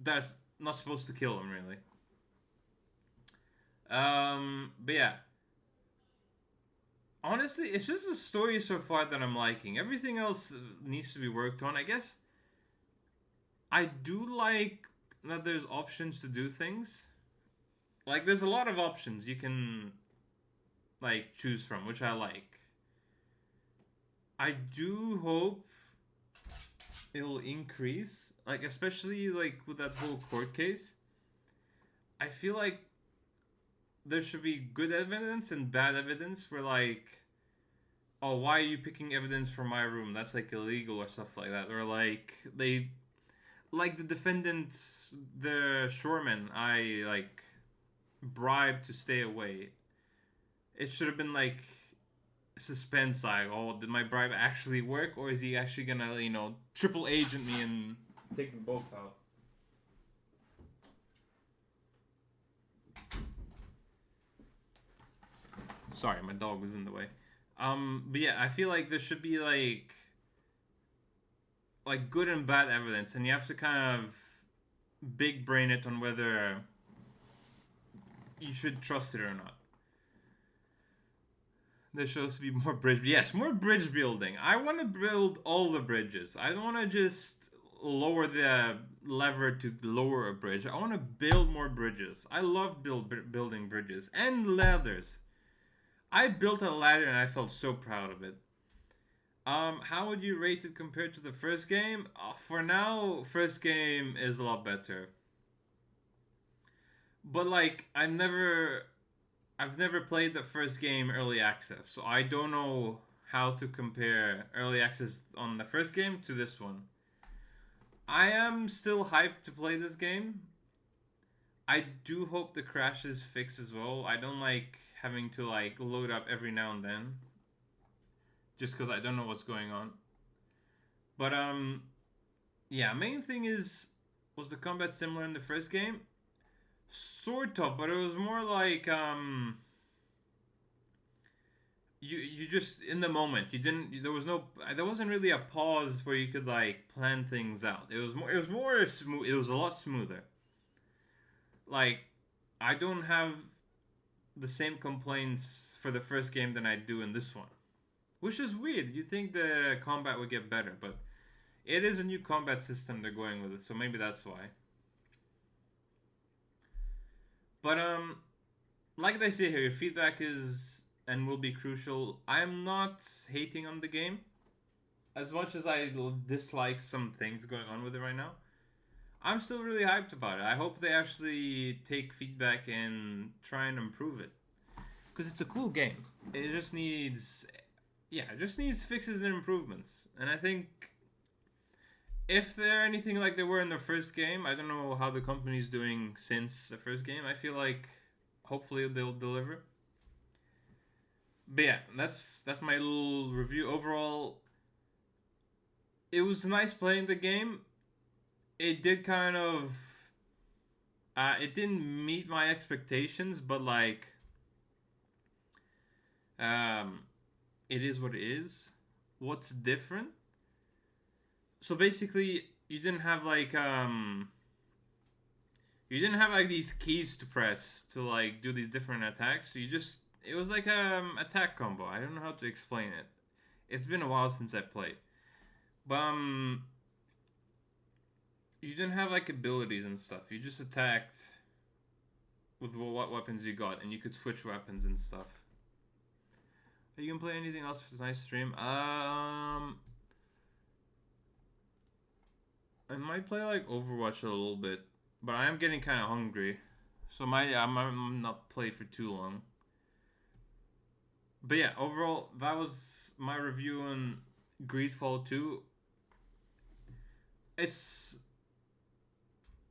that's not supposed to kill him, really. But yeah, honestly, it's just the story so far that I'm liking. Everything else needs to be worked on, I guess. I do like that there's options to do things. Like, there's a lot of options you can like choose from, which I like. I do hope it'll increase, like especially like with that whole court case. I feel like there should be good evidence and bad evidence where like, oh, why are you picking evidence from my room? That's like illegal or stuff like that. Or like like the defendant, the shoreman, I like bribed to stay away. It should have been like suspense, like, oh, did my bribe actually work, or is he actually gonna, you know, triple agent me and take them both out? Sorry, my dog was in the way. But yeah, I feel like there should be like good and bad evidence, and you have to kind of big brain it on whether you should trust it or not. There's supposed to be more bridge. Yes, more bridge building. I want to build all the bridges. I don't want to just lower the lever to lower a bridge. I want to build more bridges. I love building bridges and ladders. I built a ladder and I felt so proud of it. How would you rate it compared to the first game? For now, first game is a lot better. But like, I've never played the first game early access, so I don't know how to compare early access on the first game to this one. I am still hyped to play this game. I do hope the crashes fix as well. I don't like having to like load up every now and then, just because I don't know what's going on. But yeah, main thing is, was the combat similar in the first game? Sort of, but it was more like you just in the moment. You didn't. There wasn't really a pause where you could like plan things out. It was more smooth. It was a lot smoother. Like, I don't have the same complaints for the first game than I do in this one, which is weird. You think the combat would get better, but it is a new combat system they're going with it, so maybe that's why. But like they say here, your feedback is and will be crucial. I'm not hating on the game as much as I dislike some things going on with it right now. I'm still really hyped about it. I hope they actually take feedback and try and improve it, because it's a cool game. It just needs, fixes and improvements. And I think if they're anything like they were in the first game, I don't know how the company's doing since the first game. I feel like hopefully they'll deliver. But yeah, that's my little review. Overall, it was nice playing the game. It did kind of it didn't meet my expectations, but like it is what it is. What's different? So basically, you didn't have like these keys to press to like do these different attacks. So it was like attack combo. I don't know how to explain it. It's been a while since I played. But you didn't have like abilities and stuff. You just attacked with what weapons you got, and you could switch weapons and stuff. Are you gonna play anything else for tonight's stream? I might play like Overwatch a little bit, but I am getting kind of hungry, so I'm not play for too long. But yeah, overall, that was my review on GreedFall 2.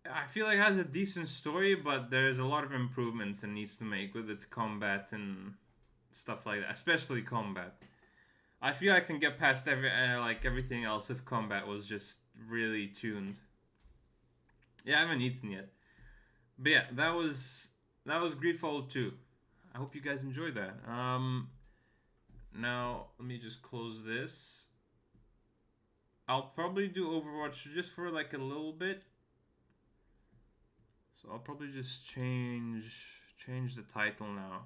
I feel like it has a decent story, but there's a lot of improvements it needs to make with its combat and stuff like that, especially combat. I feel I can get past everything else if combat was just really tuned. Yeah, I haven't eaten yet. But yeah, that was GreedFall 2. I hope you guys enjoyed that. Now, let me just close this. I'll probably do Overwatch just for like a little bit. So I'll probably just change the title now.